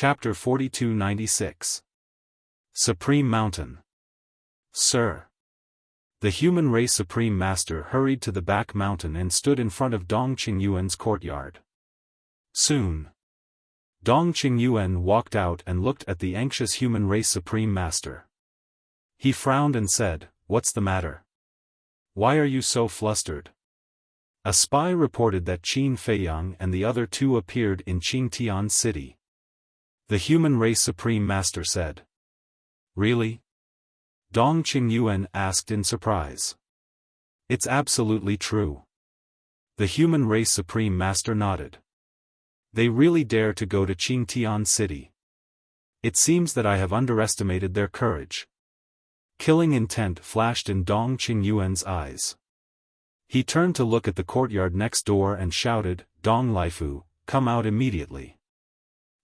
Chapter 4296. Supreme Mountain. Sir. The human race Supreme Master hurried to the back mountain and stood in front of Dong Qingyuan's courtyard. Soon. Dong Qingyuan walked out and looked at the anxious human race Supreme Master. He frowned and said, "What's the matter? Why are you so flustered?" A spy reported that Qin Feiyang and the other two appeared in Qingtian City. The human race Supreme Master said. Really? Dong Qingyuan asked in surprise. It's absolutely true. The human race Supreme Master nodded. They really dare to go to Qingtian City. It seems that I have underestimated their courage. Killing intent flashed in Dong Qingyuan's eyes. He turned to look at the courtyard next door and shouted, "Dong Laifu, come out immediately.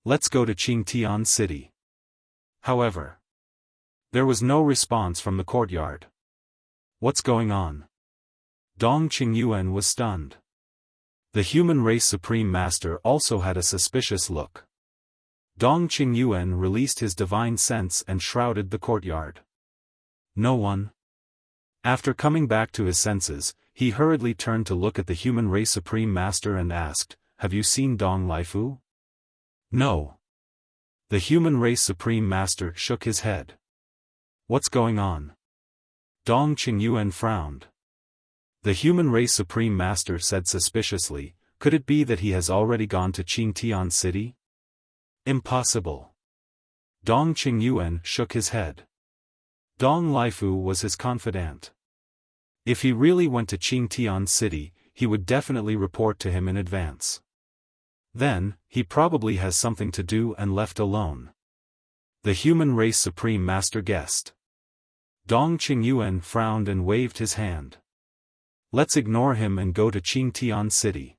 Let's go to Qingtian City." However, there was no response from the courtyard. What's going on? Dong Qingyuan was stunned. The human race Supreme Master also had a suspicious look. Dong Qingyuan released his divine sense and shrouded the courtyard. No one. After coming back to his senses, he hurriedly turned to look at the human race Supreme Master and asked, "Have you seen Dong Laifu?" No. The human race Supreme Master shook his head. What's going on? Dong Qingyuan frowned. The human race Supreme Master said suspiciously, "Could it be that he has already gone to Qingtian City?" Impossible. Dong Qingyuan shook his head. Dong Laifu was his confidant. If he really went to Qingtian City, he would definitely report to him in advance. Then, he probably has something to do and left alone. The human race Supreme Master guessed. Dong Qingyuan frowned and waved his hand. Let's ignore him and go to Qingtian City.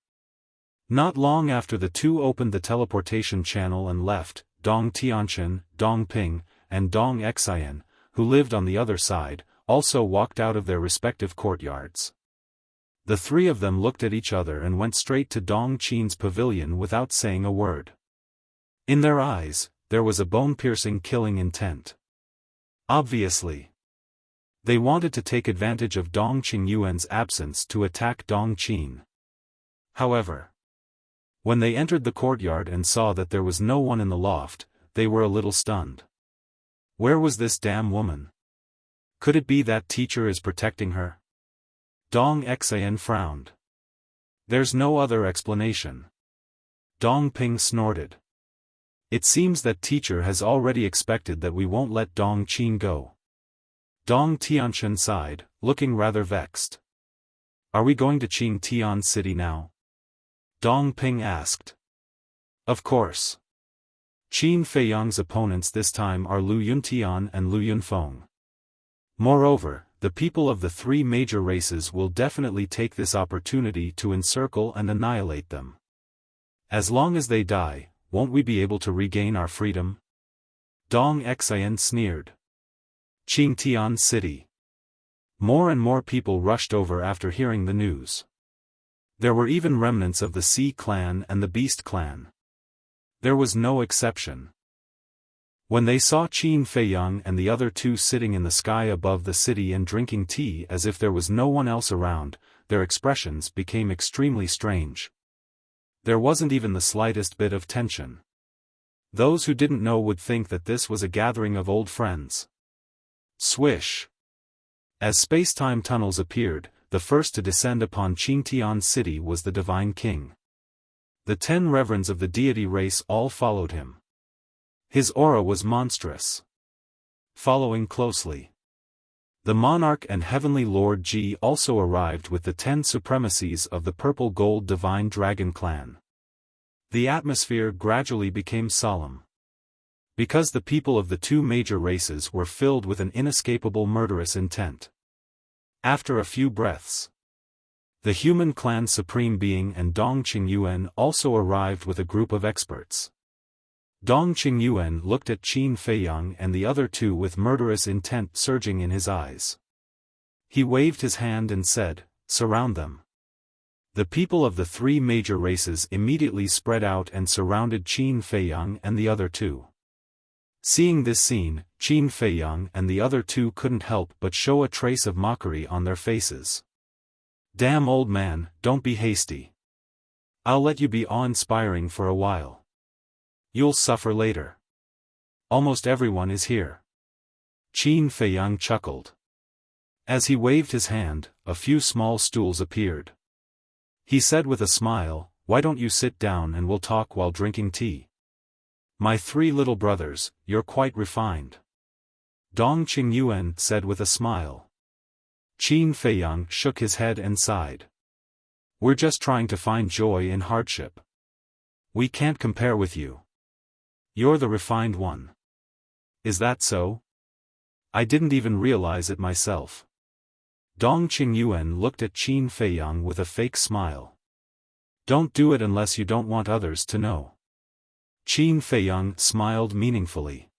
Not long after the two opened the teleportation channel and left, Dong Tianchen, Dong Ping, and Dong Xian, who lived on the other side, also walked out of their respective courtyards. The three of them looked at each other and went straight to Dong Qin's pavilion without saying a word. In their eyes, there was a bone-piercing killing intent. Obviously, they wanted to take advantage of Dong Qingyuan's absence to attack Dong Qin. However, when they entered the courtyard and saw that there was no one in the loft, they were a little stunned. Where was this damn woman? Could it be that teacher is protecting her? Dong Xian frowned. There's no other explanation. Dong Ping snorted. It seems that teacher has already expected that we won't let Dong Qin go. Dong Tianchen sighed, looking rather vexed. Are we going to Qingtian City now? Dong Ping asked. Of course. Qin Feiyang's opponents this time are Lu Yuntian and Lu Yunfeng. Moreover, the people of the three major races will definitely take this opportunity to encircle and annihilate them. As long as they die, won't we be able to regain our freedom? Dong Xian sneered. Qingtian City. More and more people rushed over after hearing the news. There were even remnants of the Sea clan and the Beast clan. There was no exception. When they saw Qin Feiyang and the other two sitting in the sky above the city and drinking tea as if there was no one else around, their expressions became extremely strange. There wasn't even the slightest bit of tension. Those who didn't know would think that this was a gathering of old friends. Swish! As space-time tunnels appeared, the first to descend upon Qingtian City was the Divine King. The 10 reverends of the deity race all followed him. His aura was monstrous. Following closely, the monarch and heavenly lord Ji also arrived with the 10 supremacies of the purple-gold divine dragon clan. The atmosphere gradually became solemn. Because the people of the two major races were filled with an inescapable murderous intent. After a few breaths, the human clan Supreme Being and Dong Qingyuan also arrived with a group of experts. Dong Qingyuan looked at Qin Feiyang and the other two with murderous intent surging in his eyes. He waved his hand and said, "Surround them." The people of the three major races immediately spread out and surrounded Qin Feiyang and the other two. Seeing this scene, Qin Feiyang and the other two couldn't help but show a trace of mockery on their faces. Damn old man, don't be hasty. I'll let you be awe-inspiring for a while. You'll suffer later. Almost everyone is here. Qin Feiyang chuckled. As he waved his hand, a few small stools appeared. He said with a smile, "Why don't you sit down and we'll talk while drinking tea? My three little brothers, you're quite refined." Dong Qingyuan said with a smile. Qin Feiyang shook his head and sighed. "We're just trying to find joy in hardship. We can't compare with you. You're the refined one." "Is that so? I didn't even realize it myself." Dong Qingyuan looked at Qin Feiyang with a fake smile. "Don't do it unless you don't want others to know." Qin Feiyang smiled meaningfully.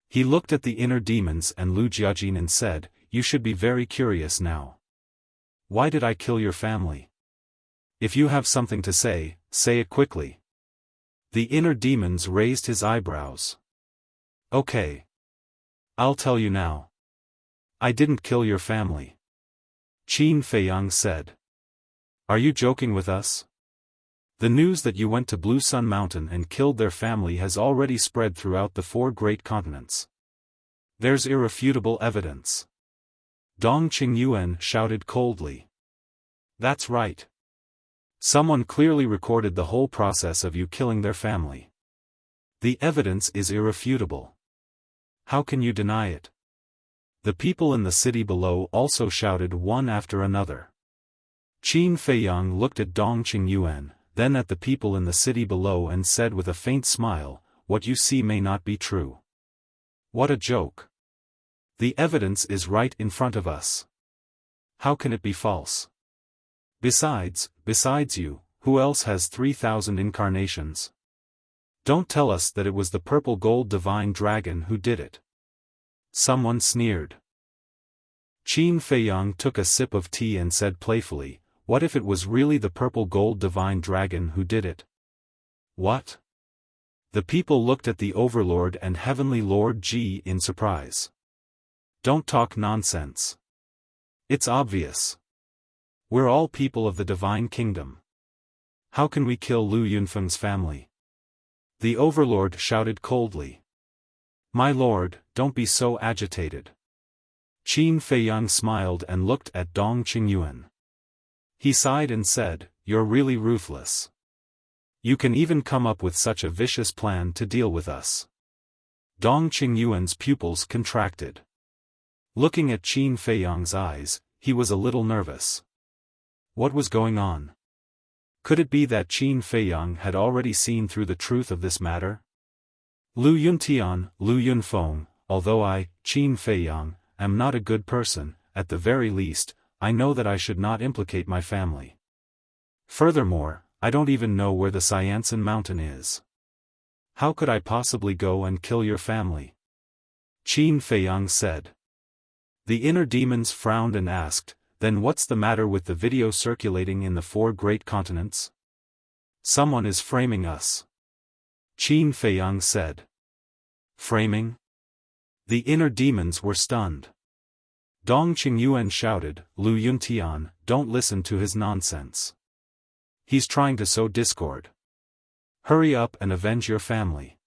He looked at the inner demons and Lu Jiajin and said, "You should be very curious now. Why did I kill your family? If you have something to say, say it quickly." The inner demons raised his eyebrows. "Okay. I'll tell you now. I didn't kill your family," Qin Feiyang said. "Are you joking with us? The news that you went to Blue Sun Mountain and killed their family has already spread throughout the 4 great continents. There's irrefutable evidence." Dong Qingyuan shouted coldly. "That's right. Someone clearly recorded the whole process of you killing their family. The evidence is irrefutable. How can you deny it?" The people in the city below also shouted one after another. Qin Feiyang looked at Dong Qingyuan, then at the people in the city below and said with a faint smile, "What you see may not be true." "What a joke. The evidence is right in front of us. How can it be false? Besides you, who else has 3,000 incarnations? Don't tell us that it was the purple gold divine dragon who did it." Someone sneered. Qin Feiyang took a sip of tea and said playfully, "What if it was really the purple gold divine dragon who did it?" "What?" The people looked at the Overlord and Heavenly Lord Ji in surprise. "Don't talk nonsense. It's obvious. We're all people of the Divine Kingdom. How can we kill Lu Yunfeng's family?" The Overlord shouted coldly. "My lord, don't be so agitated." Qin Feiyang smiled and looked at Dong Qingyuan. He sighed and said, "You're really ruthless. You can even come up with such a vicious plan to deal with us." Dong Qingyuan's pupils contracted. Looking at Qin Feiyang's eyes, he was a little nervous. What was going on? Could it be that Qin Feiyang had already seen through the truth of this matter? Lu Yuntian, Lu Yunfeng, although I, Qin Feiyang, am not a good person, at the very least, I know that I should not implicate my family. Furthermore, I don't even know where the Xiaofan mountain is. How could I possibly go and kill your family?" Qin Feiyang said. The inner demons frowned and asked, "Then what's the matter with the video circulating in the 4 great continents?" "Someone is framing us," Qin Feiyang said. "Framing?" The inner demons were stunned. Dong Qingyuan shouted, "Lu Yuntian, don't listen to his nonsense. He's trying to sow discord. Hurry up and avenge your family.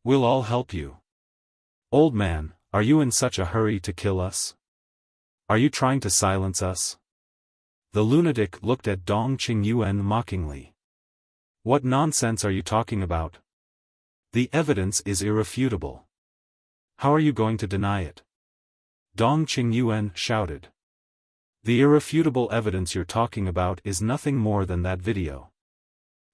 We'll all help you." "Old man, are you in such a hurry to kill us? Are you trying to silence us?" The lunatic looked at Dong Qingyuan mockingly. "What nonsense are you talking about? The evidence is irrefutable. How are you going to deny it?" Dong Qingyuan shouted. "The irrefutable evidence you're talking about is nothing more than that video.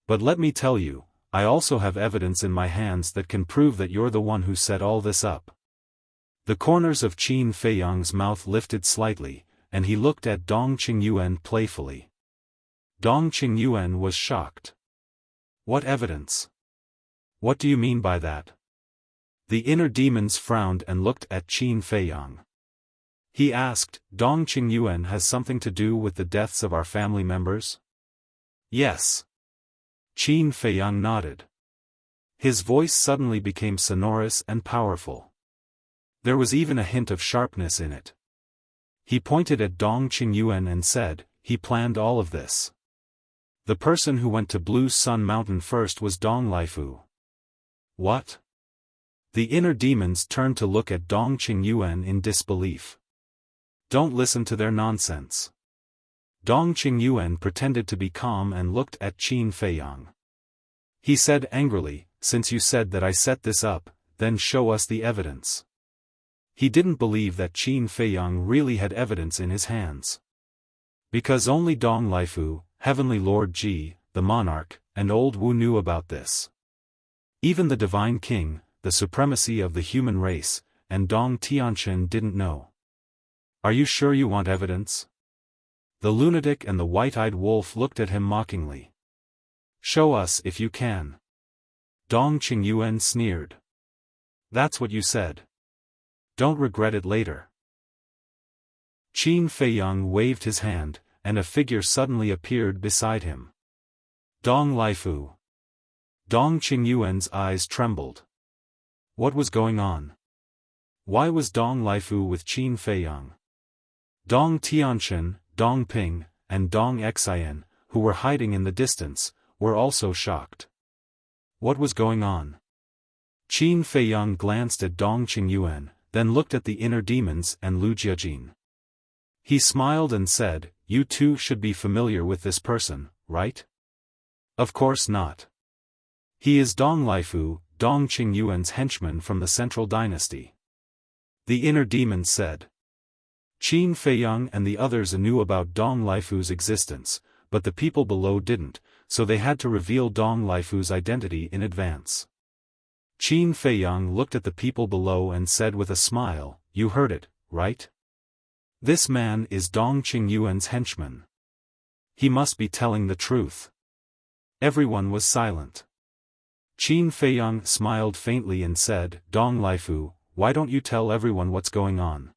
But let me tell you, I also have evidence in my hands that can prove that you're the one who set all this up." The corners of Qin Feiyang's mouth lifted slightly, and he looked at Dong Qingyuan playfully. Dong Qingyuan was shocked. "What evidence? What do you mean by that?" The inner demons frowned and looked at Qin Feiyang. He asked, "Dong Qingyuan has something to do with the deaths of our family members?" Yes. Qin Feiyang nodded. His voice suddenly became sonorous and powerful. There was even a hint of sharpness in it. He pointed at Dong Qingyuan and said, he planned all of this. The person who went to Blue Sun Mountain first was Dong Laifu. What? The inner demons turned to look at Dong Qingyuan in disbelief. Don't listen to their nonsense. Dong Qingyuan pretended to be calm and looked at Qin Feiyang. He said angrily, since you said that I set this up, then show us the evidence. He didn't believe that Qin Feiyang really had evidence in his hands. Because only Dong Laifu, Heavenly Lord Ji, the monarch, and Old Wu knew about this. Even the Divine King, the supremacy of the human race, and Dong Tianqian didn't know. Are you sure you want evidence? The lunatic and the white-eyed wolf looked at him mockingly. Show us if you can. Dong Qingyuan sneered. That's what you said. Don't regret it later. Qin Feiyang waved his hand, and a figure suddenly appeared beside him. Dong Laifu. Dong Qingyuan's eyes trembled. What was going on? Why was Dong Laifu with Qin Feiyang? Dong Tianqian, Dong Ping, and Dong Xian, who were hiding in the distance, were also shocked. What was going on? Qin Feiyang glanced at Dong Qingyuan, then looked at the inner demons and Lu Jiajin. He smiled and said, you two should be familiar with this person, right? Of course not. He is Dong Laifu, Dong Qingyuan's henchman from the Central Dynasty. The inner demons said. Qin Feiyang and the others knew about Dong Laifu's existence, but the people below didn't, so they had to reveal Dong Laifu's identity in advance. Qin Feiyang looked at the people below and said with a smile, you heard it, right? This man is Dong Qingyuan's henchman. He must be telling the truth. Everyone was silent. Qin Feiyang smiled faintly and said, Dong Laifu, why don't you tell everyone what's going on?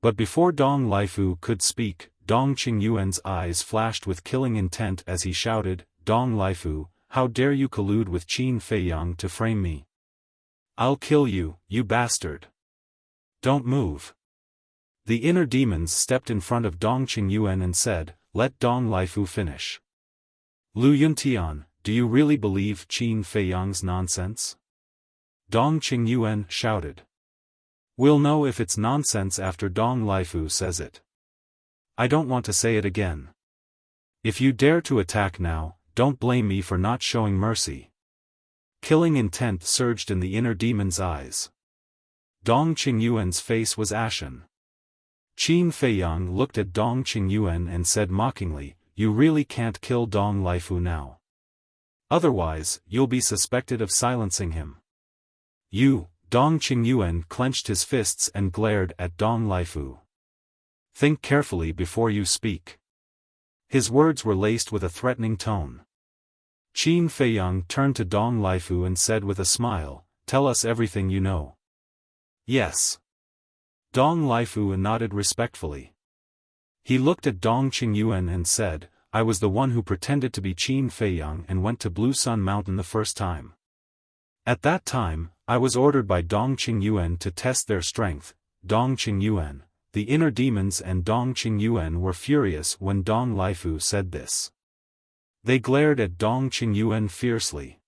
But before Dong Laifu could speak, Dong Qingyuan's eyes flashed with killing intent as he shouted, Dong Laifu, how dare you collude with Qin Feiyang to frame me? I'll kill you, you bastard. Don't move. The inner demons stepped in front of Dong Qingyuan and said, let Dong Laifu finish. Lu Yuntian, do you really believe Qin Feiyang's nonsense? Dong Qingyuan shouted. We'll know if it's nonsense after Dong Laifu says it. I don't want to say it again. If you dare to attack now, don't blame me for not showing mercy. Killing intent surged in the inner demon's eyes. Dong Qingyuan's face was ashen. Qin Feiyang looked at Dong Qingyuan and said mockingly, you really can't kill Dong Laifu now. Otherwise, you'll be suspected of silencing him. You, Dong Qingyuan clenched his fists and glared at Dong Laifu. Think carefully before you speak. His words were laced with a threatening tone. Qin Feiyang turned to Dong Laifu and said with a smile, tell us everything you know. Yes. Dong Laifu nodded respectfully. He looked at Dong Qingyuan and said, I was the one who pretended to be Qin Feiyang and went to Blue Sun Mountain the first time. At that time, I was ordered by Dong Qingyuan to test their strength. Dong Qingyuan, the inner demons and Dong Qingyuan were furious when Dong Laifu said this. They glared at Dong Qingyuan fiercely.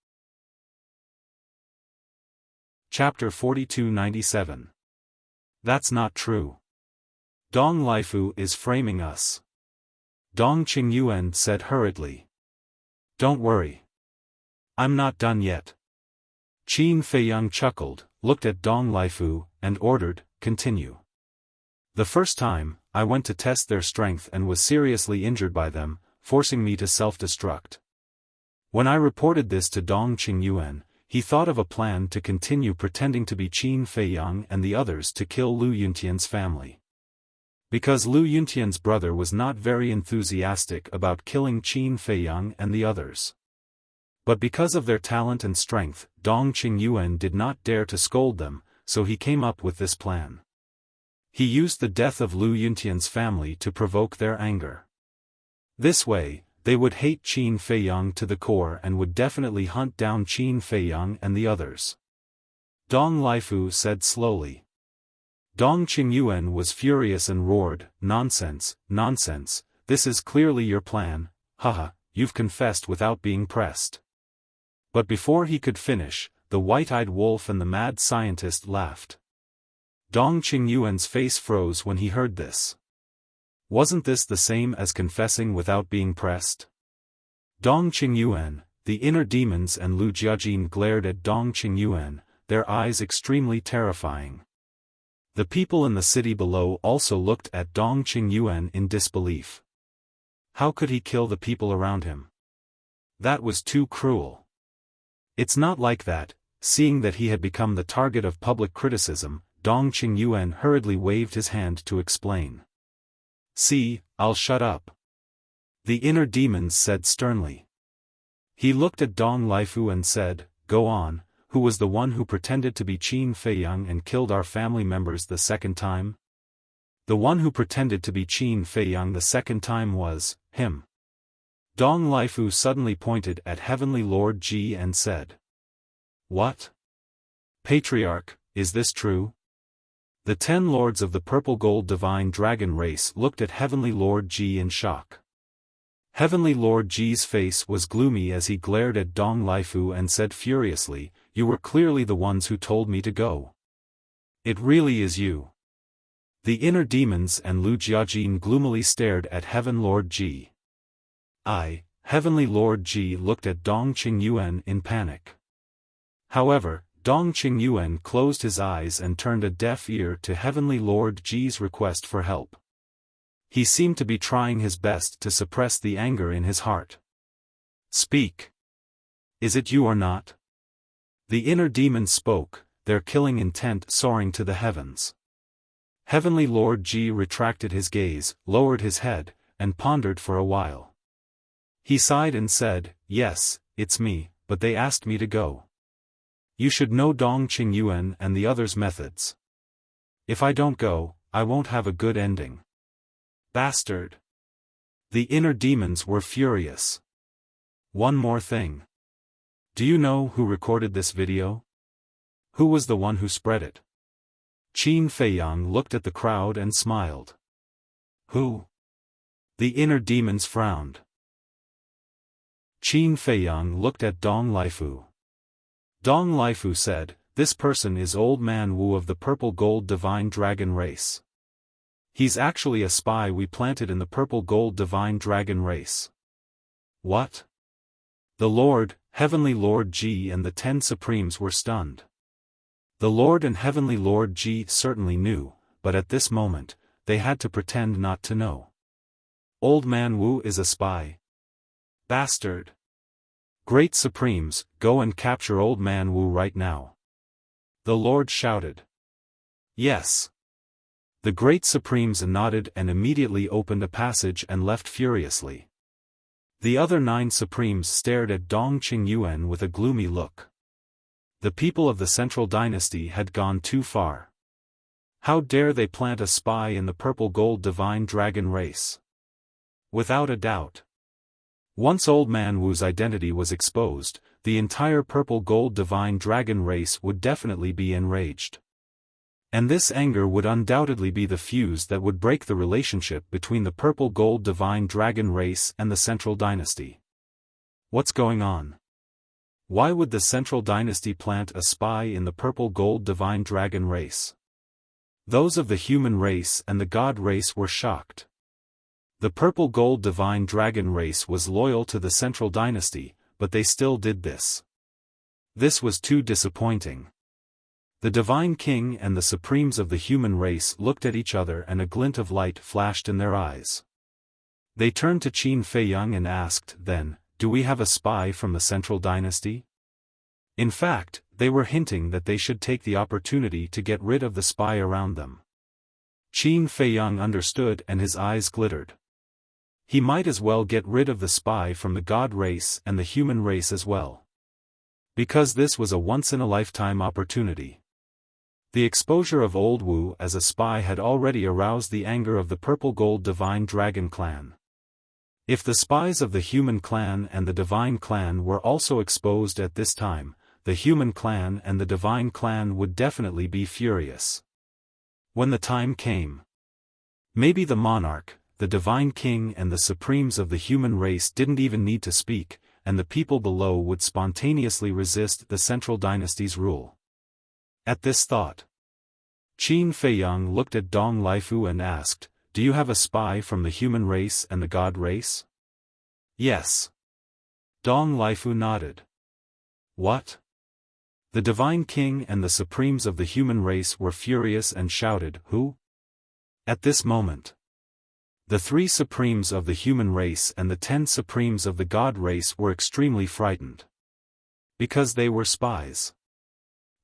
Chapter 4297. That's not true. Dong Laifu is framing us. Dong Qingyuan said hurriedly. Don't worry. I'm not done yet. Qin Feiyang chuckled, looked at Dong Laifu, and ordered, continue. The first time, I went to test their strength and was seriously injured by them, forcing me to self-destruct. When I reported this to Dong Qingyuan, he thought of a plan to continue pretending to be Qin Feiyang and the others to kill Lu Yuntian's family. Because Lu Yuntian's brother was not very enthusiastic about killing Qin Feiyang and the others. But because of their talent and strength, Dong Qingyuan did not dare to scold them, so he came up with this plan. He used the death of Lu Yuntian's family to provoke their anger. This way, They would hate Qin Feiyang to the core and would definitely hunt down Qin Feiyang and the others. Dong Lifu said slowly. Dong Qingyuan was furious and roared, "Nonsense, nonsense, this is clearly your plan, haha, you've confessed without being pressed." But before he could finish, the white-eyed wolf and the mad scientist laughed. Dong Qingyuan's face froze when he heard this. Wasn't this the same as confessing without being pressed? Dong Qingyuan, the inner demons and Lu Jiajin glared at Dong Qingyuan, their eyes extremely terrifying. The people in the city below also looked at Dong Qingyuan in disbelief. How could he kill the people around him? That was too cruel. It's not like that. Seeing that he had become the target of public criticism, Dong Qingyuan hurriedly waved his hand to explain. "See, I'll shut up," the inner demons said sternly. He looked at Dong Lifu and said, "Go on, who was the one who pretended to be Qin Feiyang and killed our family members the second time?" The one who pretended to be Qin Feiyang the second time was him. Dong Lifu suddenly pointed at Heavenly Lord Ji and said, "What? Patriarch, is this true?" The 10 lords of the purple gold divine dragon race looked at Heavenly Lord Ji in shock. Heavenly Lord Ji's face was gloomy as he glared at Dong Lifu and said furiously, "You were clearly the ones who told me to go. It really is you." The inner demons and Lu Jiajin gloomily stared at Heaven Lord Ji. Heavenly Lord Ji looked at Dong Qingyuan in panic. However, Dong Qingyuan closed his eyes and turned a deaf ear to Heavenly Lord Ji's request for help. He seemed to be trying his best to suppress the anger in his heart. "Speak. Is it you or not?" The inner demons spoke, their killing intent soaring to the heavens. Heavenly Lord Ji retracted his gaze, lowered his head, and pondered for a while. He sighed and said, "Yes, it's me, but they asked me to go. You should know Dong Qingyuan and the others' methods. If I don't go, I won't have a good ending." "Bastard!" The inner demons were furious. "One more thing. Do you know who recorded this video? Who was the one who spread it?" Qin Feiyang looked at the crowd and smiled. "Who?" The inner demons frowned. Qin Feiyang looked at Dong Lifu. Dong Lifu said, "This person is Old Man Wu of the Purple Gold Divine Dragon race. He's actually a spy we planted in the Purple Gold Divine Dragon race." "What?" The Lord, Heavenly Lord Ji and the 10 Supremes were stunned. The Lord and Heavenly Lord Ji certainly knew, but at this moment, they had to pretend not to know. "Old Man Wu is a spy? Bastard! Great Supremes, go and capture Old Man Wu right now." The Lord shouted. "Yes." The Great Supremes nodded and immediately opened a passage and left furiously. The other 9 Supremes stared at Dong Qingyuan with a gloomy look. The people of the Central Dynasty had gone too far. How dare they plant a spy in the Purple Gold Divine Dragon race? Without a doubt. Once Old Man Wu's identity was exposed, the entire Purple Gold Divine Dragon race would definitely be enraged. And this anger would undoubtedly be the fuse that would break the relationship between the Purple Gold Divine Dragon race and the Central Dynasty. What's going on? Why would the Central Dynasty plant a spy in the Purple Gold Divine Dragon race? Those of the human race and the god race were shocked. The Purple Gold Divine Dragon race was loyal to the Central Dynasty, but they still did this. This was too disappointing. The Divine King and the Supremes of the human race looked at each other and a glint of light flashed in their eyes. They turned to Qin Feiyang and asked, "Then, do we have a spy from the Central Dynasty?" In fact, they were hinting that they should take the opportunity to get rid of the spy around them. Qin Feiyang understood and his eyes glittered. He might as well get rid of the spy from the god race and the human race as well. Because this was a once-in-a-lifetime opportunity. The exposure of Old Wu as a spy had already aroused the anger of the Purple Gold Divine Dragon clan. If the spies of the human clan and the divine clan were also exposed at this time, the human clan and the divine clan would definitely be furious. When the time came, maybe the monarch, the divine king and the supremes of the human race didn't even need to speak, and the people below would spontaneously resist the central dynasty's rule. At this thought, Qin Feiyang looked at Dong Lifu and asked, "Do you have a spy from the human race and the god race?" "Yes." Dong Lifu nodded. "What?" The divine king and the supremes of the human race were furious and shouted, "Who?" At this moment, the 3 supremes of the human race and the 10 supremes of the god race were extremely frightened. Because they were spies.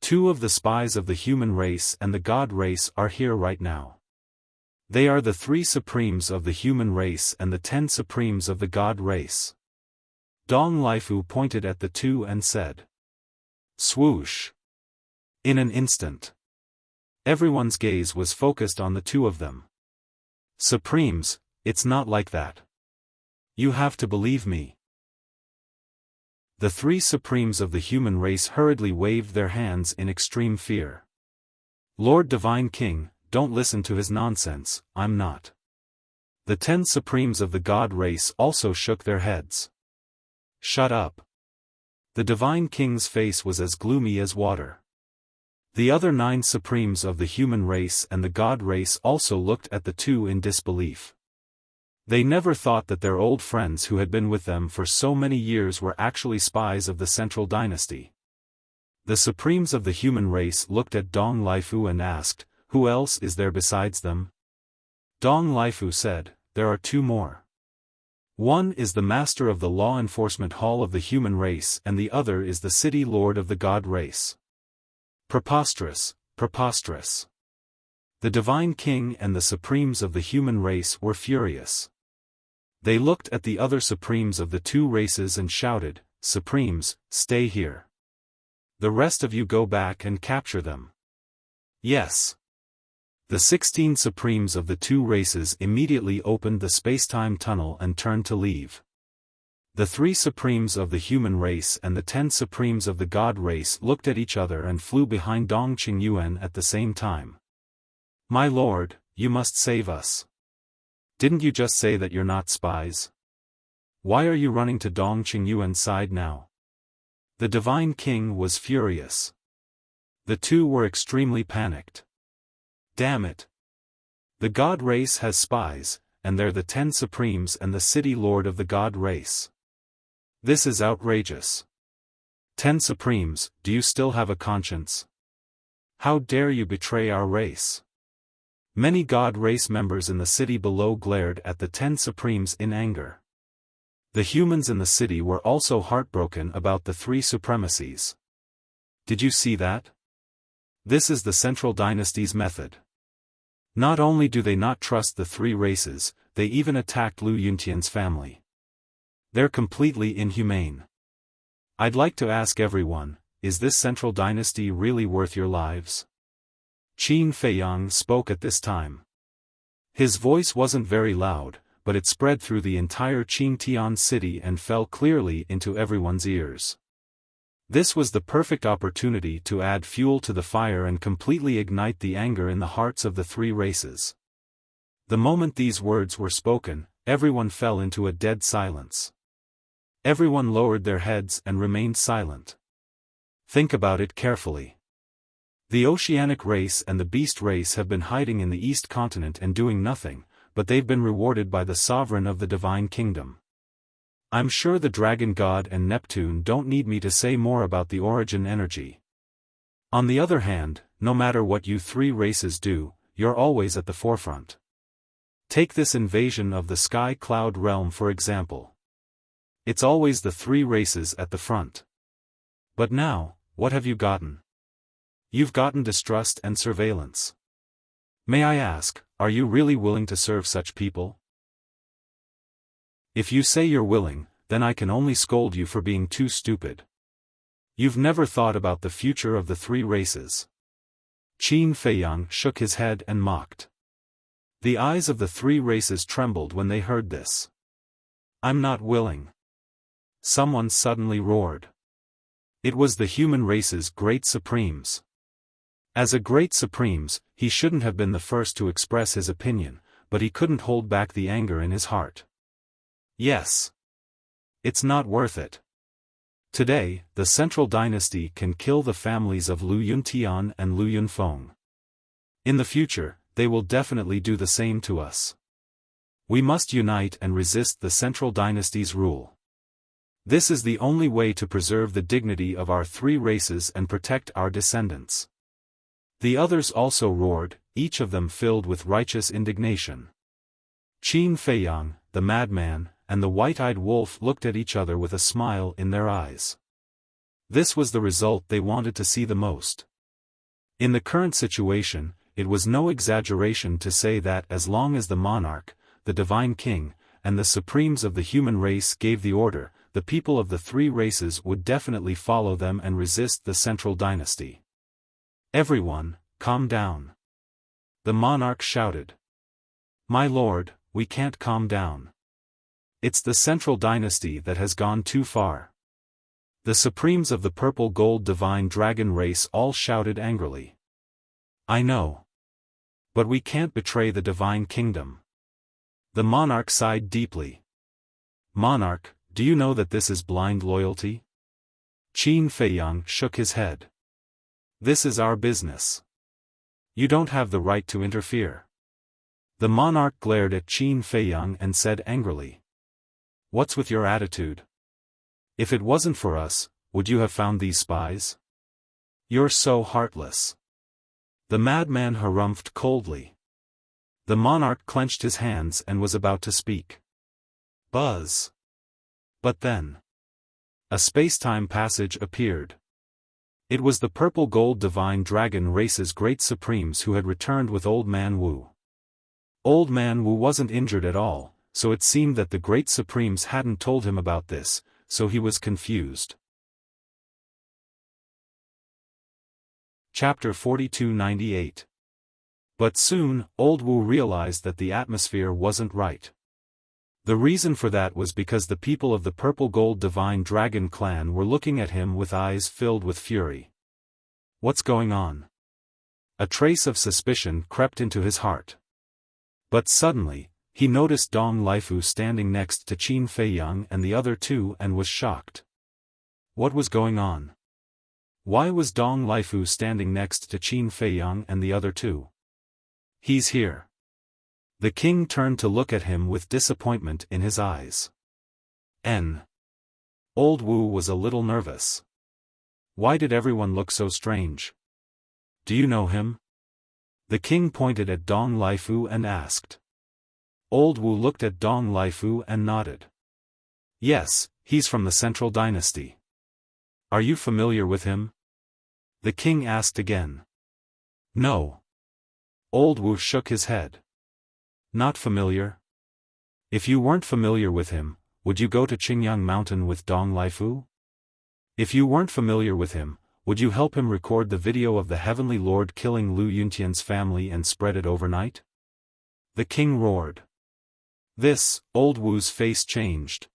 2 of the spies of the human race and the god race are here right now. They are the 3 supremes of the human race and the 10 supremes of the god race. Dong Lifu pointed at the 2 and said, "Swoosh." In an instant, everyone's gaze was focused on the 2 of them. "Supremes, it's not like that. You have to believe me." The 3 supremes of the human race hurriedly waved their hands in extreme fear. "Lord Divine King, don't listen to his nonsense, I'm not." The 10 supremes of the god race also shook their heads. "Shut up." The divine king's face was as gloomy as water. The other 9 supremes of the human race and the god race also looked at the 2 in disbelief. They never thought that their old friends who had been with them for so many years were actually spies of the central dynasty. The supremes of the human race looked at Dong Lifu and asked, "Who else is there besides them?" Dong Lifu said, "There are 2 more. One is the master of the law enforcement hall of the human race and the other is the city lord of the god race." Preposterous, preposterous. The divine king and the supremes of the human race were furious. They looked at the other supremes of the 2 races and shouted, "Supremes, stay here. The rest of you go back and capture them." "Yes." The 16 supremes of the 2 races immediately opened the space-time tunnel and turned to leave. The 3 supremes of the human race and the 10 supremes of the god race looked at each other and flew behind Dong Qingyuan at the same time. "My lord, you must save us. Didn't you just say that you're not spies? Why are you running to Dong Qingyuan's side now?" The divine king was furious. The 2 were extremely panicked. "Damn it. The god race has spies, and they're the 10 supremes and the city lord of the god race. This is outrageous. 10 supremes, do you still have a conscience? How dare you betray our race?" Many god race members in the city below glared at the 10 supremes in anger. The humans in the city were also heartbroken about the 3 supremacies. Did you see that? This is the central dynasty's method. Not only do they not trust the 3 races, they even attacked Lu Yuntian's family. They're completely inhumane. I'd like to ask everyone, is this central dynasty really worth your lives? Qin Feiyang spoke at this time. His voice wasn't very loud, but it spread through the entire Qingtian city and fell clearly into everyone's ears. This was the perfect opportunity to add fuel to the fire and completely ignite the anger in the hearts of the 3 races. The moment these words were spoken, everyone fell into a dead silence. Everyone lowered their heads and remained silent. Think about it carefully. The oceanic race and the beast race have been hiding in the East continent and doing nothing, but they've been rewarded by the sovereign of the divine kingdom. I'm sure the dragon god and Neptune don't need me to say more about the origin energy. On the other hand, no matter what you 3 races do, you're always at the forefront. Take this invasion of the sky cloud realm for example. It's always the 3 races at the front. But now, what have you gotten? You've gotten distrust and surveillance. May I ask, are you really willing to serve such people? If you say you're willing, then I can only scold you for being too stupid. You've never thought about the future of the 3 races. Qin Feiyang shook his head and mocked. The eyes of the 3 races trembled when they heard this. I'm not willing. Someone suddenly roared. It was the human race's great supremes. As a great supremes, he shouldn't have been the first to express his opinion, but he couldn't hold back the anger in his heart. Yes. It's not worth it. Today, the Central Dynasty can kill the families of Lu Yuntian and Lu Yunfeng. In the future, they will definitely do the same to us. We must unite and resist the Central Dynasty's rule. This is the only way to preserve the dignity of our three races and protect our descendants. The others also roared, each of them filled with righteous indignation. Qin Feiyang, the madman, and the white-eyed wolf looked at each other with a smile in their eyes. This was the result they wanted to see the most. In the current situation, it was no exaggeration to say that as long as the monarch, the divine king, and the supremes of the human race gave the order, the people of the three races would definitely follow them and resist the Central Dynasty. Everyone, calm down. The monarch shouted. My lord, we can't calm down. It's the Central Dynasty that has gone too far. The supremes of the purple gold divine dragon race all shouted angrily. I know. But we can't betray the divine kingdom. The monarch sighed deeply. Monarch, do you know that this is blind loyalty? Qin Feiyang shook his head. This is our business. You don't have the right to interfere. The monarch glared at Qin Feiyang and said angrily. What's with your attitude? If it wasn't for us, would you have found these spies? You're so heartless. The madman harumphed coldly. The monarch clenched his hands and was about to speak. Buzz. But then. A space-time passage appeared. It was the purple gold divine dragon race's great supremes who had returned with Old Man Wu. Old Man Wu wasn't injured at all, so it seemed that the great supremes hadn't told him about this, so he was confused. Chapter 4298. But soon, Old Wu realized that the atmosphere wasn't right. The reason for that was because the people of the purple gold divine dragon clan were looking at him with eyes filled with fury. What's going on? A trace of suspicion crept into his heart. But suddenly, he noticed Dong Lifu standing next to Qin Feiyang and the other two and was shocked. What was going on? Why was Dong Lifu standing next to Qin Feiyang and the other two? He's here. The king turned to look at him with disappointment in his eyes. Old Wu was a little nervous. Why did everyone look so strange? Do you know him? The king pointed at Dong Lifu and asked. Old Wu looked at Dong Lifu and nodded. Yes, he's from the Central Dynasty. Are you familiar with him? The king asked again. No. Old Wu shook his head. Not familiar? If you weren't familiar with him, would you go to Qingyang Mountain with Dong Lifu? If you weren't familiar with him, would you help him record the video of the Heavenly Lord killing Lu Yuntian's family and spread it overnight? The king roared. This, Old Wu's face changed.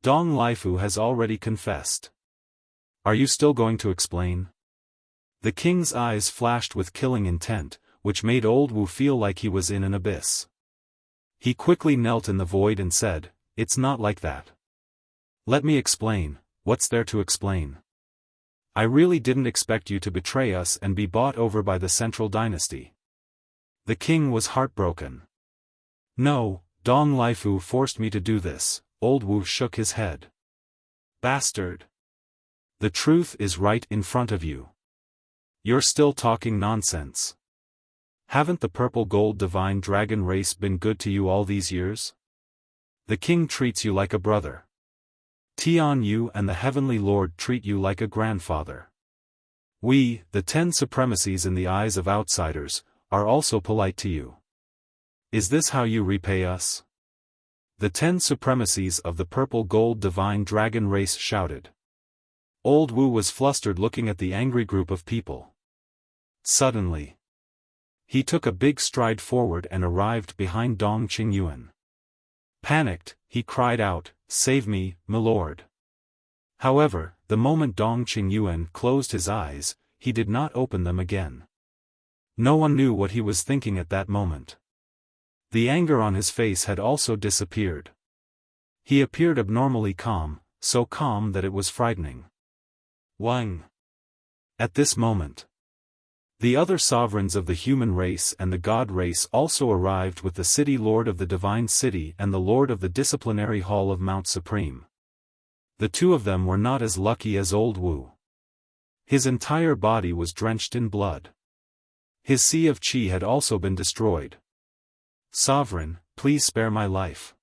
Dong Lifu has already confessed. Are you still going to explain? The king's eyes flashed with killing intent, which made Old Wu feel like he was in an abyss. He quickly knelt in the void and said, It's not like that. Let me explain, what's there to explain? I really didn't expect you to betray us and be bought over by the Central Dynasty. The king was heartbroken. No, Dong Lifu forced me to do this, Old Wu shook his head. Bastard. The truth is right in front of you. You're still talking nonsense. Haven't the purple gold divine dragon race been good to you all these years? The king treats you like a brother. Tian Yu and the Heavenly Lord treat you like a grandfather. We, the 10 supremacies in the eyes of outsiders, are also polite to you. Is this how you repay us? The 10 supremacies of the purple gold divine dragon race shouted. Old Wu was flustered looking at the angry group of people. Suddenly, he took a big stride forward and arrived behind Dong Qingyuan. Panicked, he cried out, "Save me, milord." However, the moment Dong Qingyuan closed his eyes, he did not open them again. No one knew what he was thinking at that moment. The anger on his face had also disappeared. He appeared abnormally calm, so calm that it was frightening. Wang. At this moment, the other sovereigns of the human race and the god race also arrived with the city lord of the divine city and the lord of the disciplinary hall of Mount Supreme. The two of them were not as lucky as old Wu. His entire body was drenched in blood. His sea of qi had also been destroyed. "Sovereign, please spare my life.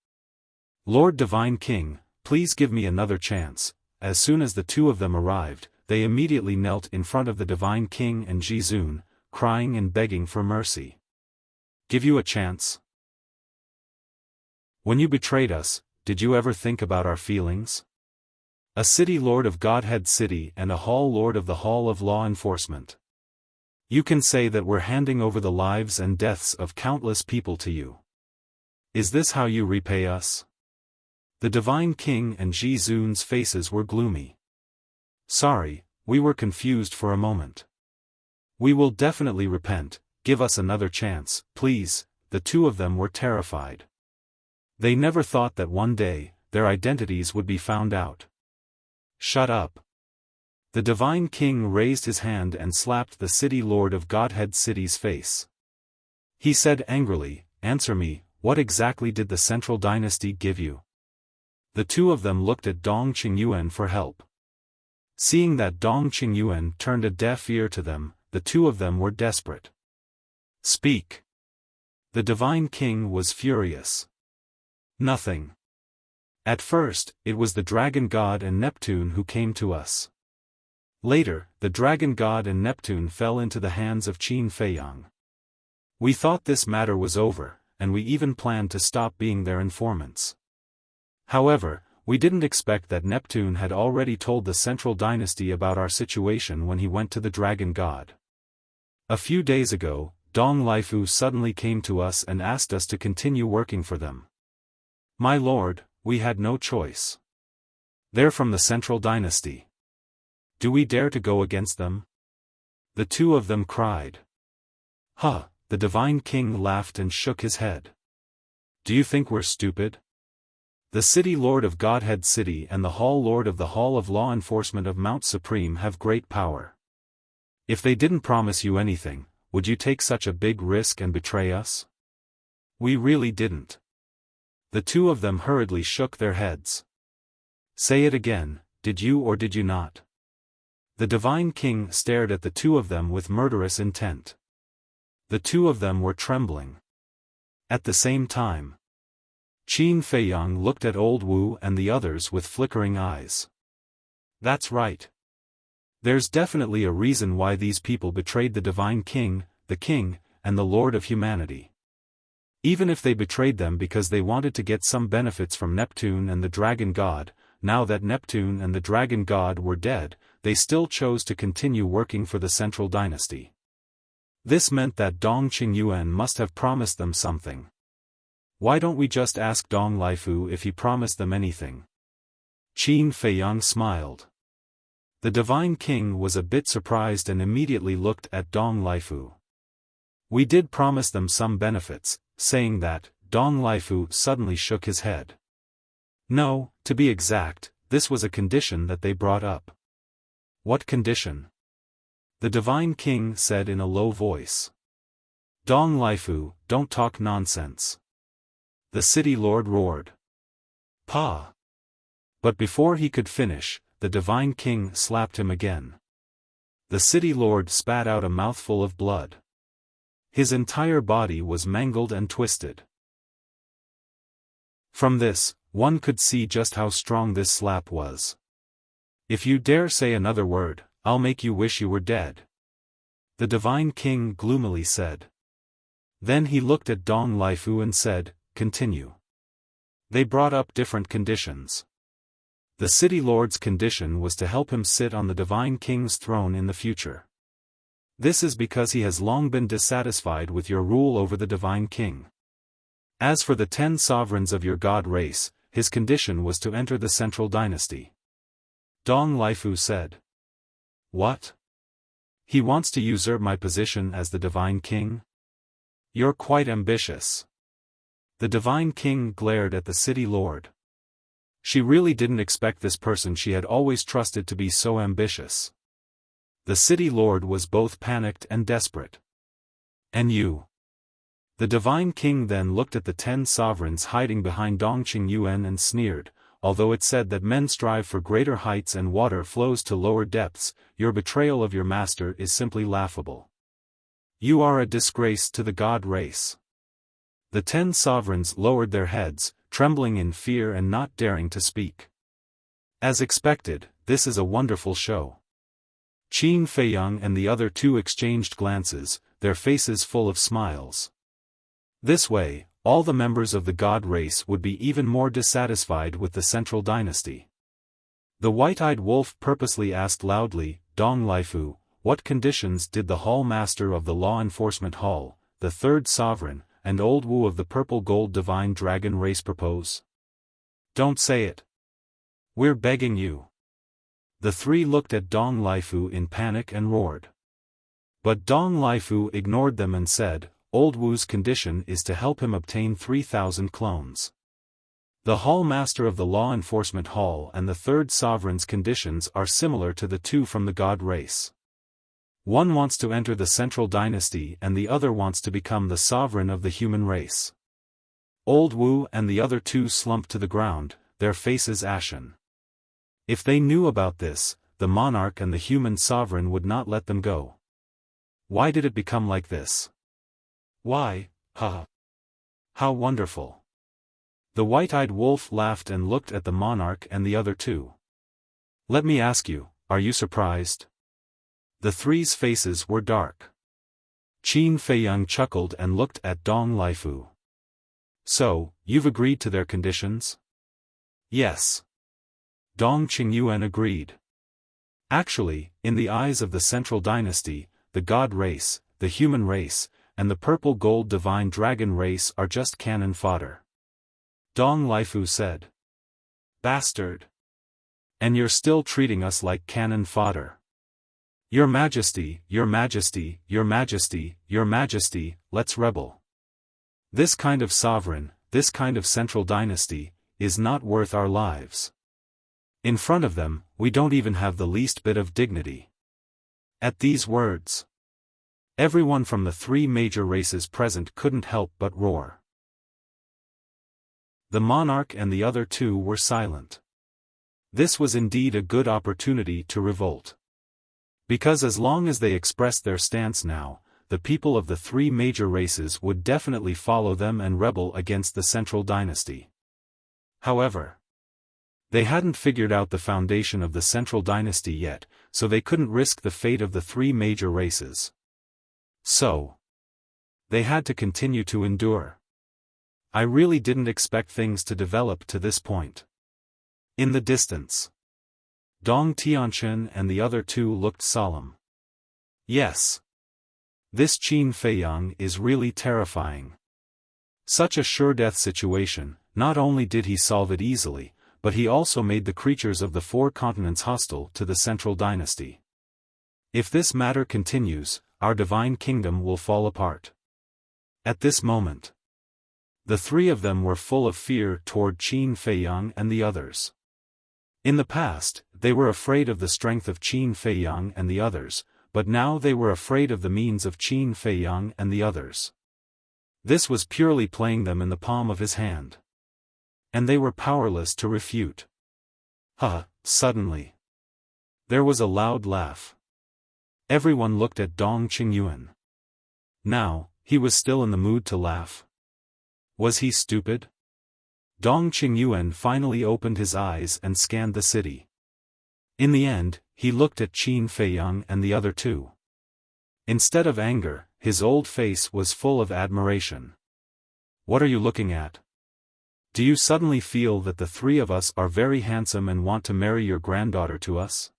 Lord Divine King, please give me another chance." As soon as the two of them arrived, they immediately knelt in front of the Divine King and Jizun, crying and begging for mercy. "Give you a chance? When you betrayed us, did you ever think about our feelings? A city lord of Godhead City and a hall lord of the Hall of Law Enforcement. You can say that we're handing over the lives and deaths of countless people to you. Is this how you repay us?" The Divine King and Jizun's faces were gloomy. "Sorry, we were confused for a moment. We will definitely repent, give us another chance, please." The two of them were terrified. They never thought that one day, their identities would be found out. "Shut up." The Divine King raised his hand and slapped the city lord of Godhead City's face. He said angrily, "Answer me, what exactly did the Central Dynasty give you?" The two of them looked at Dong Qingyuan for help. Seeing that Dong Qingyuan turned a deaf ear to them, the two of them were desperate. "Speak." The Divine King was furious. "Nothing. At first, it was the Dragon God and Neptune who came to us. Later, the Dragon God and Neptune fell into the hands of Qin Feiyang. We thought this matter was over, and we even planned to stop being their informants. However, we didn't expect that Neptune had already told the Central Dynasty about our situation when he went to the Dragon God. A few days ago, Dong Lifu suddenly came to us and asked us to continue working for them. My lord, we had no choice. They're from the Central Dynasty. Do we dare to go against them?" The two of them cried. "Huh," the Divine King laughed and shook his head. "Do you think we're stupid? The City Lord of Godhead City and the Hall Lord of the Hall of Law Enforcement of Mount Supreme have great power. If they didn't promise you anything, would you take such a big risk and betray us?" "We really didn't." The two of them hurriedly shook their heads. "Say it again, did you or did you not?" The Divine King stared at the two of them with murderous intent. The two of them were trembling. At the same time, Qin Feiyang looked at old Wu and the others with flickering eyes. "That's right. There's definitely a reason why these people betrayed the Divine King, the King, and the Lord of Humanity. Even if they betrayed them because they wanted to get some benefits from Neptune and the Dragon God, now that Neptune and the Dragon God were dead, they still chose to continue working for the Central Dynasty. This meant that Dong Qingyuan must have promised them something. Why don't we just ask Dong Lifu if he promised them anything?" Qin Feiyang smiled. The Divine King was a bit surprised and immediately looked at Dong Lifu. "We did promise them some benefits," saying that, Dong Lifu suddenly shook his head. "No, to be exact, this was a condition that they brought up." "What condition?" the Divine King said in a low voice. "Dong Lifu, don't talk nonsense." The city lord roared. "Pa!" But before he could finish, the Divine King slapped him again. The city lord spat out a mouthful of blood. His entire body was mangled and twisted. From this, one could see just how strong this slap was. "If you dare say another word, I'll make you wish you were dead," the Divine King gloomily said. Then he looked at Dong Lifu and said, "Continue." They brought up different conditions. The city lord's condition was to help him sit on the Divine King's throne in the future. "This is because he has long been dissatisfied with your rule over the Divine King. As for the 10 sovereigns of your god race, his condition was to enter the central dynasty. Dong Lifu said. What? He wants to usurp my position as the divine king? You're quite ambitious. The divine king glared at the city lord. She really didn't expect this person she had always trusted to be so ambitious. The city lord was both panicked and desperate. And you? The divine king then looked at the 10 sovereigns hiding behind Dong Qingyuan and sneered, although it said that men strive for greater heights and water flows to lower depths, your betrayal of your master is simply laughable. You are a disgrace to the god race. The 10 sovereigns lowered their heads, trembling in fear and not daring to speak. As expected, this is a wonderful show. Qin Feiyang and the other 2 exchanged glances, their faces full of smiles. This way, all the members of the god race would be even more dissatisfied with the central dynasty. The white-eyed wolf purposely asked loudly, Dong Lifu, what conditions did the hall master of the law enforcement hall, the 3rd sovereign, and old Wu of the purple gold divine dragon race propose? Don't say it. We're begging you. The 3 looked at Dong Lifu in panic and roared. But Dong Lifu ignored them and said, Old Wu's condition is to help him obtain 3,000 clones. The hall master of the law enforcement hall and the 3rd sovereign's conditions are similar to the 2 from the god race. One wants to enter the central dynasty and the other wants to become the sovereign of the human race. Old Wu and the other 2 slumped to the ground, their faces ashen. If they knew about this, the monarch and the human sovereign would not let them go. Why did it become like this? Why, How wonderful. The white-eyed wolf laughed and looked at the monarch and the other 2. Let me ask you, are you surprised? The 3's faces were dark. Qin Feiyang chuckled and looked at Dong Lifu. So, you've agreed to their conditions? Yes. Dong Qingyuan agreed. Actually, in the eyes of the central dynasty, the god race, the human race, and the purple gold divine dragon race are just cannon fodder. Dong Lifu said. Bastard. And you're still treating us like cannon fodder. Your Majesty, Your Majesty, Your Majesty, Your Majesty, let's rebel. This kind of sovereign, this kind of central dynasty, is not worth our lives. In front of them, we don't even have the least bit of dignity. At these words, everyone from the 3 major races present couldn't help but roar. The monarch and the other 2 were silent. This was indeed a good opportunity to revolt. Because as long as they expressed their stance now, the people of the 3 major races would definitely follow them and rebel against the central dynasty. However, they hadn't figured out the foundation of the central dynasty yet, so they couldn't risk the fate of the 3 major races. So, they had to continue to endure. I really didn't expect things to develop to this point. In the distance, Dong Tianchen and the other 2 looked solemn. Yes. This Qin Feiyang is really terrifying. Such a sure-death situation, not only did he solve it easily, but he also made the creatures of the 4 continents hostile to the central dynasty. If this matter continues, our divine kingdom will fall apart. At this moment, the 3 of them were full of fear toward Qin Feiyang and the others. In the past, they were afraid of the strength of Qin Feiyang and the others, but now they were afraid of the means of Qin Feiyang and the others. This was purely playing them in the palm of his hand. And they were powerless to refute. Suddenly, there was a loud laugh. Everyone looked at Dong Qingyuan. Now, he was still in the mood to laugh. Was he stupid? Dong Qingyuan finally opened his eyes and scanned the city. In the end, he looked at Qin Feiyang and the other 2. Instead of anger, his old face was full of admiration. What are you looking at? Do you suddenly feel that the 3 of us are very handsome and want to marry your granddaughter to us?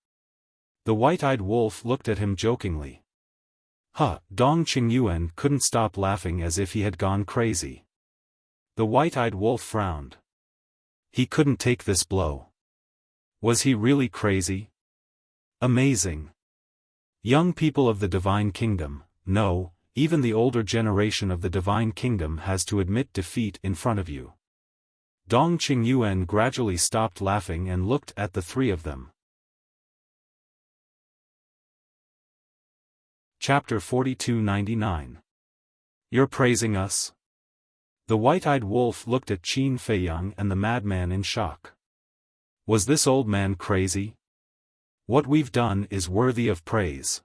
The white-eyed wolf looked at him jokingly. Dong Qingyuan couldn't stop laughing as if he had gone crazy. The white-eyed wolf frowned. He couldn't take this blow. Was he really crazy? Amazing. Young people of the Divine Kingdom, no, even the older generation of the Divine Kingdom has to admit defeat in front of you. Dong Qingyuan gradually stopped laughing and looked at the three of them. Chapter 4299. You're praising us? The white-eyed wolf looked at Qin Feiyang and the madman in shock. Was this old man crazy? What we've done is worthy of praise.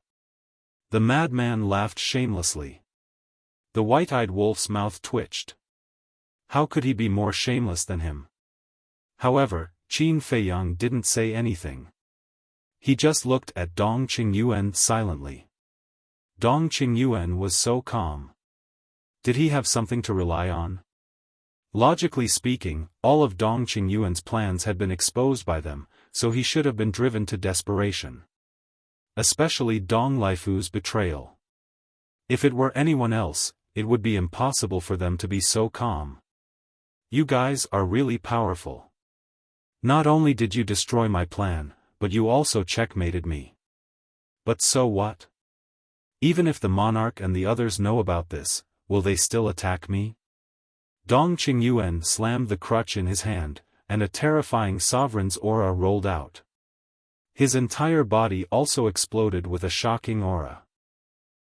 The madman laughed shamelessly. The white-eyed wolf's mouth twitched. How could he be more shameless than him? However, Qin Feiyang didn't say anything. He just looked at Dong Qingyuan silently. Dong Qingyuan was so calm. Did he have something to rely on? Logically speaking, all of Dong Qingyuan's plans had been exposed by them, so he should have been driven to desperation. Especially Dong Laifu's betrayal. If it were anyone else, it would be impossible for them to be so calm. You guys are really powerful. Not only did you destroy my plan, but you also checkmated me. But so what? Even if the monarch and the others know about this, will they still attack me? Dong Qingyuan slammed the crutch in his hand, and a terrifying sovereign's aura rolled out. His entire body also exploded with a shocking aura.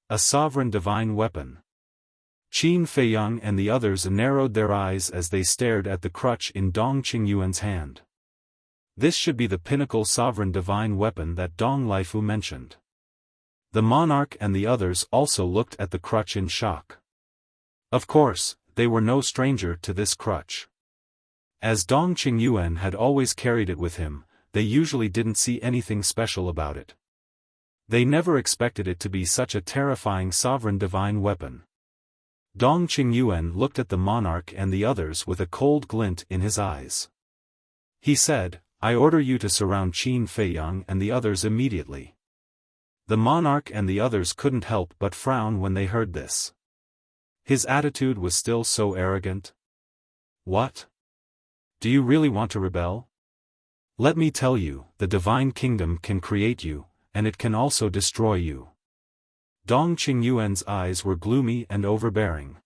A sovereign divine weapon. Qin Feiyang and the others narrowed their eyes as they stared at the crutch in Dong Qingyuan's hand. This should be the pinnacle sovereign divine weapon that Dong Laifu mentioned. The monarch and the others also looked at the crutch in shock. Of course, they were no stranger to this crutch. As Dong Qingyuan had always carried it with him, they usually didn't see anything special about it. They never expected it to be such a terrifying sovereign divine weapon. Dong Qingyuan looked at the monarch and the others with a cold glint in his eyes. He said, I order you to surround Qin Feiyang and the others immediately. The monarch and the others couldn't help but frown when they heard this. His attitude was still so arrogant. What? Do you really want to rebel? Let me tell you, the Divine Kingdom can create you, and it can also destroy you. Dong Qingyuan's eyes were gloomy and overbearing.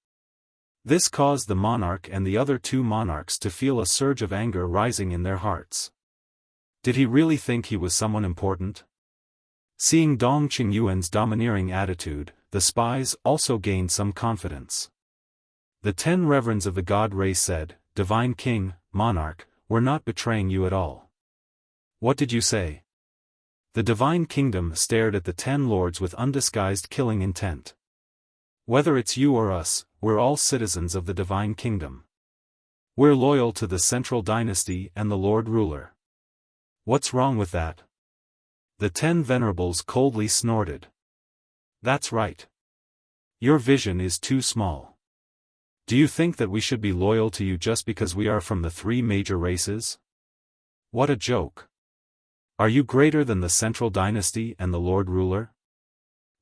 This caused the monarch and the other two monarchs to feel a surge of anger rising in their hearts. Did he really think he was someone important? Seeing Dong Qingyuan's domineering attitude, the spies also gained some confidence. The 10 reverends of the god race said, Divine King, Monarch, we're not betraying you at all. What did you say? The Divine Kingdom stared at the 10 lords with undisguised killing intent. Whether it's you or us, we're all citizens of the Divine Kingdom. We're loyal to the Central Dynasty and the Lord Ruler. What's wrong with that? The 10 venerables coldly snorted. That's right. Your vision is too small. Do you think that we should be loyal to you just because we are from the 3 major races? What a joke. Are you greater than the Central Dynasty and the Lord Ruler?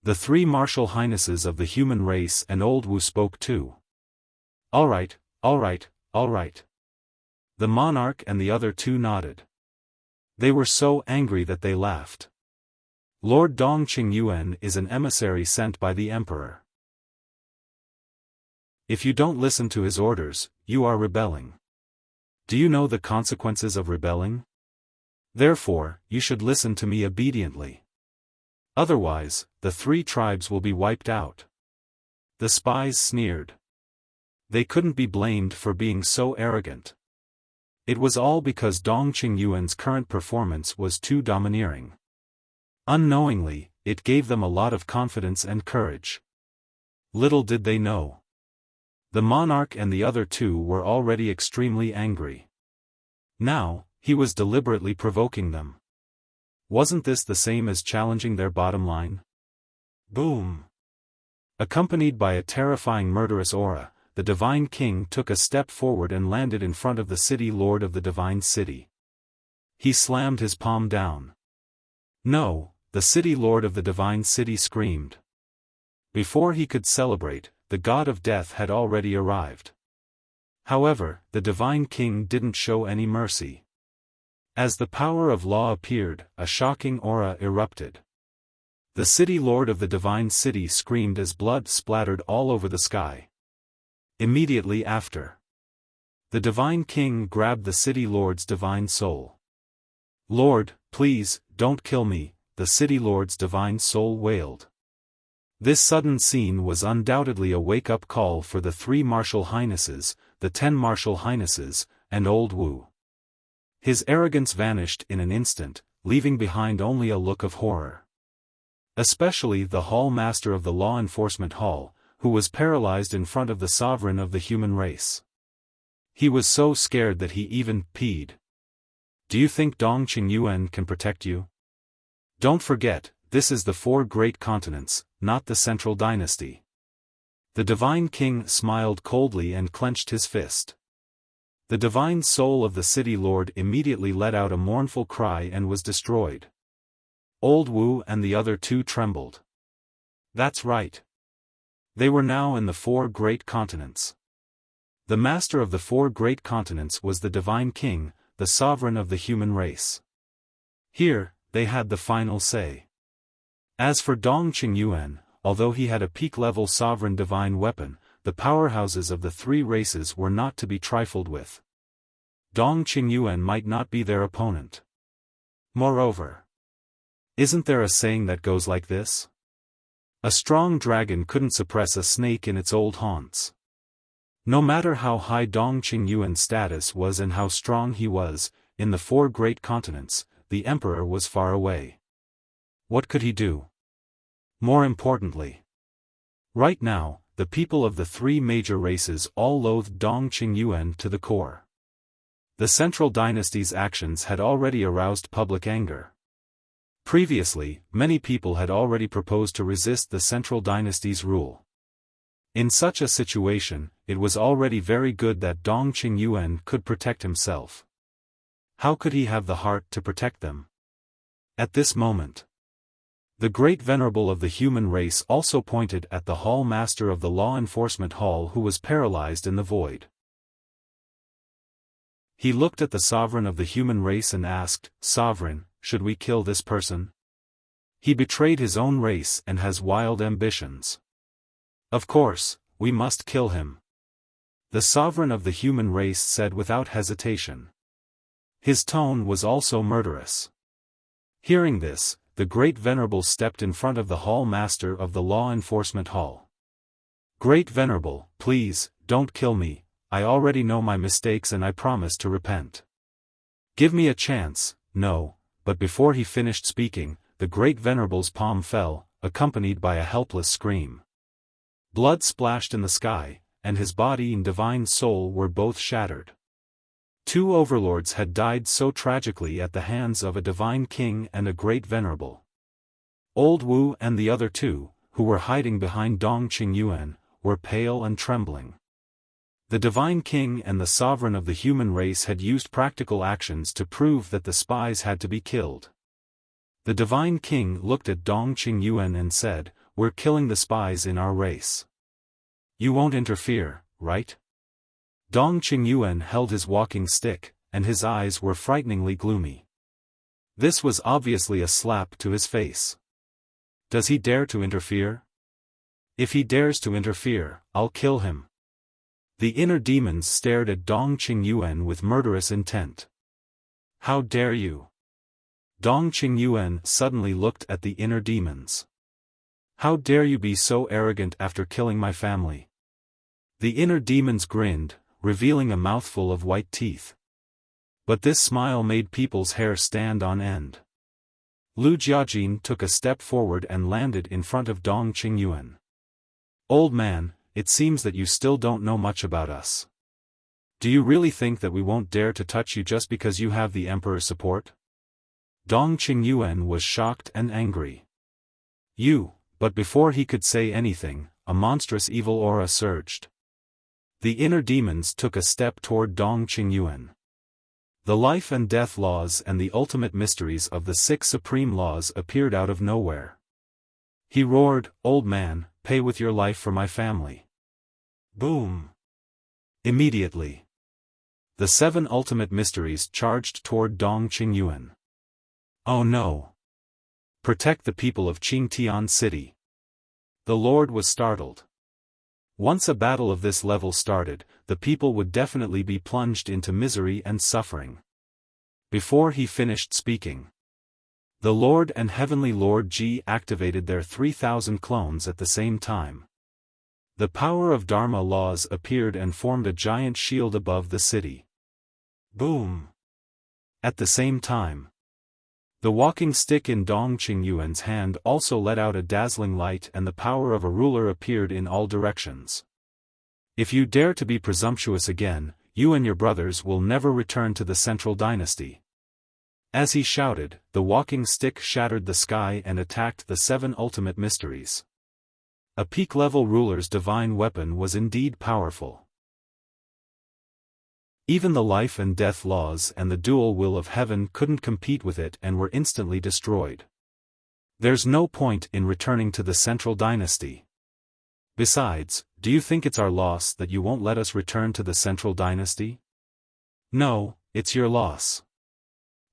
The 3 martial highnesses of the human race and Old Wu spoke too. All right, all right, all right. The monarch and the other 2 nodded. They were so angry that they laughed. Lord Dong Qingyuan is an emissary sent by the emperor. If you don't listen to his orders, you are rebelling. Do you know the consequences of rebelling? Therefore, you should listen to me obediently. Otherwise, the 3 tribes will be wiped out. The spies sneered. They couldn't be blamed for being so arrogant. It was all because Dong Qingyuan's current performance was too domineering. Unknowingly, it gave them a lot of confidence and courage. Little did they know. The monarch and the other 2 were already extremely angry. Now, he was deliberately provoking them. Wasn't this the same as challenging their bottom line? Boom! Accompanied by a terrifying murderous aura, the Divine King took a step forward and landed in front of the city lord of the Divine City. He slammed his palm down. No, the city lord of the Divine City screamed. Before he could celebrate, the god of death had already arrived. However, the divine king didn't show any mercy. As the power of law appeared, a shocking aura erupted. The city lord of the divine city screamed as blood splattered all over the sky. Immediately after, the divine king grabbed the city lord's divine soul. "Lord, please, don't kill me," the city lord's divine soul wailed. This sudden scene was undoubtedly a wake-up call for the 3 martial highnesses, the 10 martial highnesses, and old Wu. His arrogance vanished in an instant, leaving behind only a look of horror. Especially the hall master of the law enforcement hall, who was paralyzed in front of the sovereign of the human race. He was so scared that he even peed. "Do you think Dong Qingyuan can protect you? Don't forget, this is the 4 great continents, not the central dynasty." The divine king smiled coldly and clenched his fist. The divine soul of the city lord immediately let out a mournful cry and was destroyed. Old Wu and the other 2 trembled. That's right. They were now in the 4 great continents. The master of the 4 great continents was the divine king, the sovereign of the human race. Here, they had the final say. As for Dong Qingyuan, although he had a peak-level sovereign divine weapon, the powerhouses of the 3 races were not to be trifled with. Dong Qingyuan might not be their opponent. Moreover, isn't there a saying that goes like this? A strong dragon couldn't suppress a snake in its old haunts. No matter how high Dong Qingyuan's status was and how strong he was, in the 4 great continents, the emperor was far away. What could he do? More importantly, right now, the people of the 3 major races all loathed Dong Qingyuan to the core. The central dynasty's actions had already aroused public anger. Previously, many people had already proposed to resist the central dynasty's rule. In such a situation, it was already very good that Dong Qingyuan could protect himself. How could he have the heart to protect them? At this moment, the great venerable of the human race also pointed at the hall master of the law enforcement hall who was paralyzed in the void. He looked at the sovereign of the human race and asked, "Sovereign, should we kill this person? He betrayed his own race and has wild ambitions." "Of course, we must kill him," the sovereign of the human race said without hesitation. His tone was also murderous. Hearing this, the great venerable stepped in front of the hall master of the law enforcement hall. "Great venerable, please, don't kill me, I already know my mistakes and I promise to repent. Give me a chance." "No," but before he finished speaking, the great venerable's palm fell, accompanied by a helpless scream. Blood splashed in the sky, and his body and divine soul were both shattered. 2 overlords had died so tragically at the hands of a divine king and a great venerable. Old Wu and the other 2, who were hiding behind Dong Qingyuan, were pale and trembling. The divine king and the sovereign of the human race had used practical actions to prove that the spies had to be killed. The divine king looked at Dong Qingyuan and said, "We're killing the spies in our race. You won't interfere, right?" Dong Qingyuan held his walking stick, and his eyes were frighteningly gloomy. This was obviously a slap to his face. Does he dare to interfere? If he dares to interfere, I'll kill him. The inner demons stared at Dong Qingyuan with murderous intent. "How dare you?" Dong Qingyuan suddenly looked at the inner demons. "How dare you be so arrogant after killing my family?" The inner demons grinned, revealing a mouthful of white teeth. But this smile made people's hair stand on end. Lu Jiajin took a step forward and landed in front of Dong Qingyuan. "Old man, it seems that you still don't know much about us. Do you really think that we won't dare to touch you just because you have the emperor's support?" Dong Qingyuan was shocked and angry. But before he could say anything, a monstrous evil aura surged. The inner demons took a step toward Dong Qingyuan. The life and death laws and the ultimate mysteries of the 6 supreme laws appeared out of nowhere. He roared, "Old man, pay with your life for my family." Boom! Immediately, the 7 ultimate mysteries charged toward Dong Qingyuan. Oh no! Protect the people of Qingtian City. The Lord was startled. Once a battle of this level started, the people would definitely be plunged into misery and suffering. Before he finished speaking, the Lord and Heavenly Lord Ji activated their 3,000 clones at the same time. The power of Dharma laws appeared and formed a giant shield above the city. Boom! At the same time, the walking stick in Dong Qingyuan's hand also let out a dazzling light, and the power of a ruler appeared in all directions. If you dare to be presumptuous again, you and your brothers will never return to the central dynasty. As he shouted, the walking stick shattered the sky and attacked the 7 ultimate mysteries. A peak-level ruler's divine weapon was indeed powerful. Even the life and death laws and the dual will of heaven couldn't compete with it and were instantly destroyed. There's no point in returning to the central dynasty. Besides, do you think it's our loss that you won't let us return to the central dynasty? No, it's your loss.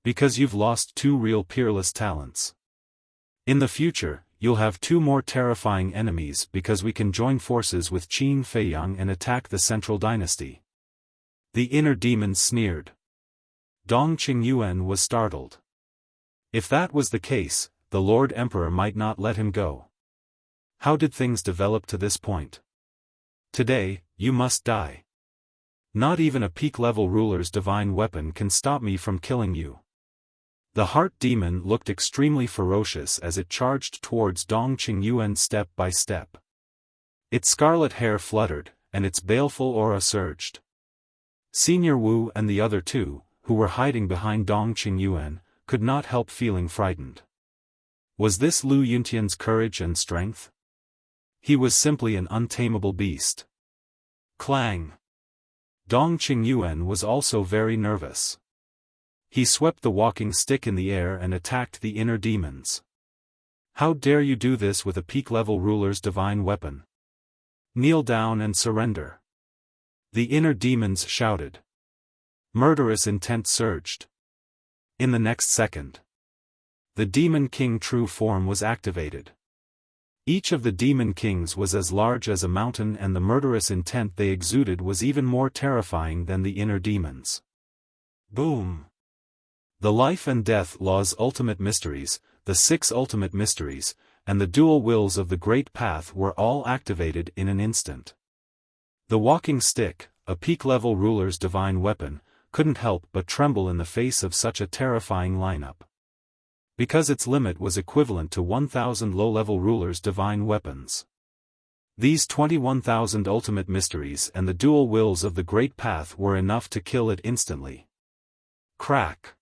Because you've lost 2 real peerless talents. In the future, you'll have 2 more terrifying enemies because we can join forces with Qin Feiyang and attack the central dynasty. The inner demon sneered. Dong Qingyuan was startled. If that was the case, the Lord Emperor might not let him go. How did things develop to this point? Today, you must die. Not even a peak-level ruler's divine weapon can stop me from killing you. The heart demon looked extremely ferocious as it charged towards Dong Qingyuan step by step. Its scarlet hair fluttered, and its baleful aura surged. Senior Wu and the other 2, who were hiding behind Dong Qingyuan, could not help feeling frightened. Was this Lu Yuntian's courage and strength? He was simply an untamable beast. Clang! Dong Qingyuan was also very nervous. He swept the walking stick in the air and attacked the inner demons. How dare you do this with a peak-level ruler's divine weapon? Kneel down and surrender. The inner demons shouted. Murderous intent surged. In the next second, the Demon King true form was activated. Each of the Demon Kings was as large as a mountain, and the murderous intent they exuded was even more terrifying than the inner demons. Boom! The life and death laws ultimate mysteries, the 6 ultimate mysteries, and the dual wills of the Great Path were all activated in an instant. The walking stick, a peak-level ruler's divine weapon, couldn't help but tremble in the face of such a terrifying lineup. Because its limit was equivalent to 1,000 low-level rulers' divine weapons. These 21,000 ultimate mysteries and the dual wills of the Great Path were enough to kill it instantly. Crack!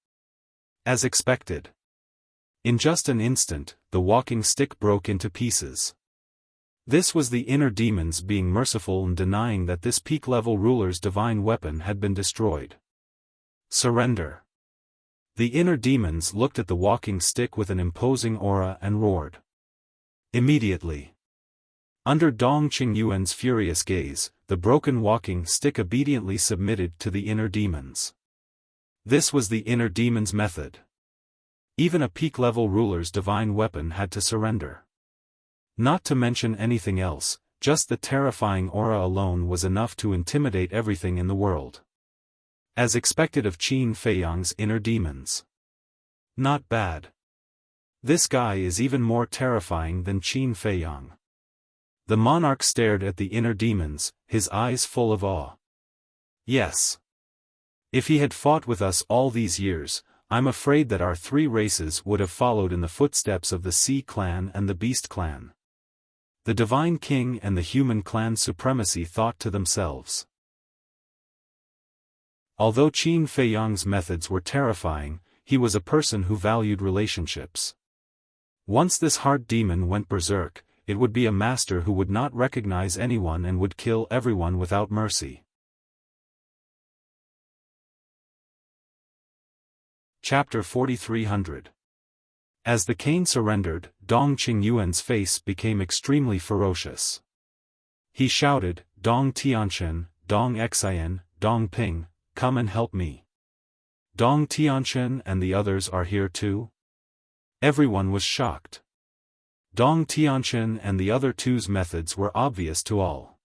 As expected. In just an instant, the walking stick broke into pieces. This was the inner demons being merciful and denying that this peak-level ruler's divine weapon had been destroyed. Surrender. The inner demons looked at the walking stick with an imposing aura and roared. Immediately, under Dong Qingyuan's furious gaze, the broken walking stick obediently submitted to the inner demons. This was the inner demon's method. Even a peak-level ruler's divine weapon had to surrender. Not to mention anything else, just the terrifying aura alone was enough to intimidate everything in the world. As expected of Qin Feiyang's inner demons. Not bad. This guy is even more terrifying than Qin Feiyang. The monarch stared at the inner demons, his eyes full of awe. Yes. If he had fought with us all these years, I'm afraid that our 3 races would have followed in the footsteps of the Sea clan and the Beast clan. The Divine King and the Human clan supremacy thought to themselves. Although Qin Feiyang's methods were terrifying, he was a person who valued relationships. Once this heart demon went berserk, it would be a master who would not recognize anyone and would kill everyone without mercy. Chapter 4300. As the cane surrendered, Dong Qingyuan's face became extremely ferocious. He shouted, Dong Tianchen, Dong Xian, Dong Ping, come and help me. Dong Tianchen and the others are here too? Everyone was shocked. Dong Tianchen and the other two's methods were obvious to all.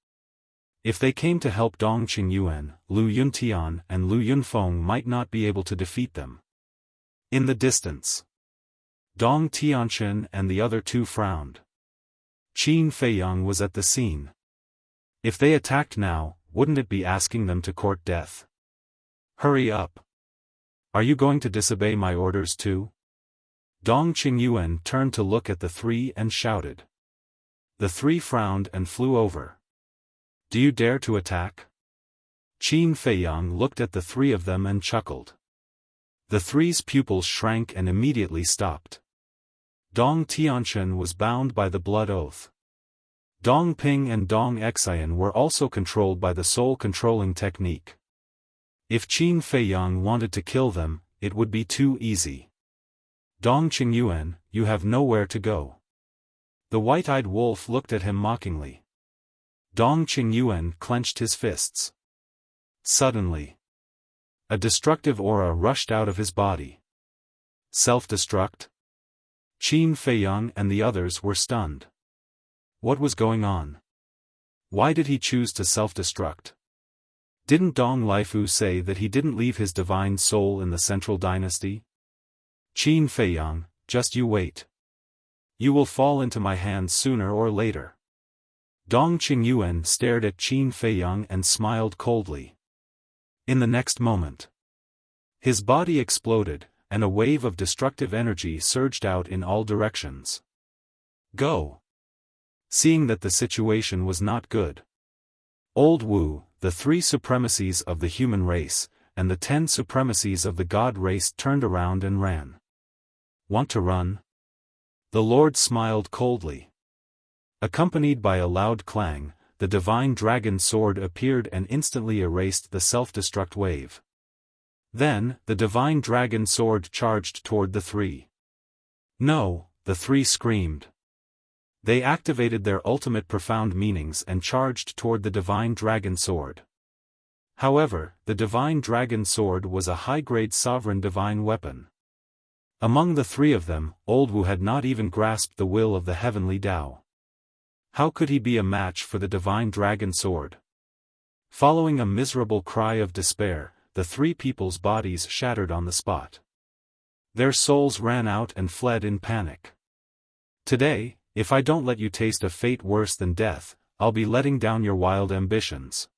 If they came to help Dong Qingyuan, Lu Yuntian and Lu Yunfeng might not be able to defeat them. In the distance, Dong Tianchen and the other two frowned. Qin Feiyang was at the scene. If they attacked now, wouldn't it be asking them to court death? Hurry up. Are you going to disobey my orders too? Dong Qingyuan turned to look at the three and shouted. The three frowned and flew over. Do you dare to attack? Qin Feiyang looked at the three of them and chuckled. The three's pupils shrank and immediately stopped. Dong Tianchen was bound by the blood oath. Dong Ping and Dong Xian were also controlled by the soul-controlling technique. If Qin Feiyang wanted to kill them, it would be too easy. Dong Qingyuan, you have nowhere to go. The white-eyed wolf looked at him mockingly. Dong Qingyuan clenched his fists. Suddenly, a destructive aura rushed out of his body. Self-destruct? Qin Feiyang and the others were stunned. What was going on? Why did he choose to self-destruct? Didn't Dong Lifu say that he didn't leave his divine soul in the central dynasty? Qin Feiyang, just you wait. You will fall into my hands sooner or later. Dong Qingyuan stared at Qin Feiyang and smiled coldly. In the next moment, his body exploded, and a wave of destructive energy surged out in all directions. Go! Seeing that the situation was not good, Old Wu, the 3 supremacies of the human race, and the 10 supremacies of the god race turned around and ran. Want to run? The Lord smiled coldly. Accompanied by a loud clang, the divine dragon sword appeared and instantly erased the self-destruct wave. Then, the divine dragon sword charged toward the 3. No, the 3 screamed. They activated their ultimate profound meanings and charged toward the divine dragon sword. However, the divine dragon sword was a high-grade sovereign divine weapon. Among the 3 of them, Old Wu had not even grasped the will of the heavenly Tao. How could he be a match for the divine dragon sword? Following a miserable cry of despair, the 3 people's bodies shattered on the spot. Their souls ran out and fled in panic. Today, if I don't let you taste a fate worse than death, I'll be letting down your wild ambitions.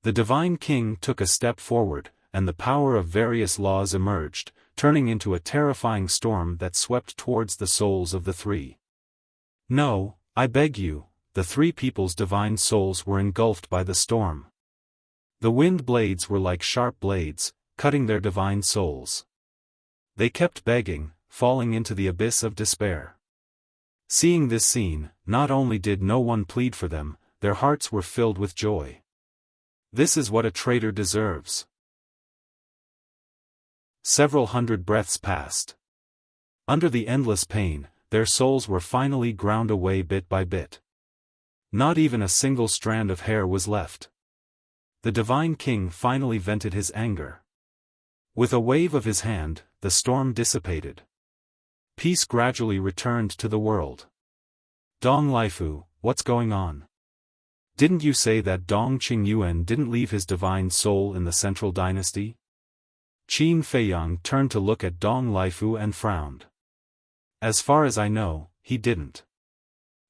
The Divine King took a step forward, and the power of various laws emerged, turning into a terrifying storm that swept towards the souls of the 3. No, I beg you, the 3 people's divine souls were engulfed by the storm. The wind blades were like sharp blades, cutting their divine souls. They kept begging, falling into the abyss of despair. Seeing this scene, not only did no one plead for them, their hearts were filled with joy. This is what a traitor deserves. Several hundred breaths passed. Under the endless pain, their souls were finally ground away bit by bit. Not even a single strand of hair was left. The Divine King finally vented his anger. With a wave of his hand, the storm dissipated. Peace gradually returned to the world. Dong Lifu, what's going on? Didn't you say that Dong Qingyuan didn't leave his divine soul in the central dynasty? Qin Feiyang turned to look at Dong Lifu and frowned. As far as I know, he didn't.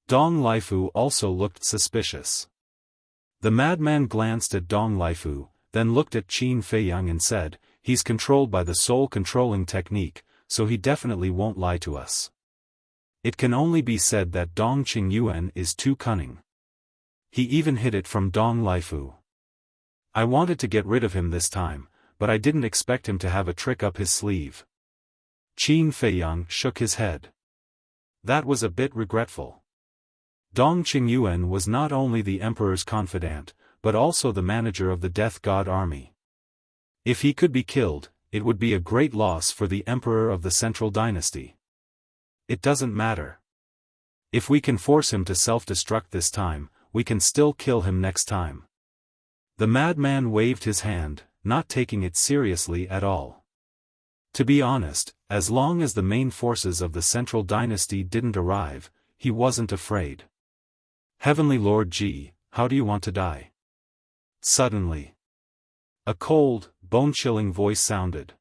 Dong Lifu also looked suspicious. The madman glanced at Dong Lifu, then looked at Qin Feiyang and said, he's controlled by the soul-controlling technique, so he definitely won't lie to us. It can only be said that Dong Qingyuan is too cunning. He even hid it from Dong Lifu. I wanted to get rid of him this time, but I didn't expect him to have a trick up his sleeve. Qin Feiyang shook his head. That was a bit regretful. Dong Qingyuan was not only the emperor's confidant, but also the manager of the Death God army. If he could be killed, it would be a great loss for the emperor of the central dynasty. It doesn't matter. If we can force him to self-destruct this time, we can still kill him next time. The madman waved his hand, not taking it seriously at all. To be honest, as long as the main forces of the Central Dynasty didn't arrive, he wasn't afraid. Heavenly Lord Ji, how do you want to die? Suddenly, a cold, bone-chilling voice sounded.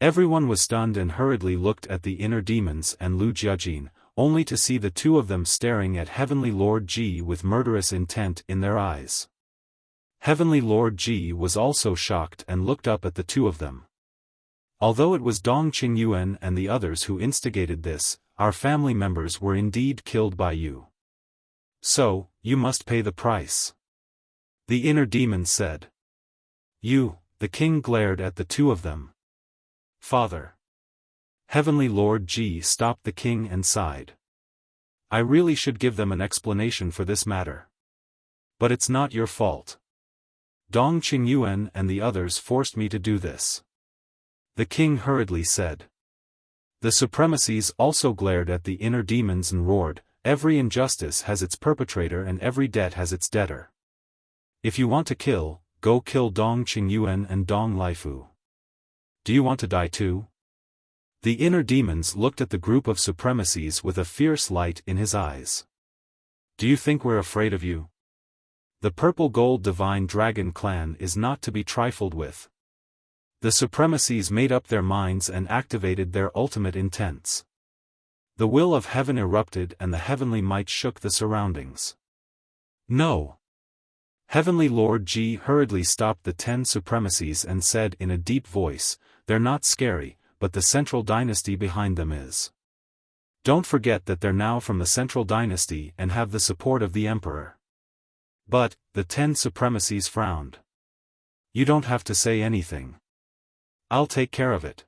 Everyone was stunned and hurriedly looked at the inner demons and Lu Jiajin, only to see the two of them staring at Heavenly Lord Ji with murderous intent in their eyes. Heavenly Lord Ji was also shocked and looked up at the two of them. Although it was Dong Qingyuan and the others who instigated this, our family members were indeed killed by you. So, you must pay the price. The inner demon said. You, the king glared at the two of them. Father. Heavenly Lord Ji stopped the king and sighed. I really should give them an explanation for this matter. But it's not your fault. Dong Qingyuan and the others forced me to do this. The king hurriedly said. The supremacies also glared at the inner demons and roared, every injustice has its perpetrator and every debt has its debtor. If you want to kill, go kill Dong Qingyuan and Dong Laifu. Do you want to die too? The inner demons looked at the group of supremacies with a fierce light in his eyes. Do you think we're afraid of you? The Purple Gold Divine Dragon clan is not to be trifled with. The supremacies made up their minds and activated their ultimate intents. The will of heaven erupted and the heavenly might shook the surroundings. No. Heavenly Lord Ji hurriedly stopped the 10 supremacies and said in a deep voice, they're not scary, but the Central Dynasty behind them is. Don't forget that they're now from the Central Dynasty and have the support of the Emperor. But, the 10 supremacies frowned. You don't have to say anything. I'll take care of it.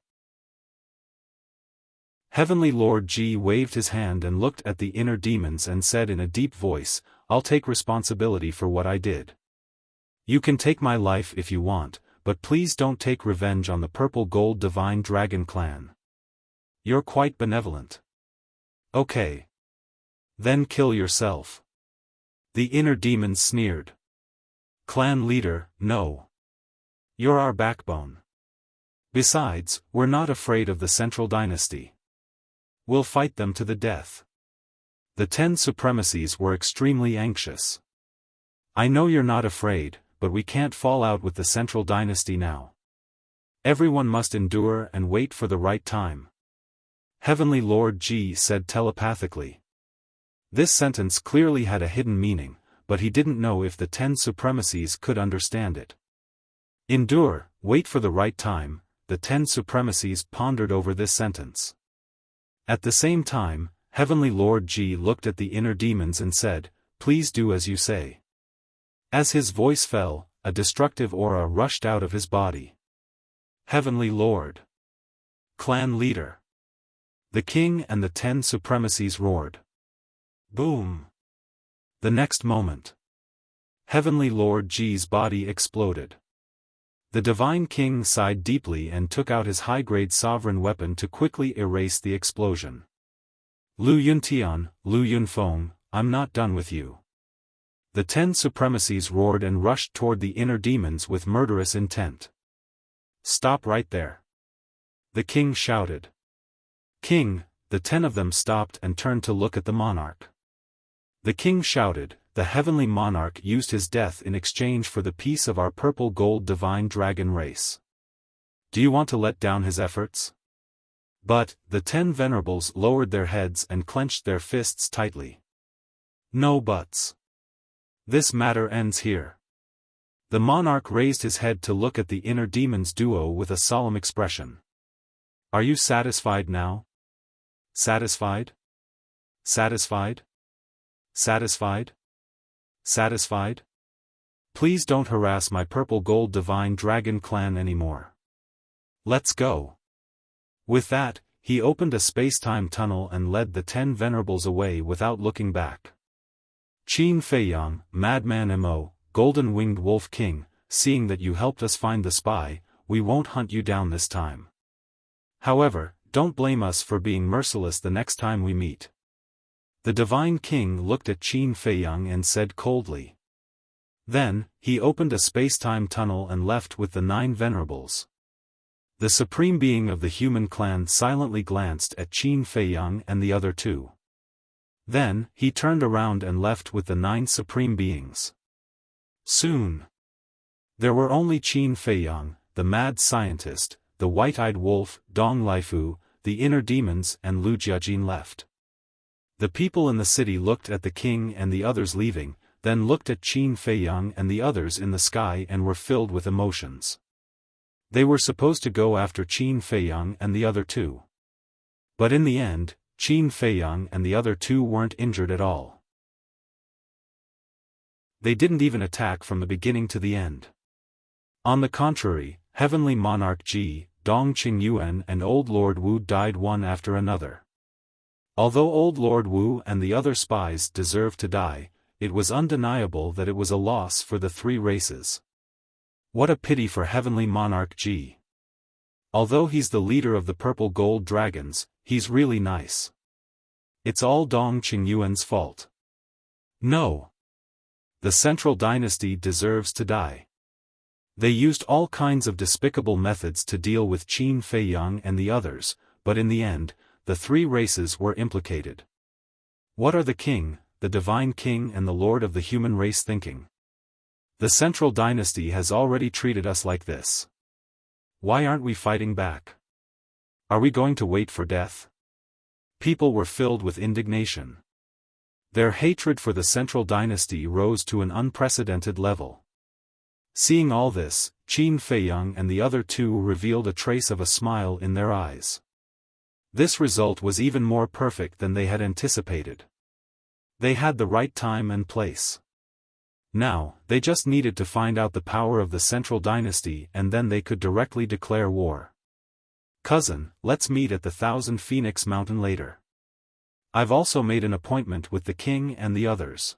Heavenly Lord Ji waved his hand and looked at the inner demons and said in a deep voice, I'll take responsibility for what I did. You can take my life if you want, but please don't take revenge on the Purple Gold Divine Dragon clan. You're quite benevolent. Okay. Then kill yourself. The inner demons sneered. Clan leader, no. You're our backbone. Besides, we're not afraid of the Central Dynasty. We'll fight them to the death. The 10 supremacies were extremely anxious. I know you're not afraid, but we can't fall out with the Central Dynasty now. Everyone must endure and wait for the right time. Heavenly Lord Ji said telepathically. This sentence clearly had a hidden meaning, but he didn't know if the 10 supremacies could understand it. Endure, wait for the right time, the 10 supremacies pondered over this sentence. At the same time, Heavenly Lord Ji looked at the inner demons and said, please do as you say. As his voice fell, a destructive aura rushed out of his body. Heavenly Lord. Clan leader. The king and the 10 supremacies roared. Boom. The next moment. Heavenly Lord Ji's body exploded. The Divine King sighed deeply and took out his high-grade sovereign weapon to quickly erase the explosion. Lu Yuntian, Lu Yunfeng, I'm not done with you. The 10 supremacies roared and rushed toward the inner demons with murderous intent. Stop right there. The king shouted. King, the 10 of them stopped and turned to look at the monarch. The king shouted, the heavenly monarch used his death in exchange for the peace of our Purple Gold Divine Dragon race. Do you want to let down his efforts? But, the 10 venerables lowered their heads and clenched their fists tightly. No buts. This matter ends here. The monarch raised his head to look at the inner demons duo with a solemn expression. Are you satisfied now? Satisfied? Satisfied? Satisfied? Satisfied? Please don't harass my Purple Gold Divine Dragon clan anymore. Let's go. With that, he opened a space-time tunnel and led the 10 venerables away without looking back. Qin Feiyang, Madman Mo, Golden-Winged Wolf King, seeing that you helped us find the spy, we won't hunt you down this time. However, don't blame us for being merciless the next time we meet. The Divine King looked at Qin Feiyang and said coldly. Then, he opened a space-time tunnel and left with the 9 venerables. The supreme being of the human clan silently glanced at Qin Feiyang and the other 2. Then, he turned around and left with the 9 supreme beings. Soon, there were only Qin Feiyang, the mad scientist, the white-eyed wolf, Dong Laifu, the inner demons and Lu Jiajin left. The people in the city looked at the king and the others leaving, then looked at Qin Feiyang and the others in the sky and were filled with emotions. They were supposed to go after Qin Feiyang and the other 2. But in the end, Qin Feiyang and the other 2 weren't injured at all. They didn't even attack from the beginning to the end. On the contrary, Heavenly Monarch Ji, Dong Qingyuan and Old Lord Wu died one after another. Although Old Lord Wu and the other spies deserved to die, it was undeniable that it was a loss for the 3 races. What a pity for Heavenly Monarch Ji. Although he's the leader of the Purple Gold Dragons, he's really nice. It's all Dong Qingyuan's fault. No. The Central Dynasty deserves to die. They used all kinds of despicable methods to deal with Qin Feiyang and the others, but in the end, the 3 races were implicated. What are the king, the divine king and the lord of the human race thinking? The Central Dynasty has already treated us like this. Why aren't we fighting back? Are we going to wait for death? People were filled with indignation. Their hatred for the Central Dynasty rose to an unprecedented level. Seeing all this, Qin Feiyang and the other 2 revealed a trace of a smile in their eyes. This result was even more perfect than they had anticipated. They had the right time and place. Now, they just needed to find out the power of the Central Dynasty and then they could directly declare war. Cousin, let's meet at the 1000 Phoenix Mountain later. I've also made an appointment with the king and the others.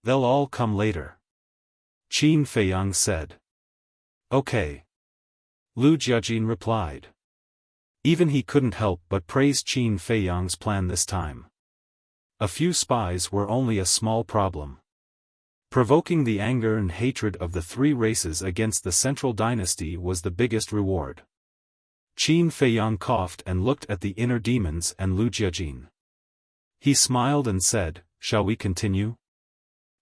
They'll all come later. Qin Feiyang said. Okay. Lu Jiajin replied. Even he couldn't help but praise Qin Feiyang's plan this time. A few spies were only a small problem. Provoking the anger and hatred of the 3 races against the Central Dynasty was the biggest reward. Qin Feiyang coughed and looked at the inner demons and Lu Jiajin. He smiled and said, "Shall we continue?"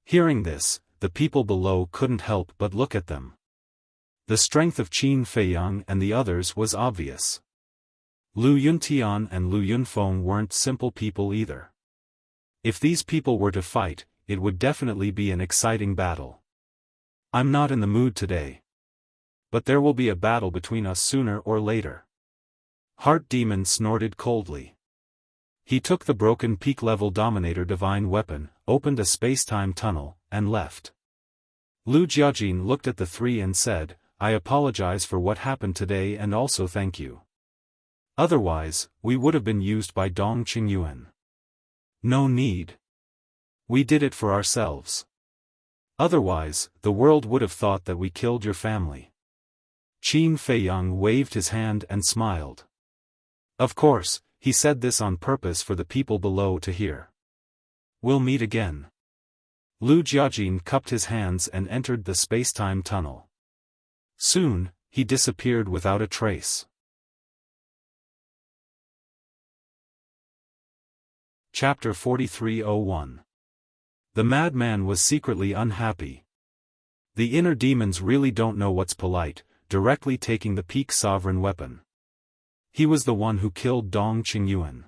Hearing this, the people below couldn't help but look at them. The strength of Qin Feiyang and the others was obvious. Lu Yuntian and Lu Yunfeng weren't simple people either. If these people were to fight, it would definitely be an exciting battle. I'm not in the mood today. But there will be a battle between us sooner or later. Heart Demon snorted coldly. He took the broken peak-level Dominator Divine Weapon, opened a space-time tunnel, and left. Lu Jiajin looked at the 3 and said, "I apologize for what happened today and also thank you. Otherwise, we would have been used by Dong Qingyuan. No need. We did it for ourselves. Otherwise, the world would have thought that we killed your family." Qin Feiyang waved his hand and smiled. Of course, he said this on purpose for the people below to hear. We'll meet again. Lu Jiajin cupped his hands and entered the space-time tunnel. Soon, he disappeared without a trace. Chapter 4301. The madman was secretly unhappy. The inner demons really don't know what's polite, directly taking the peak sovereign weapon. He was the one who killed Dong Qingyuan.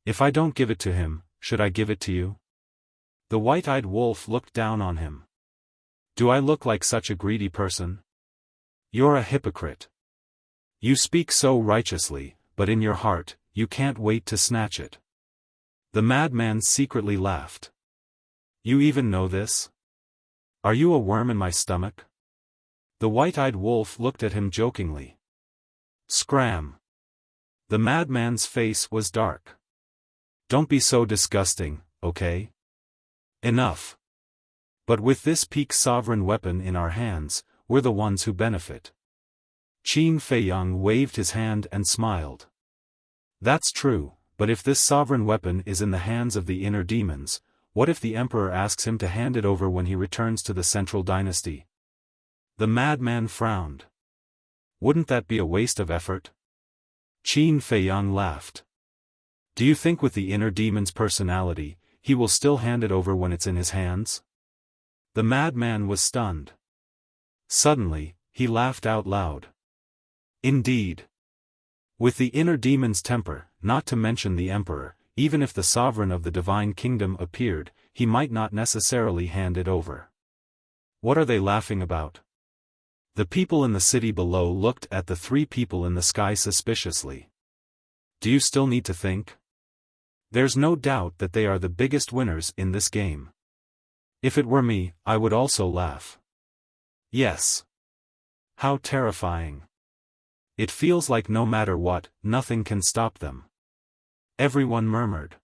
If I don't give it to him, should I give it to you? The white-eyed wolf looked down on him. Do I look like such a greedy person? You're a hypocrite. You speak so righteously, but in your heart, you can't wait to snatch it. The madman secretly laughed. You even know this? Are you a worm in my stomach? The white-eyed wolf looked at him jokingly. Scram. The madman's face was dark. Don't be so disgusting, okay? Enough. But with this peak sovereign weapon in our hands, we're the ones who benefit. Qin Feiyang waved his hand and smiled. That's true, but if this sovereign weapon is in the hands of the inner demons, What if the emperor asks him to hand it over when he returns to the central dynasty? The madman frowned. Wouldn't that be a waste of effort? Qin Feiyang laughed. Do you think with the inner demon's personality, he will still hand it over when it's in his hands? The madman was stunned. Suddenly, he laughed out loud. Indeed. With the inner demon's temper, not to mention the emperor, even if the sovereign of the divine kingdom appeared, he might not necessarily hand it over. What are they laughing about? The people in the city below looked at the three people in the sky suspiciously. Do you still need to think? There's no doubt that they are the biggest winners in this game. If it were me, I would also laugh. Yes. How terrifying. It feels like no matter what, nothing can stop them. Everyone murmured.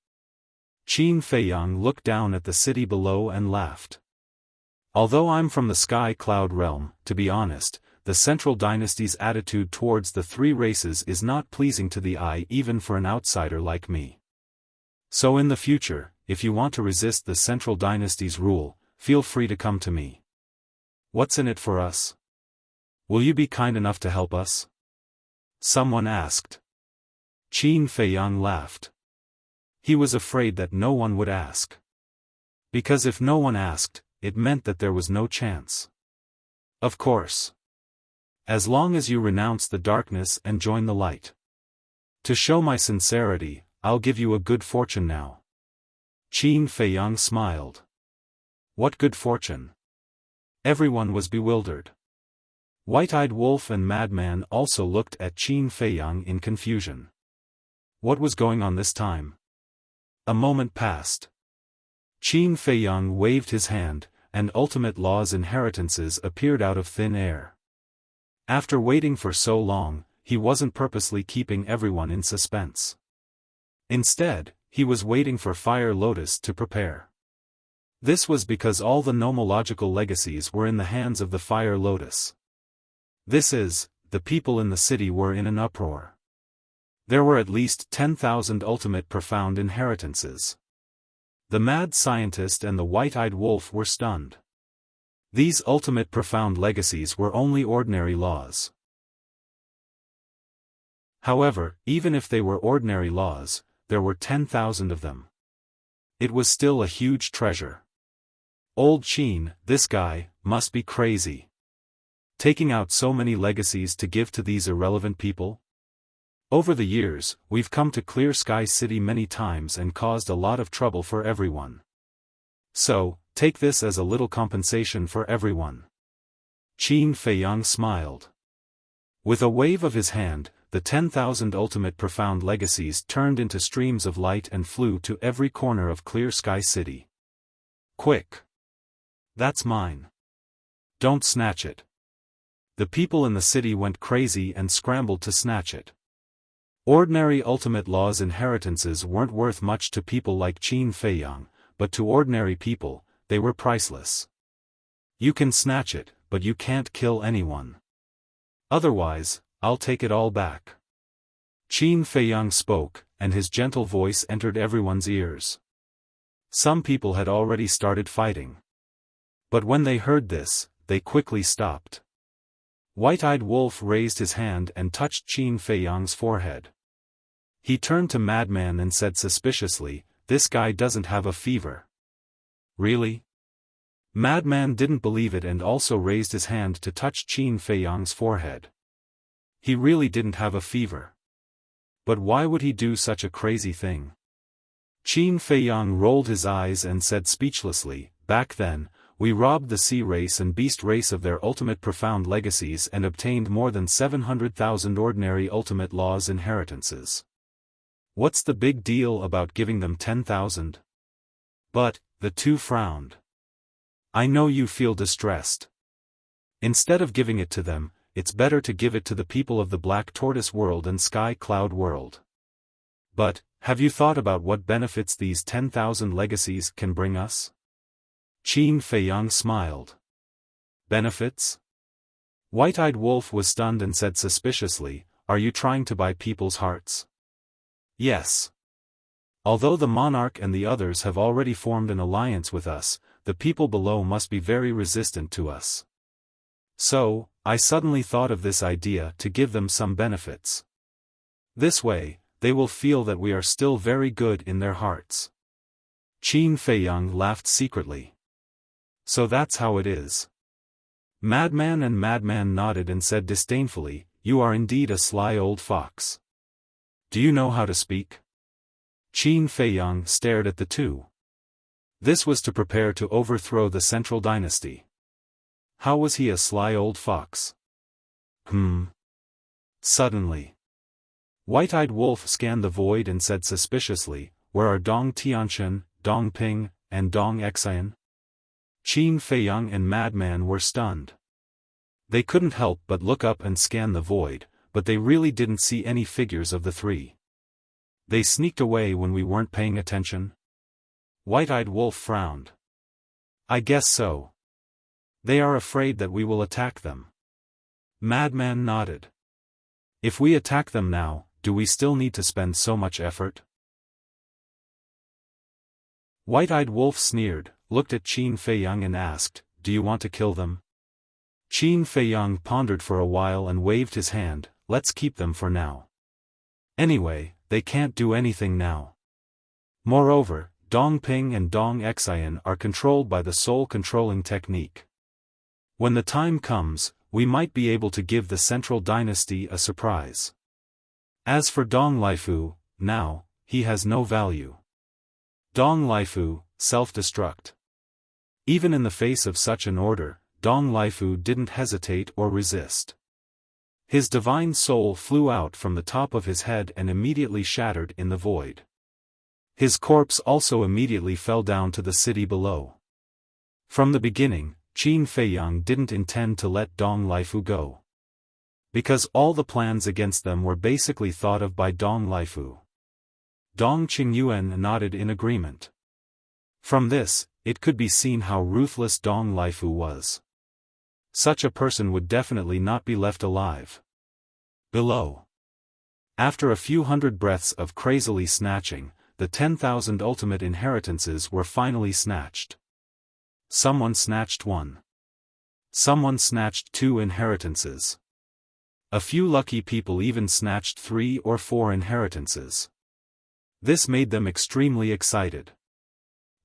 Qin Feiyang looked down at the city below and laughed. Although I'm from the sky cloud realm, to be honest, the central dynasty's attitude towards the three races is not pleasing to the eye even for an outsider like me. So in the future, if you want to resist the central dynasty's rule, feel free to come to me. What's in it for us? Will you be kind enough to help us? Someone asked. Qin Feiyang laughed. He was afraid that no one would ask. Because if no one asked, it meant that there was no chance. Of course. As long as you renounce the darkness and join the light. To show my sincerity, I'll give you a good fortune now. Qin Feiyang smiled. What good fortune? Everyone was bewildered. White-eyed wolf and madman also looked at Qin Feiyang in confusion. What was going on this time? A moment passed. Qin Feiyang waved his hand, and ultimate law's inheritances appeared out of thin air. After waiting for so long, he wasn't purposely keeping everyone in suspense. Instead, he was waiting for Fire Lotus to prepare. This was because all the nomological legacies were in the hands of the Fire Lotus. This is, the people in the city were in an uproar. There were at least 10,000 ultimate profound inheritances. The mad scientist and the white-eyed wolf were stunned. These ultimate profound legacies were only ordinary laws. However, even if they were ordinary laws, there were 10,000 of them. It was still a huge treasure. Old Qin, this guy, must be crazy. Taking out so many legacies to give to these irrelevant people? Over the years, we've come to Clear Sky City many times and caused a lot of trouble for everyone. So, take this as a little compensation for everyone. Qin Feiyang smiled. With a wave of his hand, the 10,000 ultimate profound legacies turned into streams of light and flew to every corner of Clear Sky City. Quick! That's mine. Don't snatch it. The people in the city went crazy and scrambled to snatch it. Ordinary ultimate law's inheritances weren't worth much to people like Qin Feiyang, but to ordinary people, they were priceless. You can snatch it, but you can't kill anyone. Otherwise, I'll take it all back. Qin Feiyang spoke, and his gentle voice entered everyone's ears. Some people had already started fighting. But when they heard this, they quickly stopped. White-eyed wolf raised his hand and touched Qin Feiyang's forehead. He turned to Madman and said suspiciously, "This guy doesn't have a fever." Really? Madman didn't believe it and also raised his hand to touch Qin Feiyang's forehead. He really didn't have a fever. But why would he do such a crazy thing? Qin Feiyang rolled his eyes and said speechlessly, "Back then, we robbed the sea race and beast race of their ultimate profound legacies and obtained more than 700,000 ordinary ultimate laws inheritances. What's the big deal about giving them 10,000? But, the two frowned. I know you feel distressed. Instead of giving it to them, it's better to give it to the people of the Black Tortoise world and Sky Cloud world. But, have you thought about what benefits these 10,000 legacies can bring us? Qin Feiyang smiled. Benefits? White-eyed wolf was stunned and said suspiciously, "Are you trying to buy people's hearts?" Yes. Although the monarch and the others have already formed an alliance with us, the people below must be very resistant to us. So, I suddenly thought of this idea to give them some benefits. This way, they will feel that we are still very good in their hearts. Qin Feiyang laughed secretly. So that's how it is. Madman and Madman nodded and said disdainfully, "You are indeed a sly old fox. Do you know how to speak?" Qin Feiyang stared at the two. This was to prepare to overthrow the central dynasty. How was he a sly old fox? Suddenly, White-Eyed Wolf scanned the void and said suspiciously, "Where are Dong Tianqian, Dong Ping, and Dong Xian?" Qin Feiyang and Madman were stunned. They couldn't help but look up and scan the void, but they really didn't see any figures of the three. They sneaked away when we weren't paying attention? White-Eyed Wolf frowned. I guess so. They are afraid that we will attack them. Madman nodded. If we attack them now, do we still need to spend so much effort? White-Eyed Wolf sneered, looked at Qin Feiyang and asked, "Do you want to kill them?" Qin Feiyang pondered for a while and waved his hand, "Let's keep them for now. Anyway, they can't do anything now. Moreover, Dong Ping and Dong Xian are controlled by the soul-controlling technique. When the time comes, we might be able to give the central dynasty a surprise. As for Dong Lifu, now, he has no value. Dong Lifu, self-destruct." Even in the face of such an order, Dong Lifu didn't hesitate or resist. His divine soul flew out from the top of his head and immediately shattered in the void. His corpse also immediately fell down to the city below. From the beginning, Qin Feiyang didn't intend to let Dong Lifu go. Because all the plans against them were basically thought of by Dong Lifu. Dong Qingyuan nodded in agreement. From this, it could be seen how ruthless Dong Lifu was. Such a person would definitely not be left alive. Below. After a few hundred breaths of crazily snatching, the 10,000 ultimate inheritances were finally snatched. Someone snatched one. Someone snatched 2 inheritances. A few lucky people even snatched 3 or 4 inheritances. This made them extremely excited.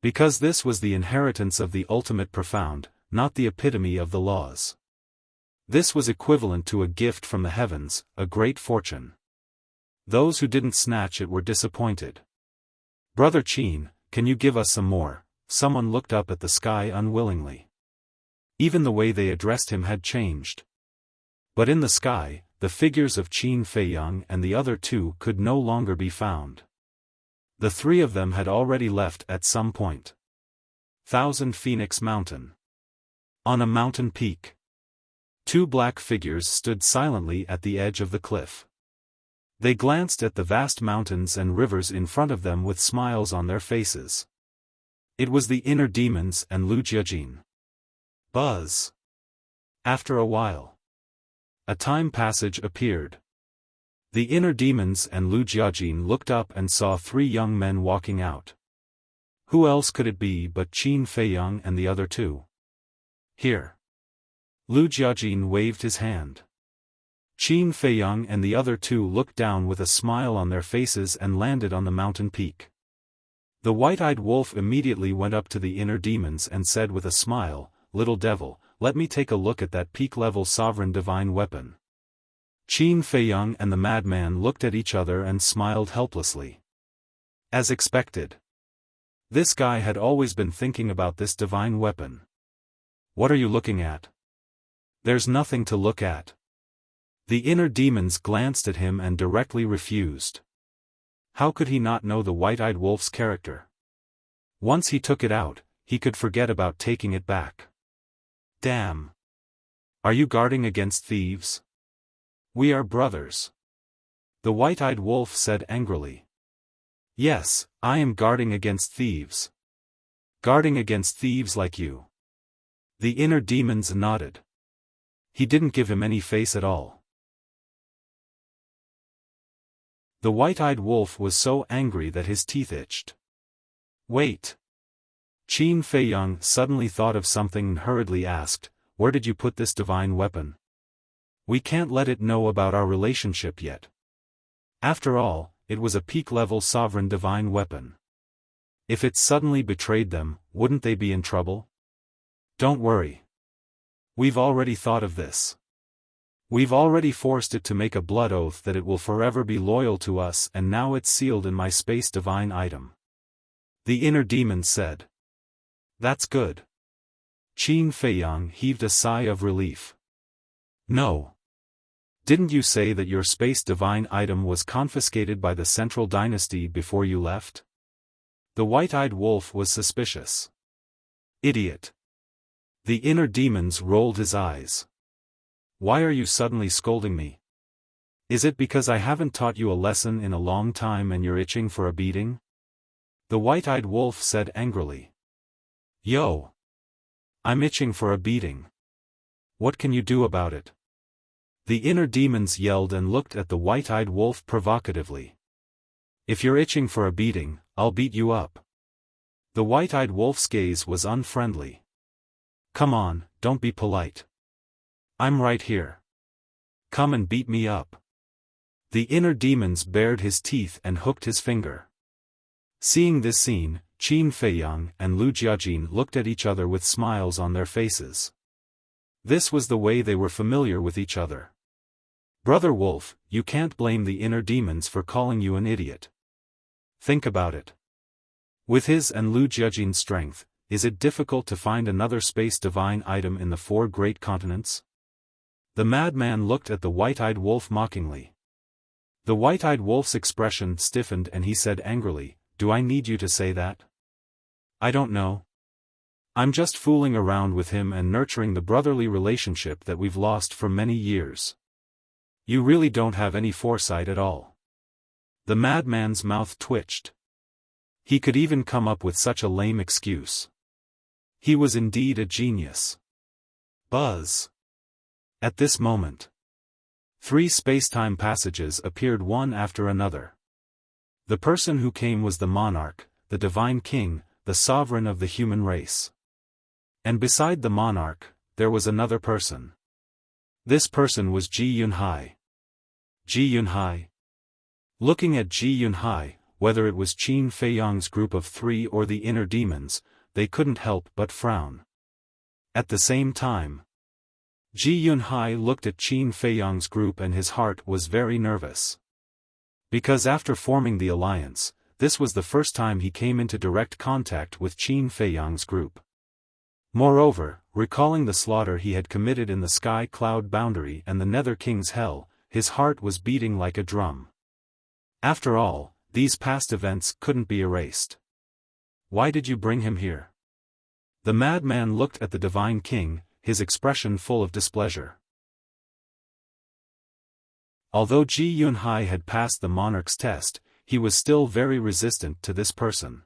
Because this was the inheritance of the ultimate profound, not the epitome of the laws. This was equivalent to a gift from the heavens, a great fortune. Those who didn't snatch it were disappointed. "Brother Qin, can you give us some more?" Someone looked up at the sky unwillingly. Even the way they addressed him had changed. But in the sky, the figures of Qin Feiyang and the other two could no longer be found. The 3 of them had already left at some point. Thousand Phoenix Mountain. On a mountain peak, 2 black figures stood silently at the edge of the cliff. They glanced at the vast mountains and rivers in front of them with smiles on their faces. It was the inner demons and Lu Jiajin. Buzz. After a while, a time passage appeared. The inner demons and Lu Jiajin looked up and saw 3 young men walking out. Who else could it be but Qin Feiyang and the other 2? "Here." Lu Jiajin waved his hand. Qin Feiyang and the other 2 looked down with a smile on their faces and landed on the mountain peak. The White-Eyed Wolf immediately went up to the inner demons and said with a smile, "Little devil, let me take a look at that peak-level sovereign divine weapon." Qin Feiyang and the madman looked at each other and smiled helplessly. As expected. This guy had always been thinking about this divine weapon. "What are you looking at?" "There's nothing to look at." The inner demons glanced at him and directly refused. How could he not know the White-Eyed Wolf's character? Once he took it out, he could forget about taking it back. "Damn. Are you guarding against thieves?" "We are brothers." The White-Eyed Wolf said angrily. "Yes, I am guarding against thieves. Guarding against thieves like you." The inner demons nodded. He didn't give him any face at all. The white-eyed wolf was so angry that his teeth itched. Wait! Qin Feiyang suddenly thought of something and hurriedly asked, "Where did you put this divine weapon? We can't let it know about our relationship yet. After all, it was a peak-level sovereign divine weapon. If it suddenly betrayed them, wouldn't they be in trouble?" "Don't worry. We've already thought of this. We've already forced it to make a blood oath that it will forever be loyal to us, and now it's sealed in my space divine item," the inner demon said. "That's good." Qin Feiyang heaved a sigh of relief. "No. Didn't you say that your space divine item was confiscated by the Central Dynasty before you left?" The white-eyed wolf was suspicious. "Idiot." The inner demons rolled his eyes. "Why are you suddenly scolding me? Is it because I haven't taught you a lesson in a long time and you're itching for a beating?" The white-eyed wolf said angrily. "Yo! I'm itching for a beating. What can you do about it?" The inner demons yelled and looked at the white-eyed wolf provocatively. "If you're itching for a beating, I'll beat you up." The white-eyed wolf's gaze was unfriendly. "Come on, don't be polite. I'm right here. Come and beat me up." The inner demons bared his teeth and hooked his finger. Seeing this scene, Qin Feiyang and Lu Jiajin looked at each other with smiles on their faces. This was the way they were familiar with each other. "Brother Wolf, you can't blame the inner demons for calling you an idiot. Think about it. With his and Lu Jiajin's strength, is it difficult to find another space divine item in the 4 great continents?" The madman looked at the white-eyed wolf mockingly. The white-eyed wolf's expression stiffened and he said angrily, "Do I need you to say that? I don't know. I'm just fooling around with him and nurturing the brotherly relationship that we've lost for many years. You really don't have any foresight at all." The madman's mouth twitched. He could even come up with such a lame excuse. He was indeed a genius. Buzz. At this moment, 3 spacetime passages appeared one after another. The person who came was the monarch, the divine king, the sovereign of the human race. And beside the monarch, there was another person. This person was Ji Yunhai. Ji Yunhai? Looking at Ji Yunhai, whether it was Qin Feiyang's group of 3 or the inner demons, they couldn't help but frown. At the same time, Ji Yunhai looked at Qin Feiyang's group and his heart was very nervous. Because after forming the alliance, this was the first time he came into direct contact with Qin Feiyang's group. Moreover, recalling the slaughter he had committed in the Sky Cloud Boundary and the Nether King's Hell, his heart was beating like a drum. After all, these past events couldn't be erased. "Why did you bring him here?" The madman looked at the divine king, his expression full of displeasure. Although Ji Yunhai had passed the monarch's test, he was still very resistant to this person.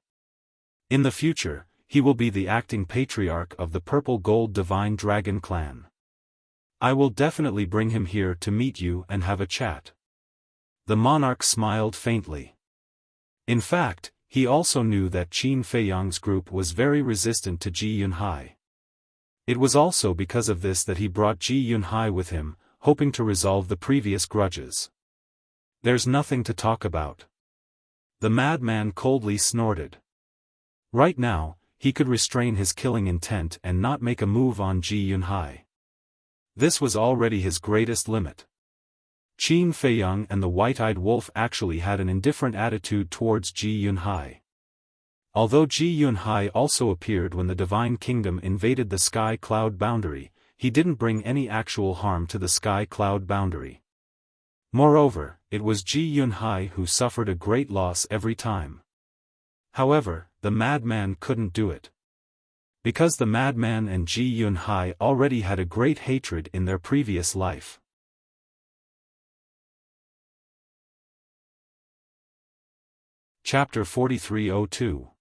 In the future, he will be the acting patriarch of the Purple Gold Divine Dragon clan. I will definitely bring him here to meet you and have a chat. The monarch smiled faintly. In fact, he also knew that Qin Feiyang's group was very resistant to Ji Yunhai. It was also because of this that he brought Ji Yunhai with him, hoping to resolve the previous grudges. "There's nothing to talk about." The madman coldly snorted. Right now, he could restrain his killing intent and not make a move on Ji Yunhai. This was already his greatest limit. Qin Feiyang and the white-eyed wolf actually had an indifferent attitude towards Ji Yunhai. Although Ji Yunhai also appeared when the Divine Kingdom invaded the Sky Cloud Boundary, he didn't bring any actual harm to the Sky Cloud Boundary. Moreover, it was Ji Yunhai who suffered a great loss every time. However, the madman couldn't do it. Because the madman and Ji Yunhai already had a great hatred in their previous life. Chapter 4302.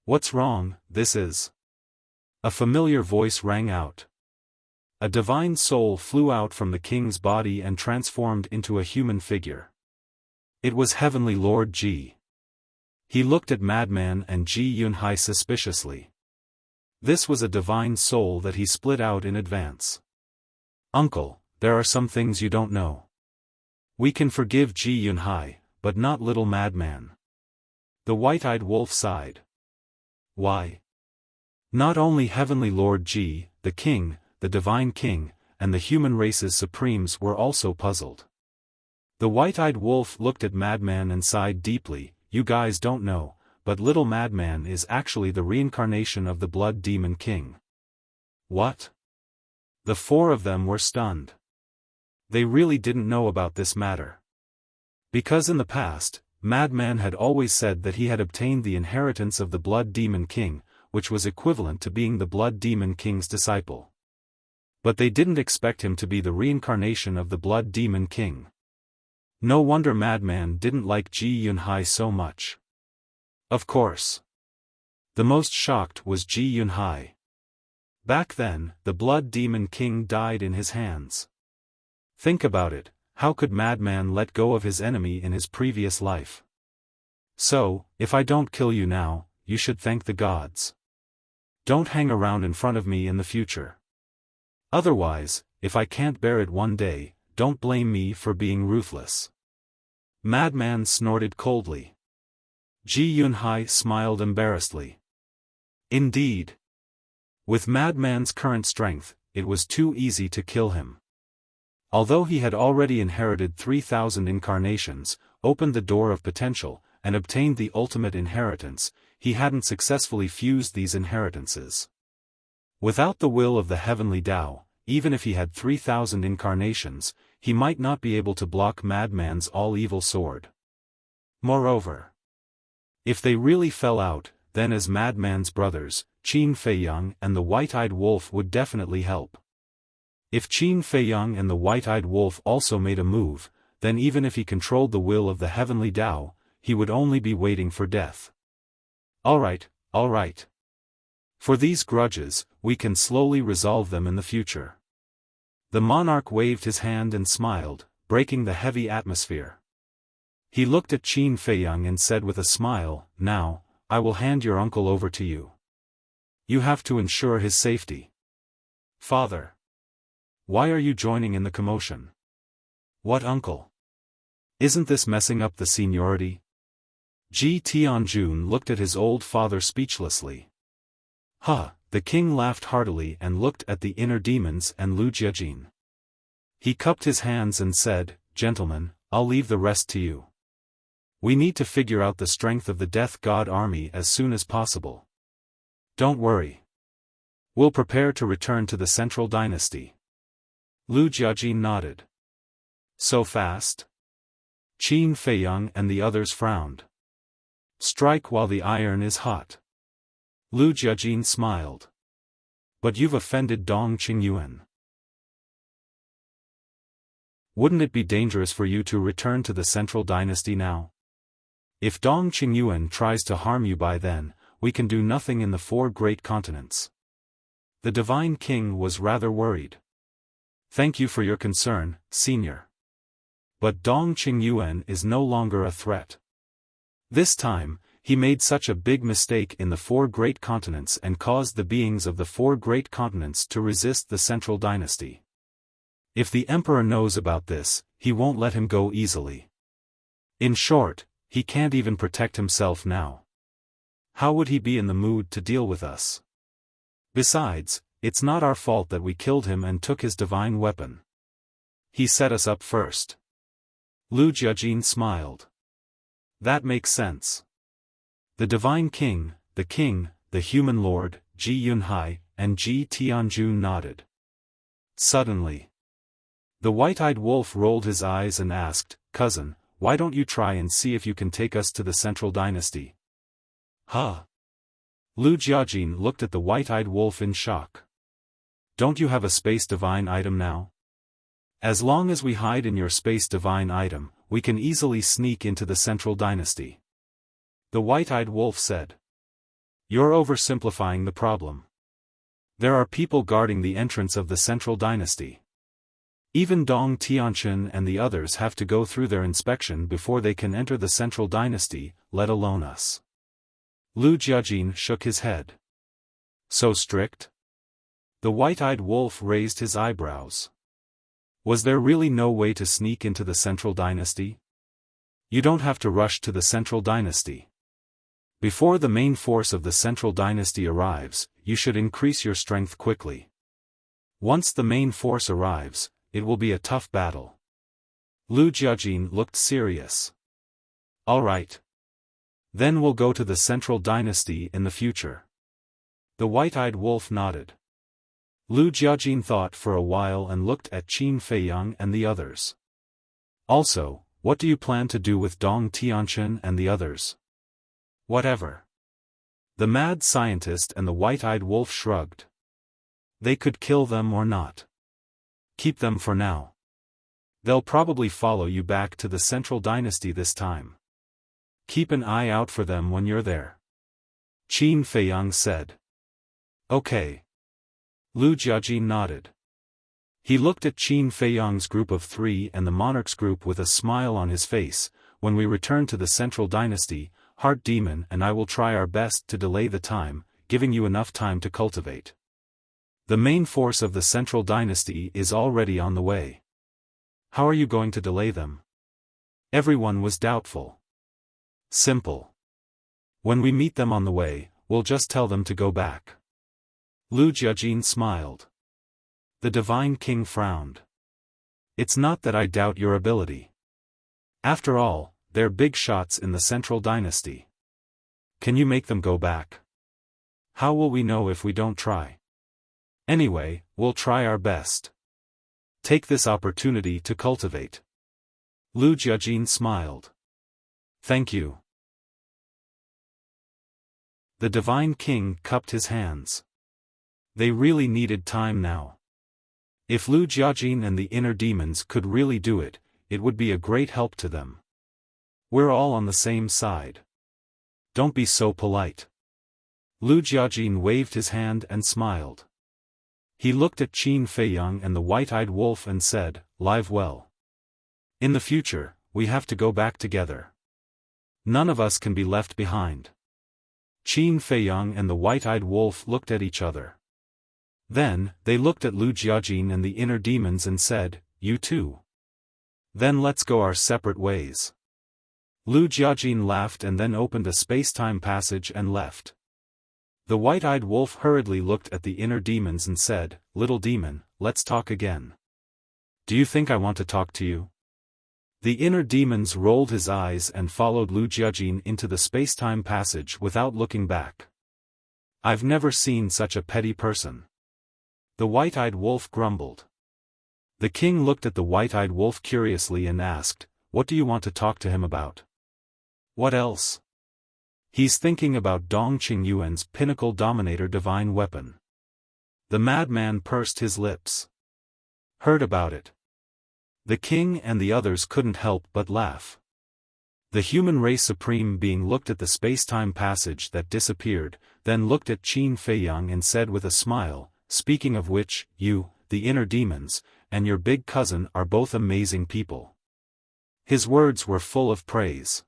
What's wrong, this is? A familiar voice rang out. A divine soul flew out from the king's body and transformed into a human figure. It was Heavenly Lord Ji. He looked at Madman and Ji Yunhai suspiciously. This was a divine soul that he split out in advance. Uncle, there are some things you don't know. We can forgive Ji Yunhai, but not little Madman. The white-eyed wolf sighed. Why? Not only Heavenly Lord Ji, the king, the divine king, and the human race's supremes were also puzzled. The white-eyed wolf looked at Madman and sighed deeply. You guys don't know, but little Madman is actually the reincarnation of the Blood Demon King. What? The four of them were stunned. They really didn't know about this matter. Because in the past, Madman had always said that he had obtained the inheritance of the Blood Demon King, which was equivalent to being the Blood Demon King's disciple. But they didn't expect him to be the reincarnation of the Blood Demon King. No wonder Madman didn't like Ji Yunhai so much. Of course. The most shocked was Ji Yunhai. Back then, the Blood Demon King died in his hands. Think about it, how could Madman let go of his enemy in his previous life? So, if I don't kill you now, you should thank the gods. Don't hang around in front of me in the future. Otherwise, if I can't bear it one day, don't blame me for being ruthless. Madman snorted coldly. Ji Yunhai smiled embarrassedly. Indeed. With Madman's current strength, it was too easy to kill him. Although he had already inherited 3,000 incarnations, opened the door of potential, and obtained the ultimate inheritance, he hadn't successfully fused these inheritances. Without the will of the heavenly Tao, even if he had 3,000 incarnations, he might not be able to block Madman's all-evil sword. Moreover, if they really fell out, then as Madman's brothers, Qin Feiyang and the White-Eyed Wolf would definitely help. If Qin Feiyang and the White-Eyed Wolf also made a move, then even if he controlled the will of the heavenly Tao, he would only be waiting for death. Alright. For these grudges, we can slowly resolve them in the future. The monarch waved his hand and smiled, breaking the heavy atmosphere. He looked at Qin Feiyang and said with a smile, Now, I will hand your uncle over to you. You have to ensure his safety. Father. Why are you joining in the commotion? What uncle? Isn't this messing up the seniority? Ji Tianjun looked at his old father speechlessly. The king laughed heartily and looked at the inner demons and Lu Jiajin. He cupped his hands and said, Gentlemen, I'll leave the rest to you. We need to figure out the strength of the Death God army as soon as possible. Don't worry. We'll prepare to return to the Central Dynasty. Lu Jiajin nodded. So fast? Qin Feiyang and the others frowned. Strike while the iron is hot. Lu Jiajin smiled. But you've offended Dong Qingyuan. Wouldn't it be dangerous for you to return to the Central Dynasty now? If Dong Qingyuan tries to harm you by then, we can do nothing in the four great continents. The Divine King was rather worried. Thank you for your concern, Senior. But Dong Qingyuan is no longer a threat. This time, he made such a big mistake in the four great continents and caused the beings of the four great continents to resist the Central Dynasty. If the Emperor knows about this, he won't let him go easily. In short, he can't even protect himself now. How would he be in the mood to deal with us? Besides, it's not our fault that we killed him and took his divine weapon. He set us up first. Lu Jiajin smiled. That makes sense. The Divine King, the Human Lord, Ji Yunhai, and Ji Tianjun nodded. Suddenly, the White-Eyed Wolf rolled his eyes and asked, Cousin, why don't you try and see if you can take us to the Central Dynasty? Lu Jiajin looked at the White-Eyed Wolf in shock. Don't you have a Space Divine item now? As long as we hide in your Space Divine item, we can easily sneak into the Central Dynasty. The White-Eyed Wolf said. You're oversimplifying the problem. There are people guarding the entrance of the Central Dynasty. Even Dong Tianqian and the others have to go through their inspection before they can enter the central dynasty, let alone us. Lu Jiajin shook his head. So strict? The white-eyed wolf raised his eyebrows. Was there really no way to sneak into the central dynasty? You don't have to rush to the central dynasty. Before the main force of the central dynasty arrives, you should increase your strength quickly. Once the main force arrives, it will be a tough battle. Lu Jiajin looked serious. All right. Then we'll go to the central dynasty in the future. The white-eyed wolf nodded. Lu Jiajin thought for a while and looked at Qin Feiyang and the others. Also, what do you plan to do with Dong Tianqian and the others? Whatever. The mad scientist and the white-eyed wolf shrugged. They could kill them or not. Keep them for now. They'll probably follow you back to the central dynasty this time. Keep an eye out for them when you're there. Qin Feiyang said. Okay. Lu Jiajin nodded. He looked at Qin Feiyang's group of 3 and the monarch's group with a smile on his face. When we return to the central dynasty, Heart Demon and I will try our best to delay the time, giving you enough time to cultivate. The main force of the central dynasty is already on the way. How are you going to delay them? Everyone was doubtful. Simple. When we meet them on the way, we'll just tell them to go back. Lu Jiajin smiled. The Divine King frowned. It's not that I doubt your ability. After all, they're big shots in the central dynasty. Can you make them go back? How will we know if we don't try? Anyway, we'll try our best. Take this opportunity to cultivate. Lu Jiajin smiled. Thank you. The Divine King cupped his hands. They really needed time now. If Lu Jiajin and the inner demons could really do it, it would be a great help to them. We're all on the same side. Don't be so polite. Lu Jiajin waved his hand and smiled. He looked at Qin Feiyang and the white-eyed wolf and said, "Live well. In the future, we have to go back together. None of us can be left behind." Qin Feiyang and the white-eyed wolf looked at each other. Then, they looked at Lu Jiajin and the inner demons and said, "You too. Then let's go our separate ways." Lu Jiajin laughed and then opened a space-time passage and left. The white-eyed wolf hurriedly looked at the inner demons and said, "Little demon, let's talk again. Do you think I want to talk to you?" The inner demons rolled his eyes and followed Lu Jiajin into the space-time passage without looking back. I've never seen such a petty person. The white-eyed wolf grumbled. The king looked at the white-eyed wolf curiously and asked, "What do you want to talk to him about?" "What else?" "He's thinking about Dong Qingyuan's pinnacle dominator divine weapon." The madman pursed his lips. "Heard about it." The king and the others couldn't help but laugh. The human race supreme being looked at the space-time passage that disappeared, then looked at Qin Feiyang and said with a smile, "Speaking of which, you, the inner demons, and your big cousin are both amazing people." His words were full of praise.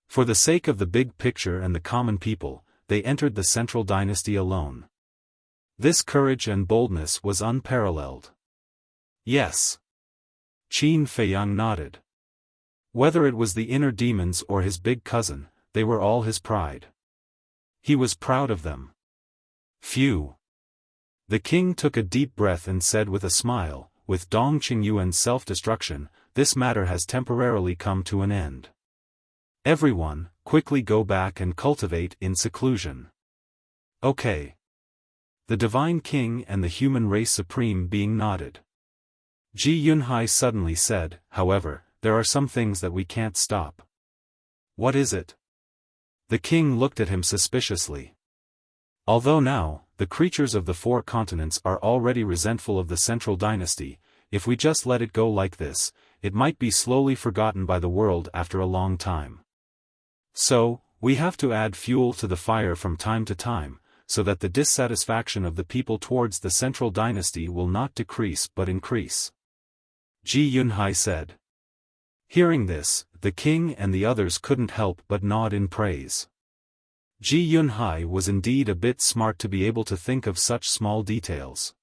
For the sake of the big picture and the common people, they entered the central dynasty alone. This courage and boldness was unparalleled. Yes. Qin Feiyang nodded. Whether it was the inner demons or his big cousin, they were all his pride. He was proud of them. Phew. The king took a deep breath and said with a smile, "With Dong Qingyuan's self-destruction, this matter has temporarily come to an end. Everyone, quickly go back and cultivate in seclusion." Okay. The Divine King and the Human Race Supreme being nodded. Ji Yunhai suddenly said, "However, there are some things that we can't stop." "What is it?" The king looked at him suspiciously. Although now, the creatures of the 4 continents are already resentful of the central dynasty, if we just let it go like this, it might be slowly forgotten by the world after a long time. So, we have to add fuel to the fire from time to time, so that the dissatisfaction of the people towards the central dynasty will not decrease but increase. Ji Yunhai said. Hearing this, the king and the others couldn't help but nod in praise. Ji Yunhai was indeed a bit smart to be able to think of such small details.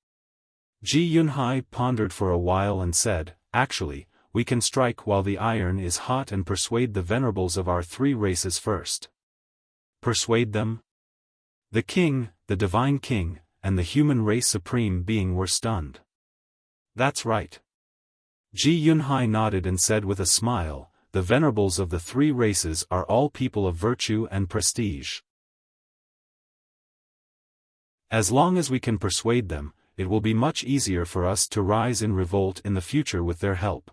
Ji Yunhai pondered for a while and said, actually, we can strike while the iron is hot and persuade the venerables of our three races first. Persuade them? The king, the divine king, and the human race supreme being were stunned. That's right. Ji Yunhai nodded and said with a smile, the venerables of the three races are all people of virtue and prestige. As long as we can persuade them, it will be much easier for us to rise in revolt in the future with their help.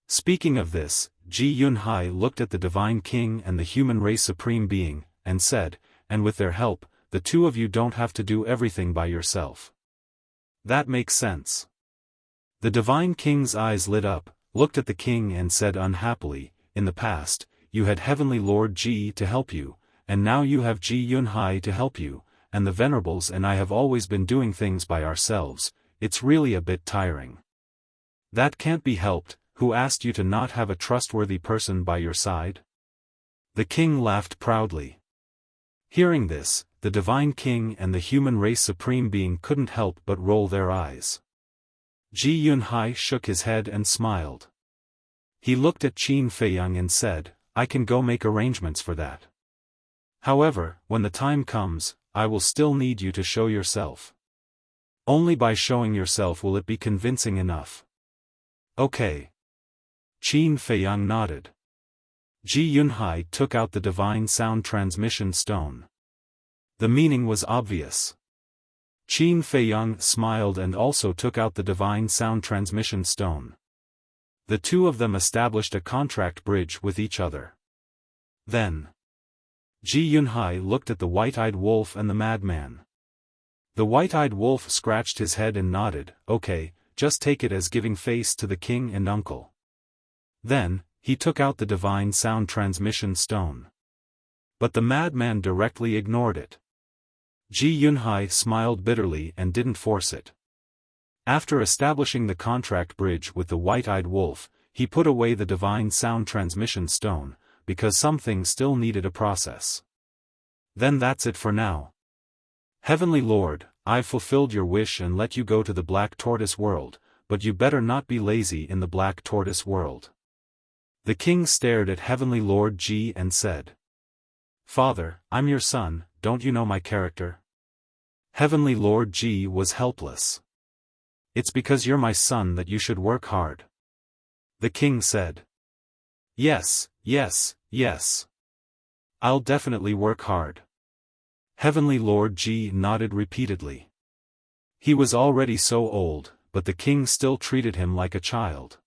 Speaking of this, Ji Yunhai looked at the divine king and the human race supreme being, and said, and with their help, the two of you don't have to do everything by yourself. That makes sense. The divine king's eyes lit up, looked at the king and said unhappily, in the past, you had Heavenly Lord Ji to help you, and now you have Ji Yunhai to help you, and the venerables and I have always been doing things by ourselves, it's really a bit tiring. That can't be helped. Who asked you to not have a trustworthy person by your side? The king laughed proudly. Hearing this, the divine king and the human race supreme being couldn't help but roll their eyes. Ji Yunhai shook his head and smiled. He looked at Qin Feiyang and said, I can go make arrangements for that. However, when the time comes, I will still need you to show yourself. Only by showing yourself will it be convincing enough. Okay. Qin Feiyang nodded. Ji Yunhai took out the divine sound transmission stone. The meaning was obvious. Qin Feiyang smiled and also took out the divine sound transmission stone. The two of them established a contract bridge with each other. Then, Ji Yunhai looked at the white-eyed wolf and the madman. The white-eyed wolf scratched his head and nodded, okay, just take it as giving face to the king and uncle. Then, he took out the divine sound transmission stone. But the madman directly ignored it. Ji Yunhai smiled bitterly and didn't force it. After establishing the contract bridge with the white-eyed wolf, he put away the divine sound transmission stone, because some things still needed a process. Then that's it for now. Heavenly Lord, I've fulfilled your wish and let you go to the Black Tortoise world, but you better not be lazy in the Black Tortoise world. The king stared at Heavenly Lord Ji and said, Father, I'm your son, don't you know my character? Heavenly Lord Ji was helpless. It's because you're my son that you should work hard. The king said. Yes, yes, yes. I'll definitely work hard. Heavenly Lord Ji nodded repeatedly. He was already so old, but the king still treated him like a child.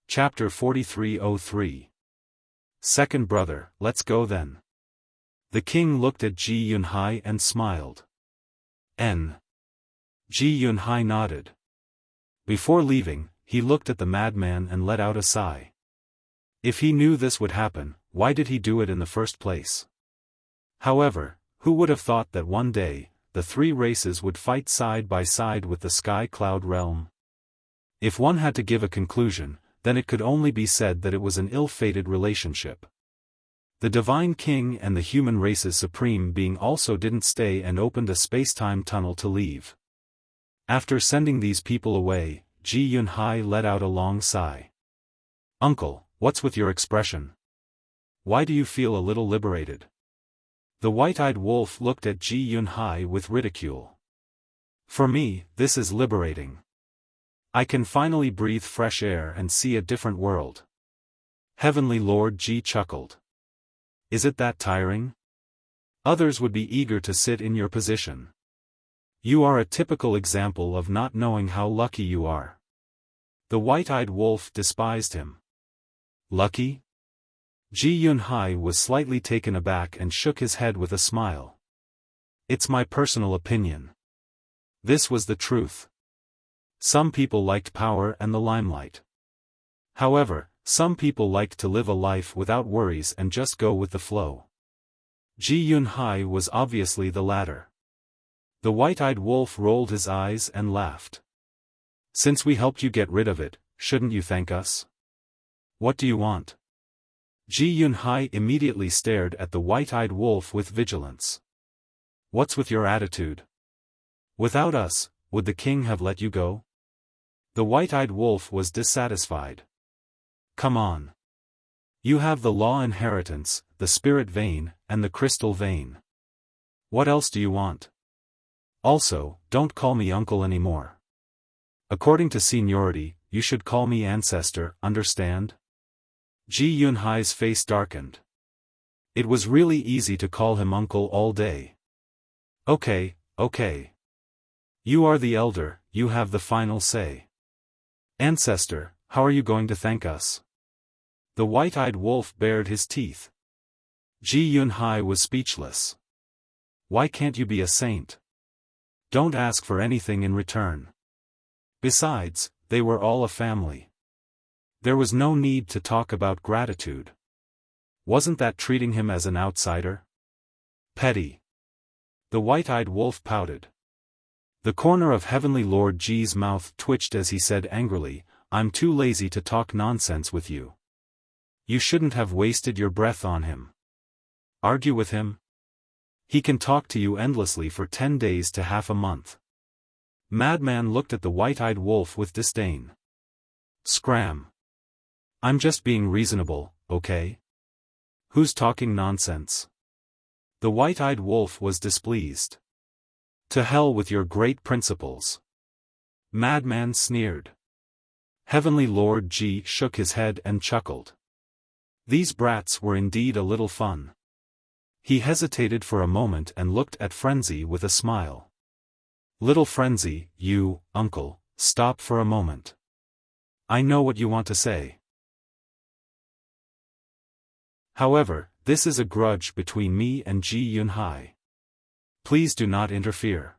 Chapter 4303. Second brother, let's go then. The king looked at Ji Yunhai and smiled. Ji Yunhai nodded. Before leaving, he looked at the madman and let out a sigh. If he knew this would happen, why did he do it in the first place? However, who would have thought that one day, the three races would fight side by side with the Sky Cloud realm? If one had to give a conclusion, then it could only be said that it was an ill-fated relationship. The Divine King and the human race's supreme being also didn't stay and opened a space-time tunnel to leave. After sending these people away, Ji Yunhai let out a long sigh. Uncle, what's with your expression? Why do you feel a little liberated? The white-eyed wolf looked at Ji Yunhai with ridicule. For me, this is liberating. I can finally breathe fresh air and see a different world. Heavenly Lord Ji chuckled. Is it that tiring? Others would be eager to sit in your position. You are a typical example of not knowing how lucky you are. The white-eyed wolf despised him. Lucky? Ji Yunhai was slightly taken aback and shook his head with a smile. It's my personal opinion. This was the truth. Some people liked power and the limelight. However, some people liked to live a life without worries and just go with the flow. Ji Yunhai was obviously the latter. The white-eyed wolf rolled his eyes and laughed. Since we helped you get rid of it, shouldn't you thank us? What do you want? Ji Yunhai immediately stared at the white-eyed wolf with vigilance. What's with your attitude? Without us, would the king have let you go? The white-eyed wolf was dissatisfied. Come on. You have the law inheritance, the spirit vein, and the crystal vein. What else do you want? Also, don't call me uncle anymore. According to seniority, you should call me ancestor, understand? Ji Yunhai's face darkened. It was really easy to call him uncle all day. Okay. You are the elder, you have the final say. Ancestor, how are you going to thank us? The white-eyed wolf bared his teeth. Ji Yunhai was speechless. Why can't you be a saint? Don't ask for anything in return. Besides, they were all a family. There was no need to talk about gratitude. Wasn't that treating him as an outsider? Petty. The white-eyed wolf pouted. The corner of Heavenly Lord Ji's mouth twitched as he said angrily, I'm too lazy to talk nonsense with you. You shouldn't have wasted your breath on him. Argue with him? He can talk to you endlessly for 10 days to half a month. Madman looked at the white-eyed wolf with disdain. Scram. I'm just being reasonable, okay? Who's talking nonsense? The white-eyed wolf was displeased. To hell with your great principles. Madman sneered. Heavenly Lord Ji shook his head and chuckled. These brats were indeed a little fun. He hesitated for a moment and looked at Frenzy with a smile. Little Frenzy, you, uncle, stop for a moment. I know what you want to say. However, this is a grudge between me and Ji Yunhai. Please do not interfere.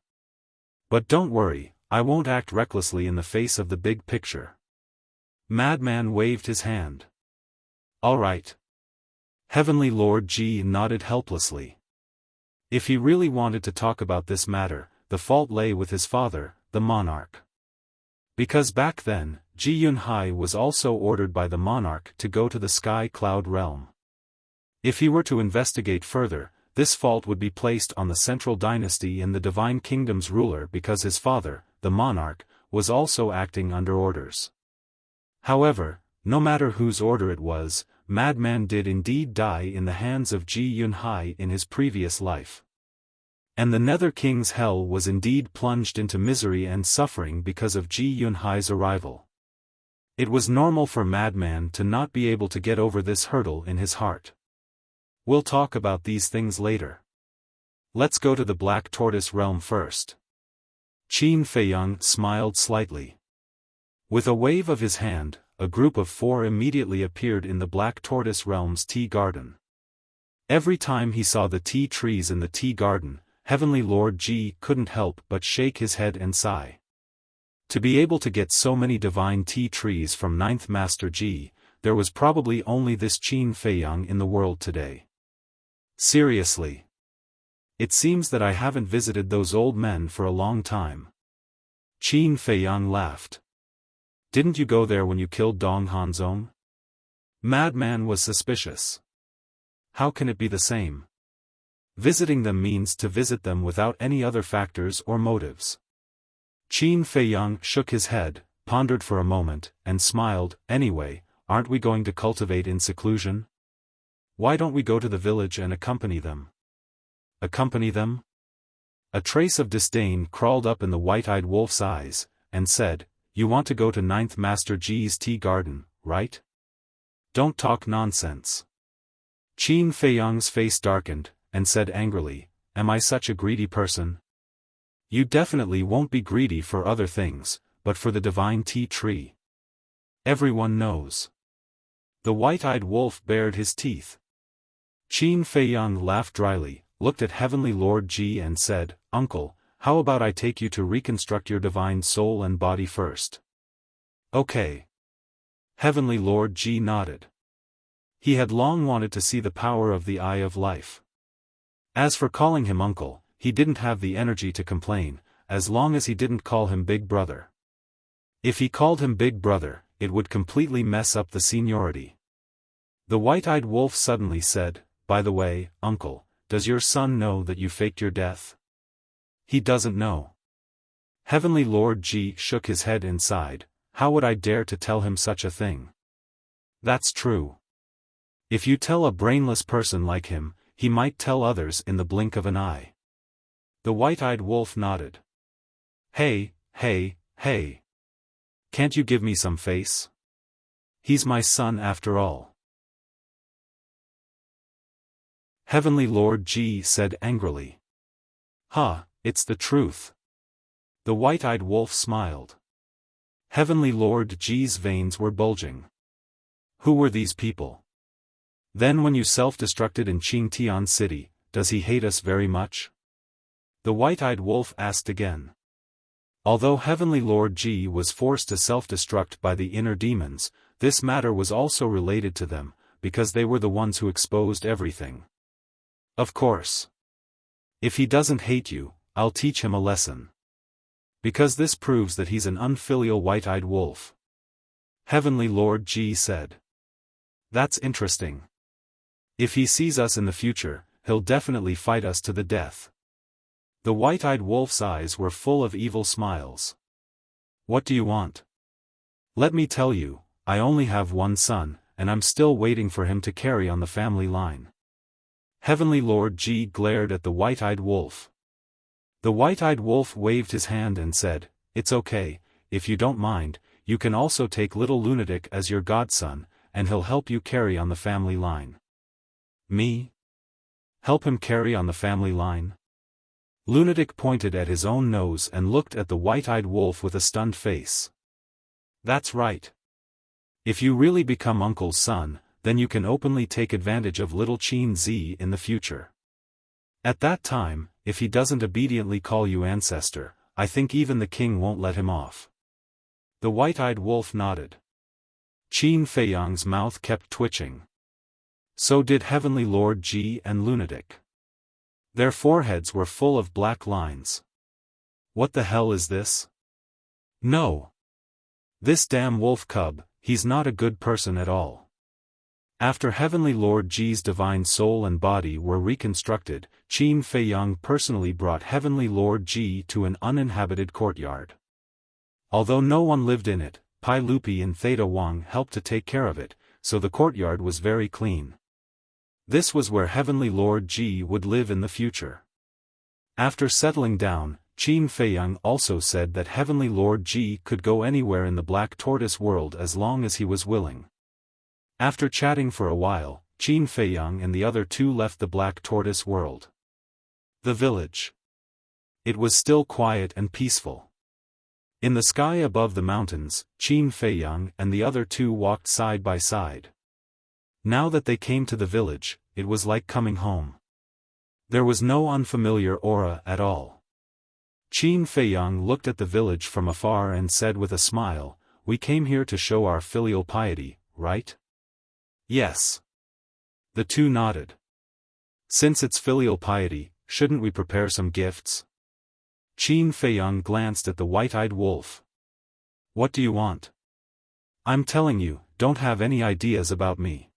But don't worry, I won't act recklessly in the face of the big picture. Madman waved his hand. All right. Heavenly Lord Ji nodded helplessly. If he really wanted to talk about this matter, the fault lay with his father, the monarch. Because back then, Ji Yunhai was also ordered by the monarch to go to the Sky Cloud realm. If he were to investigate further, this fault would be placed on the central dynasty and the Divine Kingdom's ruler because his father, the monarch, was also acting under orders. However, no matter whose order it was, Madman did indeed die in the hands of Ji Yunhai in his previous life. And the Nether King's hell was indeed plunged into misery and suffering because of Ji Yunhai's arrival. It was normal for Madman to not be able to get over this hurdle in his heart. We'll talk about these things later. Let's go to the Black Tortoise realm first. Qin Feiyang smiled slightly. With a wave of his hand, a group of 4 immediately appeared in the Black Tortoise realm's tea garden. Every time he saw the tea trees in the tea garden, Heavenly Lord Ji couldn't help but shake his head and sigh. To be able to get so many divine tea trees from 9th Master Ji, there was probably only this Qin Feiyang in the world today. Seriously. It seems that I haven't visited those old men for a long time. Qin Feiyang laughed. Didn't you go there when you killed Dong Hanzong? Madman was suspicious. How can it be the same? Visiting them means to visit them without any other factors or motives. Qin Feiyang shook his head, pondered for a moment, and smiled. Anyway, aren't we going to cultivate in seclusion? Why don't we go to the village and accompany them? Accompany them? A trace of disdain crawled up in the white-eyed wolf's eyes, and said, You want to go to 9th Master Ji's tea garden, right? Don't talk nonsense. Qin Feiyang's face darkened, and said angrily, Am I such a greedy person? You definitely won't be greedy for other things, but for the divine tea tree. Everyone knows. The white-eyed wolf bared his teeth. Qin Feiyang laughed dryly, looked at Heavenly Lord Ji and said, Uncle, how about I take you to reconstruct your divine soul and body first? Okay. Heavenly Lord Ji nodded. He had long wanted to see the power of the Eye of Life. As for calling him uncle, he didn't have the energy to complain, as long as he didn't call him Big Brother. If he called him Big Brother, it would completely mess up the seniority. The white-eyed wolf suddenly said, "By the way, uncle, does your son know that you faked your death?" "He doesn't know." Heavenly Lord Ji shook his head and sighed. "How would I dare to tell him such a thing?" "That's true. If you tell a brainless person like him, he might tell others in the blink of an eye." The white-eyed wolf nodded. Hey, hey, hey. Can't you give me some face? He's my son after all." Heavenly Lord Ji said angrily. "Huh, it's the truth." The white-eyed wolf smiled. Heavenly Lord Ji's veins were bulging. Who were these people? Then when you self-destructed in Qingtian City, does he hate us very much? The white-eyed wolf asked again. Although Heavenly Lord Ji was forced to self-destruct by the inner demons, this matter was also related to them, because they were the ones who exposed everything. Of course. If he doesn't hate you, I'll teach him a lesson. Because this proves that he's an unfilial white-eyed wolf. Heavenly Lord Ji said. That's interesting. If he sees us in the future, he'll definitely fight us to the death. The white-eyed wolf's eyes were full of evil smiles. What do you want? Let me tell you, I only have one son, and I'm still waiting for him to carry on the family line. Heavenly Lord Ji glared at the white-eyed wolf. The white-eyed wolf waved his hand and said, "It's okay, if you don't mind, you can also take little lunatic as your godson, and he'll help you carry on the family line." Me? Help him carry on the family line? Lunatic pointed at his own nose and looked at the white-eyed wolf with a stunned face. That's right. If you really become Uncle's son, then you can openly take advantage of little Qin Zi in the future. At that time, if he doesn't obediently call you ancestor, I think even the king won't let him off. The white-eyed wolf nodded. Qin Feiyang's mouth kept twitching. So did Heavenly Lord Ji and Lunatic. Their foreheads were full of black lines. What the hell is this? No. This damn wolf cub, he's not a good person at all. After Heavenly Lord Ji's divine soul and body were reconstructed, Qin Feiyang personally brought Heavenly Lord Ji to an uninhabited courtyard. Although no one lived in it, Pai Lupi and Theta Wang helped to take care of it, so the courtyard was very clean. This was where Heavenly Lord Ji would live in the future. After settling down, Qin Feiyang also said that Heavenly Lord Ji could go anywhere in the Black Tortoise world as long as he was willing. After chatting for a while, Qin Feiyang and the other two left the Black Tortoise world. The village. It was still quiet and peaceful. In the sky above the mountains, Qin Feiyang and the other two walked side by side. Now that they came to the village, it was like coming home. There was no unfamiliar aura at all. Qin Feiyang looked at the village from afar and said with a smile, "We came here to show our filial piety, right?" "Yes." The two nodded. "Since it's filial piety, shouldn't we prepare some gifts?" Qin Feiyang glanced at the white-eyed wolf. "What do you want?" "I'm telling you, don't have any ideas about me."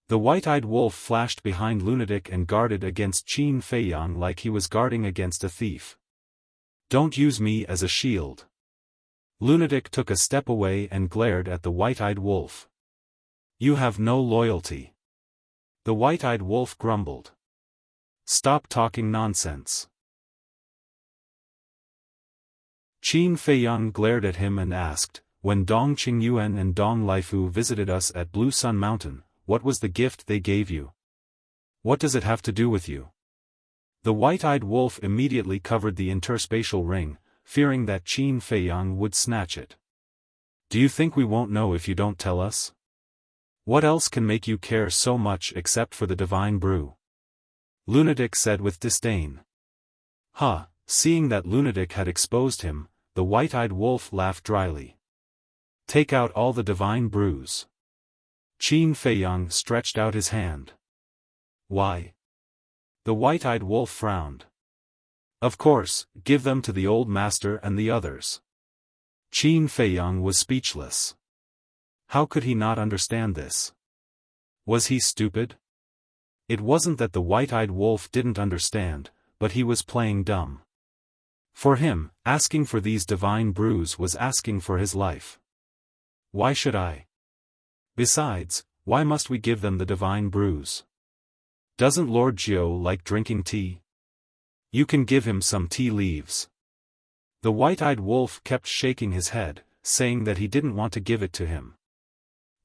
The white-eyed wolf flashed behind Lunatic and guarded against Qin Feiyang like he was guarding against a thief. "Don't use me as a shield." Lunatic took a step away and glared at the white-eyed wolf. "You have no loyalty." The white-eyed wolf grumbled. "Stop talking nonsense." Qin Feiyang glared at him and asked, "When Dong Qingyuan and Dong Laifu visited us at Blue Sun Mountain, what was the gift they gave you? What does it have to do with you?" The white-eyed wolf immediately covered the interspatial ring, fearing that Qin Feiyang would snatch it. "Do you think we won't know if you don't tell us? What else can make you care so much except for the divine brew?" Lunatic said with disdain. "Huh," seeing that Lunatic had exposed him, the white-eyed wolf laughed dryly. "Take out all the divine brews." Qin Feiyang stretched out his hand. "Why?" The white-eyed wolf frowned. Of course, give them to the old master and the others. Qin Feiyang was speechless. How could he not understand this? Was he stupid? It wasn't that the white-eyed wolf didn't understand, but he was playing dumb. For him, asking for these divine brews was asking for his life. Why should I? Besides, why must we give them the divine brews? Doesn't Lord Jiao like drinking tea? You can give him some tea leaves. The white-eyed wolf kept shaking his head, saying that he didn't want to give it to him.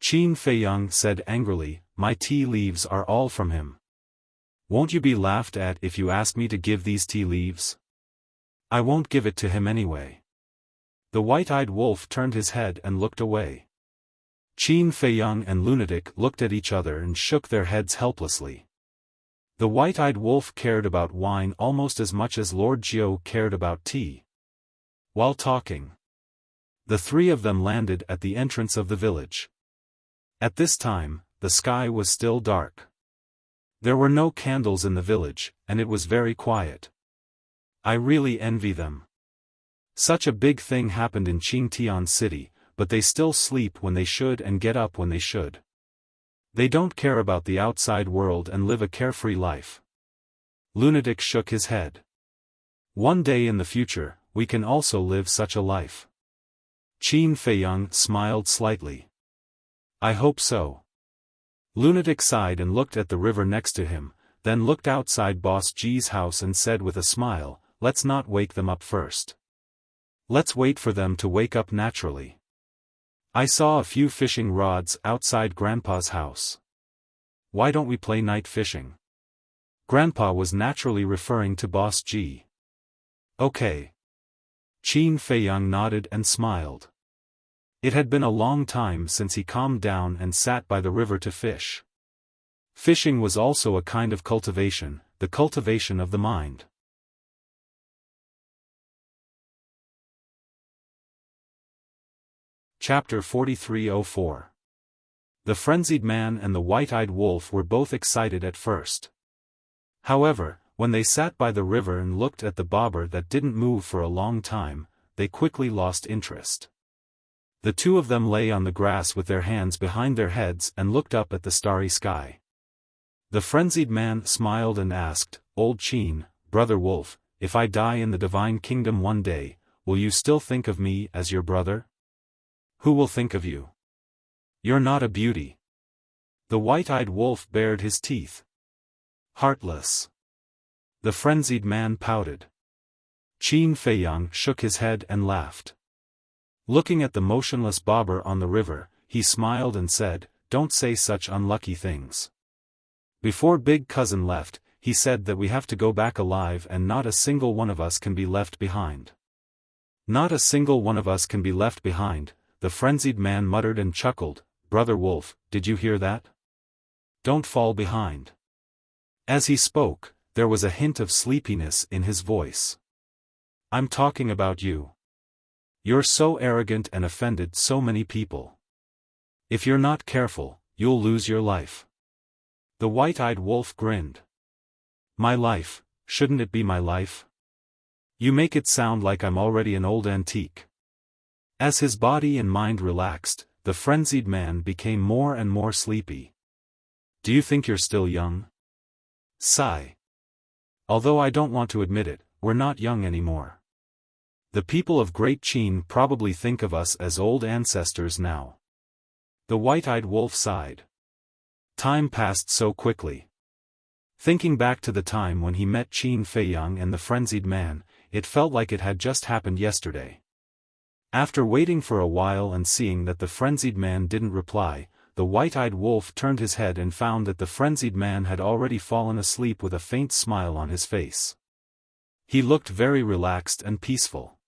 Qin Feiyang said angrily, my tea leaves are all from him. Won't you be laughed at if you ask me to give these tea leaves? I won't give it to him anyway. The white-eyed wolf turned his head and looked away. Qin Feiyang and Lunatic looked at each other and shook their heads helplessly. The white-eyed wolf cared about wine almost as much as Lord Jiao cared about tea. While talking, the three of them landed at the entrance of the village. At this time, the sky was still dark. There were no candles in the village, and it was very quiet. I really envy them. Such a big thing happened in Qingtian City, but they still sleep when they should and get up when they should. They don't care about the outside world and live a carefree life. Lunatic shook his head. One day in the future, we can also live such a life. Qin Feiyang smiled slightly. I hope so. Lunatic sighed and looked at the river next to him, then looked outside Boss G's house and said with a smile, let's not wake them up first. Let's wait for them to wake up naturally. I saw a few fishing rods outside Grandpa's house. Why don't we play night fishing? Grandpa was naturally referring to Boss G. Okay. Qin Feiyang nodded and smiled. It had been a long time since he calmed down and sat by the river to fish. Fishing was also a kind of cultivation, the cultivation of the mind. Chapter 4304. The frenzied man and the white-eyed wolf were both excited at first. However, when they sat by the river and looked at the bobber that didn't move for a long time, they quickly lost interest. The two of them lay on the grass with their hands behind their heads and looked up at the starry sky. The frenzied man smiled and asked, Old Qin, Brother Wolf, if I die in the divine kingdom one day, will you still think of me as your brother? Who will think of you? You're not a beauty. The white-eyed wolf bared his teeth. Heartless. The frenzied man pouted. Qin Feiyang shook his head and laughed. Looking at the motionless bobber on the river, he smiled and said, Don't say such unlucky things. Before Big Cousin left, he said that we have to go back alive and not a single one of us can be left behind. Not a single one of us can be left behind. The frenzied man muttered and chuckled, Brother Wolf, did you hear that? Don't fall behind. As he spoke, there was a hint of sleepiness in his voice. I'm talking about you. You're so arrogant and offended so many people. If you're not careful, you'll lose your life. The white-eyed wolf grinned. My life, shouldn't it be my life? You make it sound like I'm already an old antique. As his body and mind relaxed, the frenzied man became more and more sleepy. Do you think you're still young? Sigh. Although I don't want to admit it, we're not young anymore. The people of Great Qin probably think of us as old ancestors now. The white-eyed wolf sighed. Time passed so quickly. Thinking back to the time when he met Qin Feiyang and the frenzied man, it felt like it had just happened yesterday. After waiting for a while and seeing that the frenzied man didn't reply, the white-eyed wolf turned his head and found that the frenzied man had already fallen asleep with a faint smile on his face. He looked very relaxed and peaceful.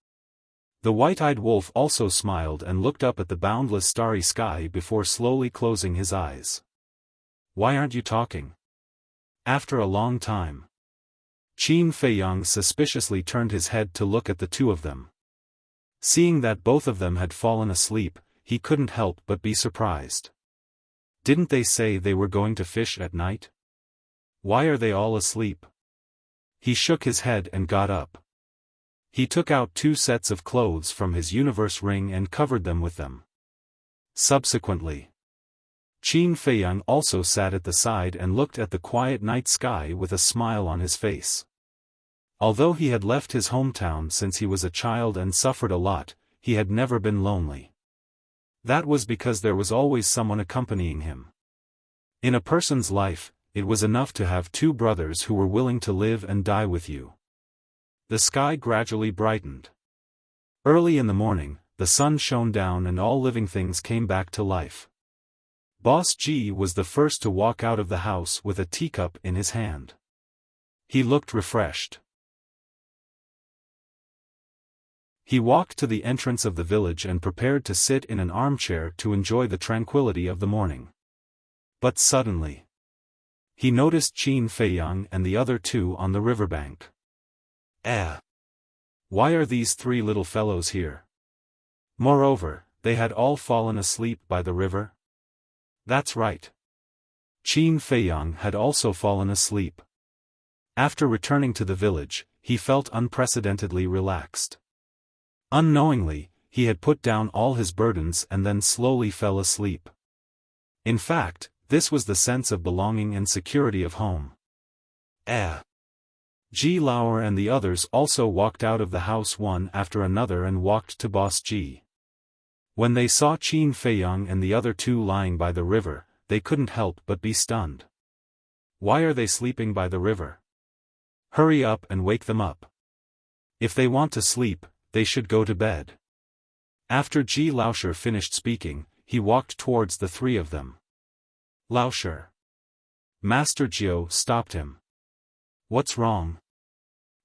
The white-eyed wolf also smiled and looked up at the boundless starry sky before slowly closing his eyes. Why aren't you talking? After a long time. Qin Feiyang suspiciously turned his head to look at the two of them. Seeing that both of them had fallen asleep, he couldn't help but be surprised. Didn't they say they were going to fish at night? Why are they all asleep? He shook his head and got up. He took out 2 sets of clothes from his universe ring and covered them with them. Subsequently, Qin Feiyang also sat at the side and looked at the quiet night sky with a smile on his face. Although he had left his hometown since he was a child and suffered a lot, he had never been lonely. That was because there was always someone accompanying him. In a person's life, it was enough to have 2 brothers who were willing to live and die with you. The sky gradually brightened. Early in the morning, the sun shone down and all living things came back to life. Boss G was the first to walk out of the house with a teacup in his hand. He looked refreshed. He walked to the entrance of the village and prepared to sit in an armchair to enjoy the tranquility of the morning. But suddenly, he noticed Qin Feiyang and the other 2 on the riverbank. Why are these 3 little fellows here? Moreover, they had all fallen asleep by the river? That's right. Qin Feiyang had also fallen asleep. After returning to the village, he felt unprecedentedly relaxed. Unknowingly, he had put down all his burdens and then slowly fell asleep. In fact, this was the sense of belonging and security of home. Ji Lauer and the others also walked out of the house one after another and walked to Boss Ji. When they saw Qin Feiyang and the other 2 lying by the river, they couldn't help but be stunned. Why are they sleeping by the river? Hurry up and wake them up. If they want to sleep, they should go to bed. After Ji Lausher finished speaking, he walked towards the 3 of them. Lausher. Master Jiao stopped him. What's wrong?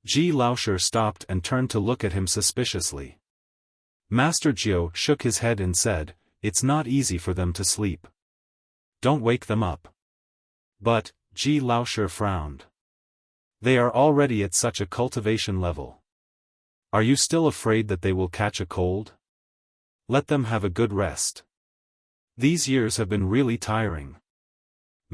Ji Lausher stopped and turned to look at him suspiciously. Master Jiao shook his head and said, it's not easy for them to sleep. Don't wake them up. But, Ji Lausher frowned. They are already at such a cultivation level. Are you still afraid that they will catch a cold? Let them have a good rest. These years have been really tiring.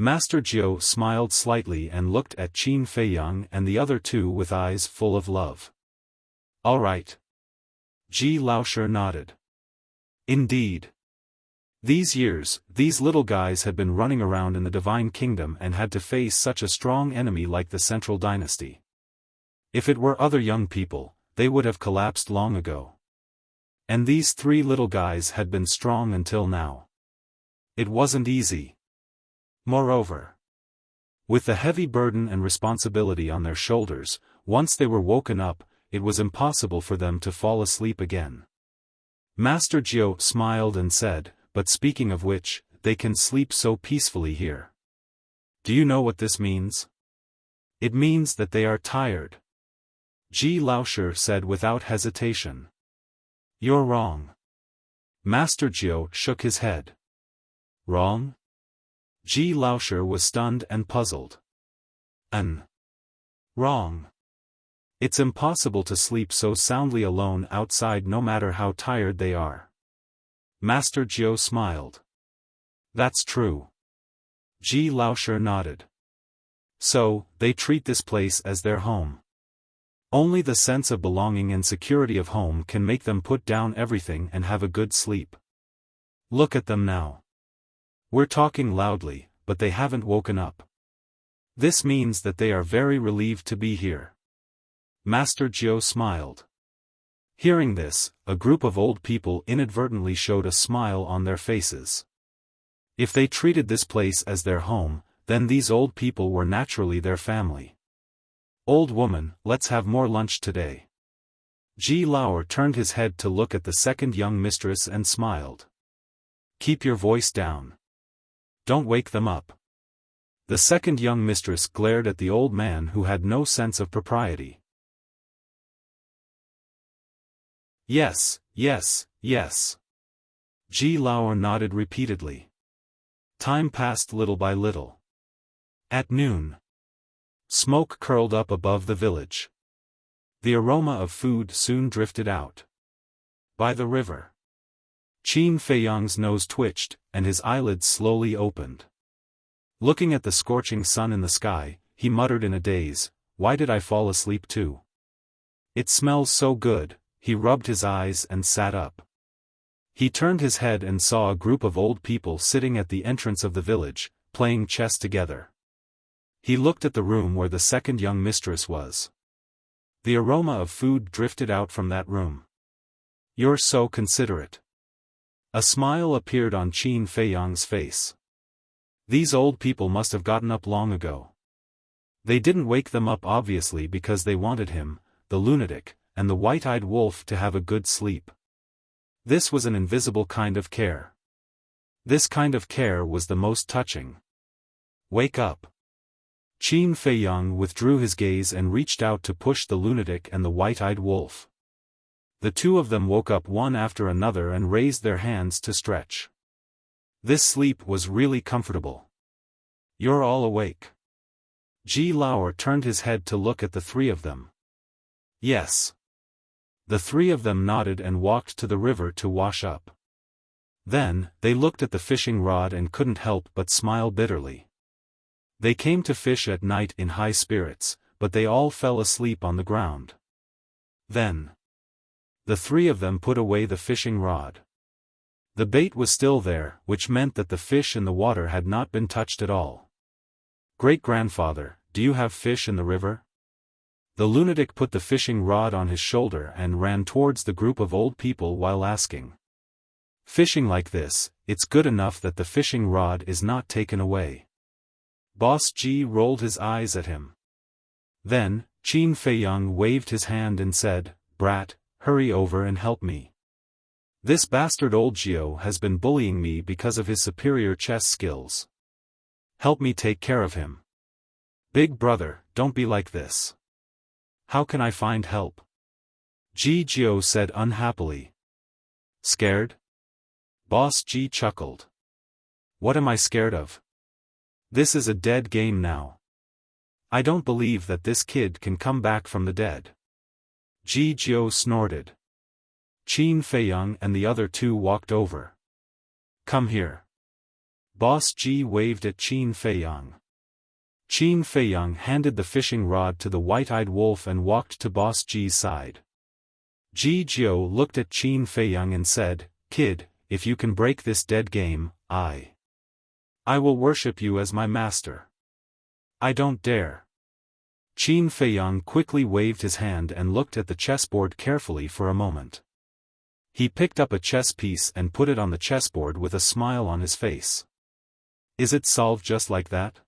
Master Jiao smiled slightly and looked at Qin Feiyang and the other 2 with eyes full of love. All right. Ji Lausher nodded. Indeed. These years, these little guys had been running around in the Divine Kingdom and had to face such a strong enemy like the Central Dynasty. If it were other young people, they would have collapsed long ago. And these 3 little guys had been strong until now. It wasn't easy. Moreover, with the heavy burden and responsibility on their shoulders, once they were woken up, it was impossible for them to fall asleep again. Master Jiao smiled and said, but speaking of which, they can sleep so peacefully here. Do you know what this means? It means that they are tired. Ji Lausher said without hesitation. You're wrong. Master Jiao shook his head. Wrong? Ji Lausher was stunned and puzzled. Wrong. It's impossible to sleep so soundly alone outside no matter how tired they are. Master Jiao smiled. That's true. Ji Lausher nodded. So, they treat this place as their home. Only the sense of belonging and security of home can make them put down everything and have a good sleep. Look at them now. We're talking loudly, but they haven't woken up. This means that they are very relieved to be here. Master Jiao smiled. Hearing this, a group of old people inadvertently showed a smile on their faces. If they treated this place as their home, then these old people were naturally their family. Old woman, let's have more lunch today. Ji Lauer turned his head to look at the second young mistress and smiled. Keep your voice down. Don't wake them up. The second young mistress glared at the old man who had no sense of propriety. Yes, yes, yes. Ji Lauer nodded repeatedly. Time passed little by little. At noon, smoke curled up above the village. The aroma of food soon drifted out. By the river, Qin Feiyang's nose twitched, and his eyelids slowly opened. Looking at the scorching sun in the sky, he muttered in a daze, why did I fall asleep too? It smells so good. He rubbed his eyes and sat up. He turned his head and saw a group of old people sitting at the entrance of the village, playing chess together. He looked at the room where the second young mistress was. The aroma of food drifted out from that room. You're so considerate. A smile appeared on Qin Feiyang's face. These old people must have gotten up long ago. They didn't wake them up obviously because they wanted him, the lunatic, and the white-eyed wolf to have a good sleep. This was an invisible kind of care. This kind of care was the most touching. Wake up. Qin Feiyang withdrew his gaze and reached out to push the lunatic and the white-eyed wolf. The two of them woke up one after another and raised their hands to stretch. This sleep was really comfortable. You're all awake. Ji Laor turned his head to look at the three of them. Yes. The three of them nodded and walked to the river to wash up. Then, they looked at the fishing rod and couldn't help but smile bitterly. They came to fish at night in high spirits, but they all fell asleep on the ground. Then, the three of them put away the fishing rod. The bait was still there, which meant that the fish in the water had not been touched at all. Great-grandfather, do you have fish in the river? The lunatic put the fishing rod on his shoulder and ran towards the group of old people while asking. Fishing like this, it's good enough that the fishing rod is not taken away. Boss Ji rolled his eyes at him. Then, Qin Feiyang waved his hand and said, Brat, hurry over and help me. This bastard old Jiao has been bullying me because of his superior chess skills. Help me take care of him. Big brother, don't be like this. How can I find help? Ji Jiao said unhappily. Scared? Boss Ji chuckled. What am I scared of? This is a dead game now. I don't believe that this kid can come back from the dead. Ji Jiao snorted. Qin Feiyang and the other two walked over. Come here. Boss Ji waved at Qin Feiyang. Qin Feiyang handed the fishing rod to the white-eyed wolf and walked to Boss Ji's side. Ji Jiao looked at Qin Feiyang and said, Kid, if you can break this dead game, I will worship you as my master. I don't dare. Qin Feiyang quickly waved his hand and looked at the chessboard carefully for a moment. He picked up a chess piece and put it on the chessboard with a smile on his face. Is it solved just like that?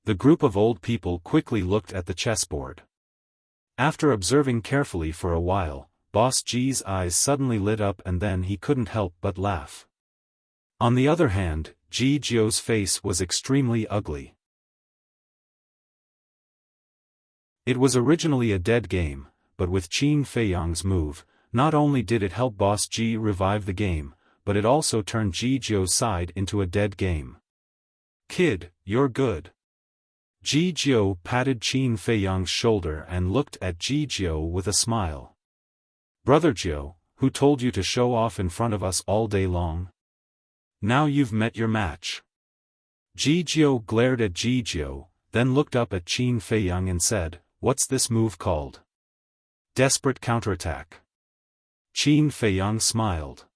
The group of old people quickly looked at the chessboard. After observing carefully for a while, Boss Ji's eyes suddenly lit up and then he couldn't help but laugh. On the other hand, Ji Jiao's face was extremely ugly. It was originally a dead game, but with Qin Feiyang's move, not only did it help Boss Ji revive the game, but it also turned Ji Jiao's side into a dead game. Kid, you're good. Ji Jiao patted Qin Feiyang's shoulder and looked at Ji Jiao with a smile. Brother Jiao, who told you to show off in front of us all day long? Now you've met your match. Ji Jiao glared at Ji Jiao, then looked up at Qin Feiyang and said, What's this move called? Desperate counterattack. Qin Feiyang smiled.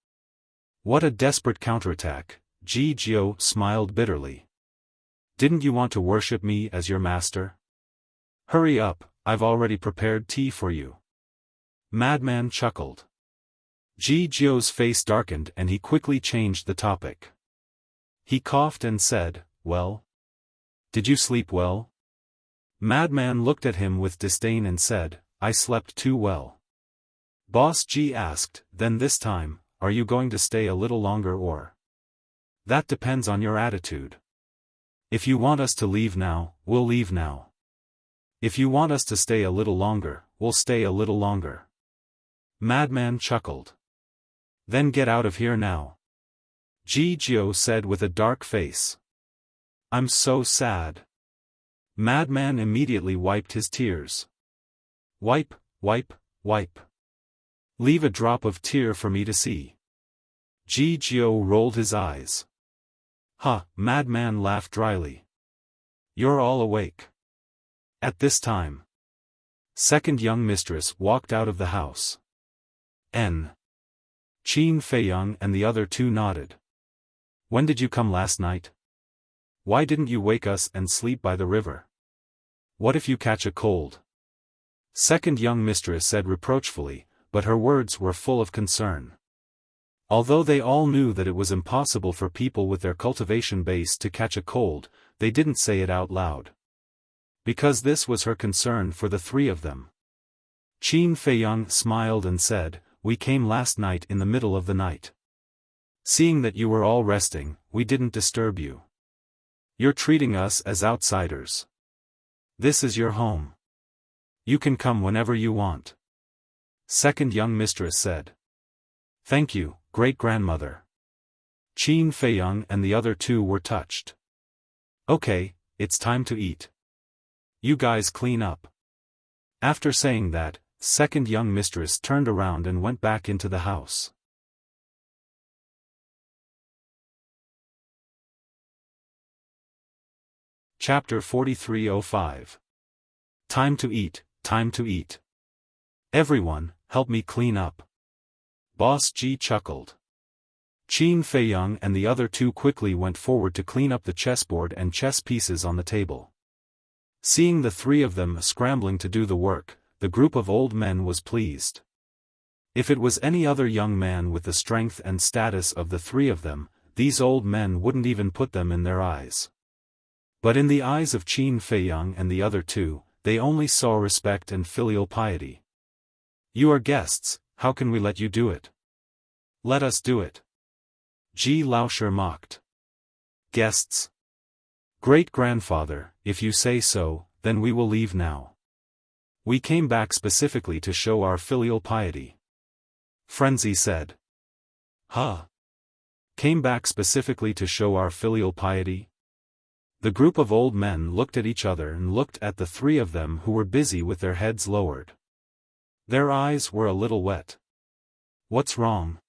What a desperate counterattack, Ji Jiao smiled bitterly. Didn't you want to worship me as your master? Hurry up, I've already prepared tea for you. Madman chuckled. Ji Jiao's face darkened and he quickly changed the topic. He coughed and said, Well? Did you sleep well? Madman looked at him with disdain and said, I slept too well. Boss Ji asked, Then this time, are you going to stay a little longer or? That depends on your attitude. If you want us to leave now, we'll leave now. If you want us to stay a little longer, we'll stay a little longer. Madman chuckled. Then get out of here now. Ji Jiao said with a dark face. I'm so sad. Madman immediately wiped his tears. Wipe, wipe, wipe. Leave a drop of tear for me to see. Ji Jiao rolled his eyes. Ha, Madman laughed dryly. You're all awake. At this time, second young mistress walked out of the house. N. Qin Feiyang and the other two nodded. When did you come last night? Why didn't you wake us and sleep by the river? What if you catch a cold? Second young mistress said reproachfully, but her words were full of concern. Although they all knew that it was impossible for people with their cultivation base to catch a cold, they didn't say it out loud. Because this was her concern for the three of them. Qin Feiyang smiled and said, "We came last night in the middle of the night. Seeing that you were all resting, we didn't disturb you. You're treating us as outsiders. This is your home. You can come whenever you want." Second young mistress said. "Thank you, great-grandmother." Qin Feiyang and the other two were touched. "Okay, it's time to eat. You guys clean up." After saying that, second young mistress turned around and went back into the house. Chapter 4305. Time to eat, time to eat. Everyone, help me clean up. Boss G chuckled. Qin Feiyang and the other two quickly went forward to clean up the chessboard and chess pieces on the table. Seeing the three of them scrambling to do the work, the group of old men was pleased. If it was any other young man with the strength and status of the three of them, these old men wouldn't even put them in their eyes. But in the eyes of Qin Feiyang and the other two, they only saw respect and filial piety. "You are guests, how can we let you do it? Let us do it." Ji Laoshi mocked. "Guests? Great-grandfather, if you say so, then we will leave now. We came back specifically to show our filial piety." Frenzy said. "Huh? Came back specifically to show our filial piety?" The group of old men looked at each other and looked at the three of them who were busy with their heads lowered. Their eyes were a little wet. "What's wrong?"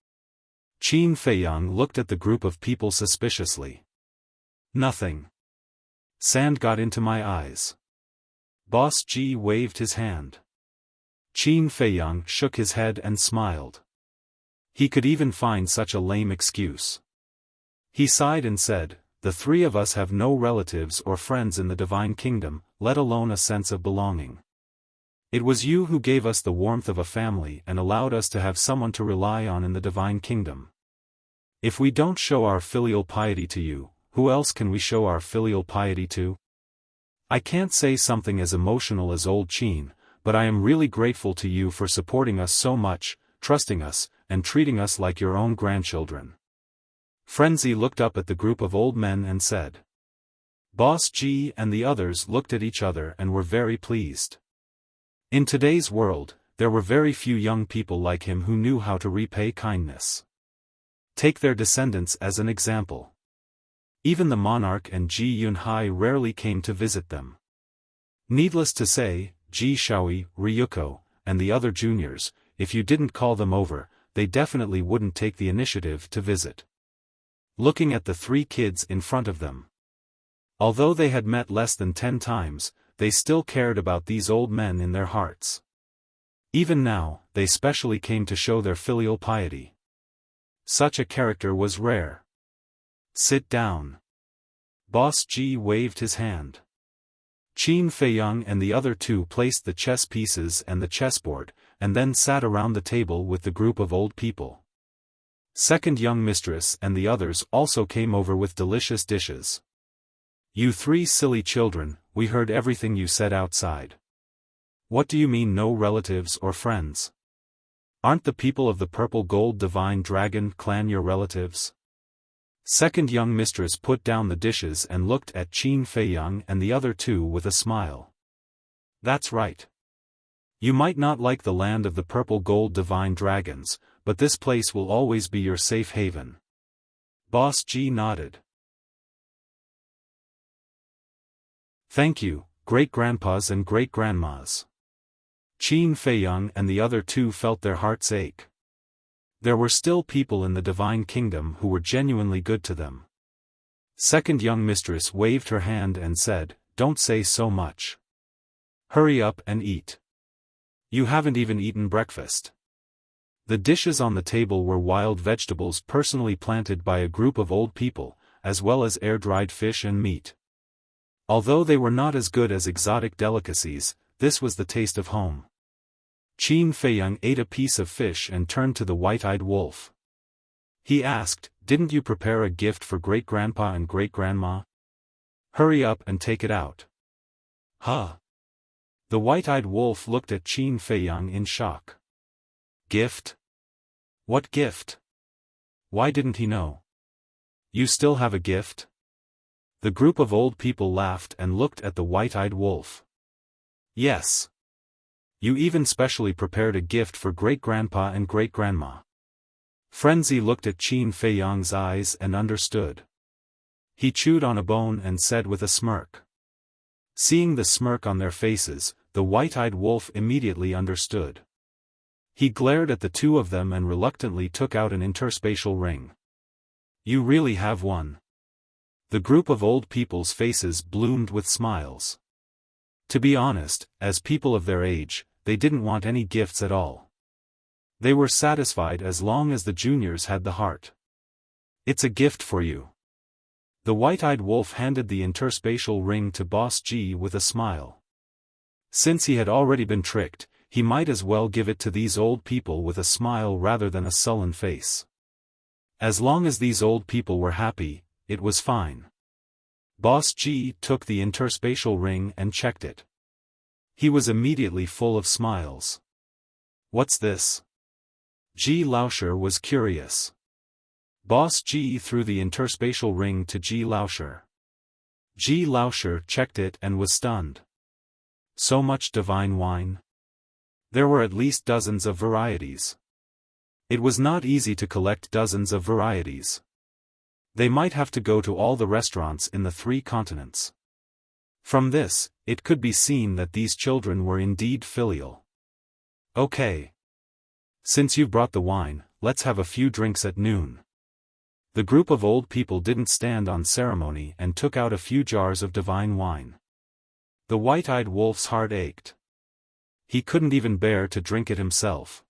Qin Feiyang looked at the group of people suspiciously. "Nothing. Sand got into my eyes." Boss G waved his hand. Qin Feiyang shook his head and smiled. He could even find such a lame excuse. He sighed and said, "The three of us have no relatives or friends in the divine kingdom, let alone a sense of belonging. It was you who gave us the warmth of a family and allowed us to have someone to rely on in the divine kingdom. If we don't show our filial piety to you, who else can we show our filial piety to?" I can't say something as emotional as old Qin, but I am really grateful to you for supporting us so much, trusting us, and treating us like your own grandchildren. Frenzy looked up at the group of old men and said. Boss G and the others looked at each other and were very pleased. In today's world, there were very few young people like him who knew how to repay kindness. Take their descendants as an example. Even the monarch and Ji Yunhai rarely came to visit them. Needless to say, Ji Shaoi, Ryuko, and the other juniors, if you didn't call them over, they definitely wouldn't take the initiative to visit. Looking at the three kids in front of them. Although they had met less than 10 times, they still cared about these old men in their hearts. Even now, they specially came to show their filial piety. Such a character was rare. Sit down. Boss G waved his hand. Qin Feiyang and the other two placed the chess pieces and the chessboard, and then sat around the table with the group of old people. Second young mistress and the others also came over with delicious dishes. You three silly children, we heard everything you said outside. What do you mean no relatives or friends? Aren't the people of the Purple Gold Divine Dragon clan your relatives? Second young mistress put down the dishes and looked at Qin Feiyang and the other two with a smile. That's right. You might not like the land of the Purple Gold Divine Dragons, but this place will always be your safe haven. Boss G nodded. Thank you, great-grandpas and great-grandmas. Qin Feiyang and the other two felt their hearts ache. There were still people in the Divine Kingdom who were genuinely good to them. Second young mistress waved her hand and said, Don't say so much. Hurry up and eat. You haven't even eaten breakfast. The dishes on the table were wild vegetables personally planted by a group of old people, as well as air-dried fish and meat. Although they were not as good as exotic delicacies, this was the taste of home. Qin Feiyang ate a piece of fish and turned to the white-eyed wolf. He asked, "Didn't you prepare a gift for great-grandpa and great-grandma? Hurry up and take it out." Huh? The white-eyed wolf looked at Qin Feiyang in shock. Gift? What gift? Why didn't he know? You still have a gift? The group of old people laughed and looked at the white-eyed wolf. Yes. You even specially prepared a gift for great-grandpa and great-grandma. Frenzy looked at Qin Feiyang's eyes and understood. He chewed on a bone and said with a smirk. Seeing the smirk on their faces, the white-eyed wolf immediately understood. He glared at the two of them and reluctantly took out an interspatial ring. You really have one. The group of old people's faces bloomed with smiles. To be honest, as people of their age, they didn't want any gifts at all. They were satisfied as long as the juniors had the heart. It's a gift for you. The white-eyed wolf handed the interspatial ring to Boss G with a smile. Since he had already been tricked, he might as well give it to these old people with a smile rather than a sullen face. As long as these old people were happy, it was fine. Boss G took the interspatial ring and checked it. He was immediately full of smiles. What's this? Ji Laoshi was curious. Boss G threw the interspatial ring to Ji Laoshi. Ji Laoshi checked it and was stunned. So much divine wine? There were at least dozens of varieties. It was not easy to collect dozens of varieties. They might have to go to all the restaurants in the 3 continents. From this, it could be seen that these children were indeed filial. Okay. Since you've brought the wine, let's have a few drinks at noon. The group of old people didn't stand on ceremony and took out a few jars of divine wine. The white-eyed wolf's heart ached. He couldn't even bear to drink it himself.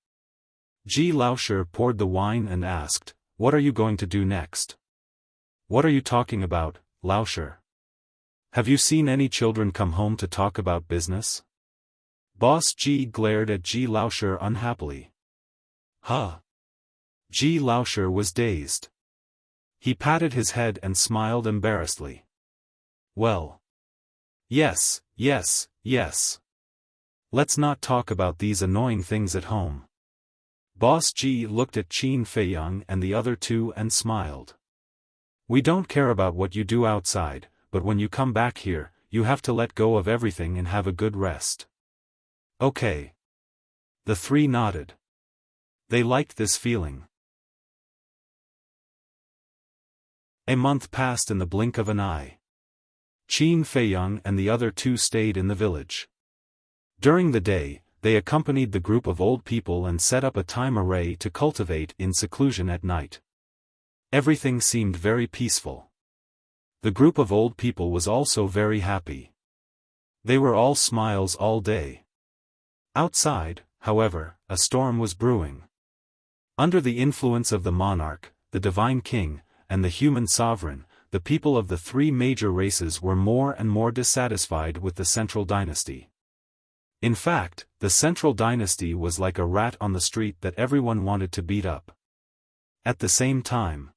Ji Laoshi poured the wine and asked, "What are you going to do next?" "What are you talking about, Laoshi? Have you seen any children come home to talk about business?" Boss G glared at Ji Laoshi unhappily. Huh? Ji Laoshi was dazed. He patted his head and smiled embarrassedly. Well. Yes. Let's not talk about these annoying things at home. Boss G looked at Qin Feiyang and the other two and smiled. We don't care about what you do outside, but when you come back here, you have to let go of everything and have a good rest. Okay. The 3 nodded. They liked this feeling. A month passed in the blink of an eye. Qin Feiyang and the other 2 stayed in the village. During the day, they accompanied the group of old people and set up a time array to cultivate in seclusion at night. Everything seemed very peaceful. The group of old people was also very happy. They were all smiles all day. Outside, however, a storm was brewing. Under the influence of the monarch, the divine king, and the human sovereign, the people of the 3 major races were more and more dissatisfied with the central dynasty. In fact, the central dynasty was like a rat on the street that everyone wanted to beat up. At the same time,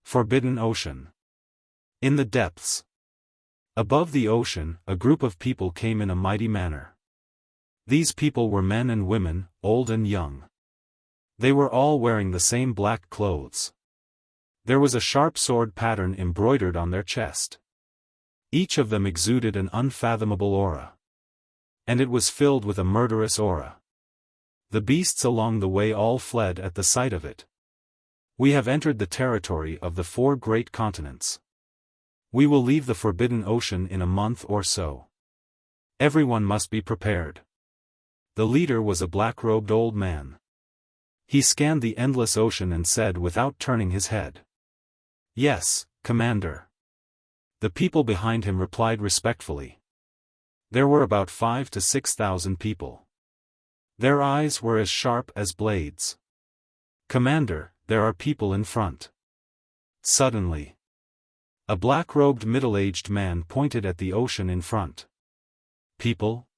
Forbidden Ocean. In the depths. Above the ocean, a group of people came in a mighty manner. These people were men and women, old and young. They were all wearing the same black clothes. There was a sharp sword pattern embroidered on their chest. Each of them exuded an unfathomable aura. And it was filled with a murderous aura. The beasts along the way all fled at the sight of it. We have entered the territory of the 4 great continents. We will leave the Forbidden Ocean in a month or so. Everyone must be prepared. The leader was a black-robed old man. He scanned the endless ocean and said without turning his head. Yes, Commander. The people behind him replied respectfully. There were about 5,000 to 6,000 people. Their eyes were as sharp as blades. "Commander, there are people in front." Suddenly, a black-robed middle-aged man pointed at the ocean in front. "People?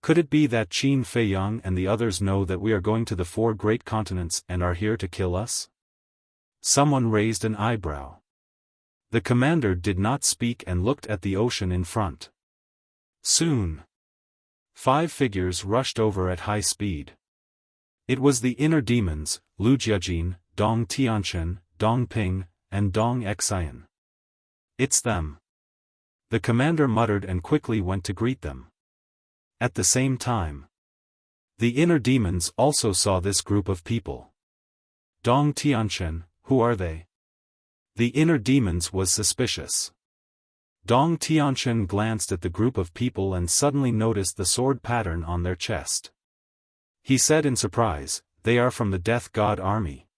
Could it be that Qin Feiyang and the others know that we are going to the 4 great continents and are here to kill us?" Someone raised an eyebrow. The commander did not speak and looked at the ocean in front. Soon, 5 figures rushed over at high speed. It was the inner demons, Lu Jiajin, Dong Tianchen, Dong Ping, and Dong Xian. "It's them." The commander muttered and quickly went to greet them. At the same time, the inner demons also saw this group of people. "Dong Tianchen, who are they?" The inner demons was suspicious. Dong Tianchen glanced at the group of people and suddenly noticed the sword pattern on their chest. He said in surprise, "They are from the Death God Army."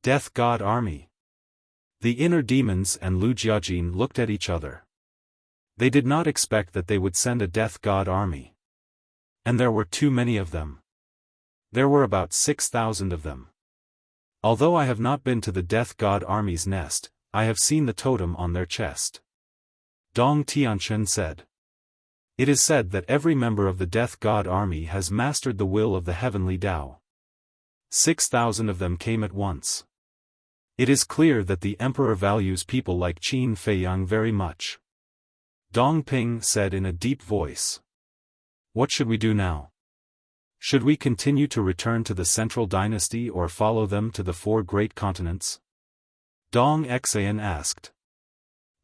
Death God Army? The inner demons and Lu Jiajin looked at each other. They did not expect that they would send a Death God Army. And there were too many of them. There were about 6,000 of them. Although I have not been to the Death God Army's nest, I have seen the totem on their chest. Dong Tianchen said. It is said that every member of the Death God Army has mastered the will of the heavenly Tao. 6,000 of them came at once. It is clear that the emperor values people like Qin Feiyang very much. Dong Ping said in a deep voice. What should we do now? Should we continue to return to the central dynasty or follow them to the 4 great continents? Dong Xian asked.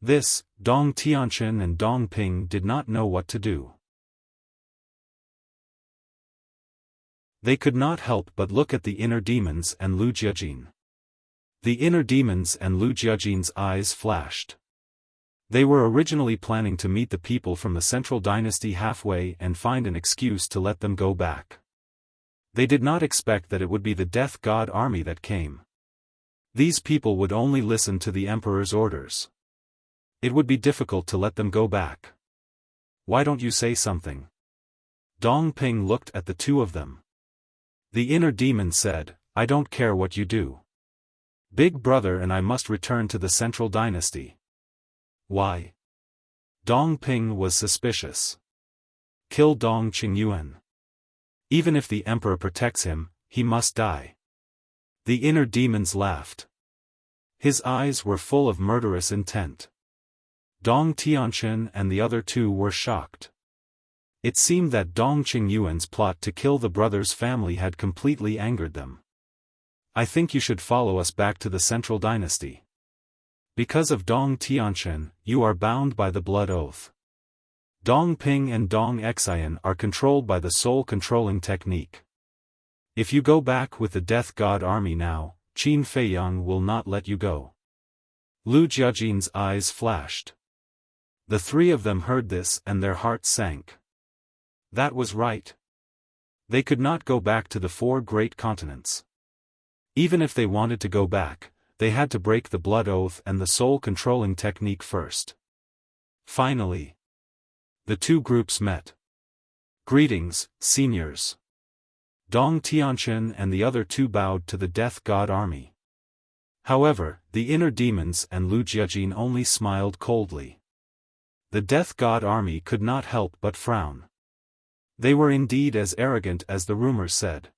This, Dong Tianchen and Dong Ping did not know what to do. They could not help but look at the inner demons and Lu Jiajin. The inner demons and Lu Jiajin's eyes flashed. They were originally planning to meet the people from the central dynasty halfway and find an excuse to let them go back. They did not expect that it would be the Death God Army that came. These people would only listen to the emperor's orders. It would be difficult to let them go back. Why don't you say something? Dong Ping looked at the two of them. The inner demon said, I don't care what you do. Big brother and I must return to the central dynasty. Why? Dong Ping was suspicious. Kill Dong Qingyuan. Even if the emperor protects him, he must die. The inner demons laughed. His eyes were full of murderous intent. Dong Tianchen and the other two were shocked. It seemed that Dong Qingyuan's plot to kill the brother's family had completely angered them. I think you should follow us back to the central dynasty. Because of Dong Tianchen, you are bound by the blood oath. Dong Ping and Dong Xian are controlled by the soul-controlling technique. If you go back with the Death God Army now, Qin Feiyang will not let you go. Lu Jiajin's eyes flashed. The 3 of them heard this and their hearts sank. That was right. They could not go back to the 4 great continents. Even if they wanted to go back, they had to break the blood oath and the soul-controlling technique first. Finally, the 2 groups met. Greetings, seniors. Dong Tianchen and the other 2 bowed to the Death God Army. However, the inner demons and Lu Jiajin only smiled coldly. The Death God Army could not help but frown. They were indeed as arrogant as the rumors said.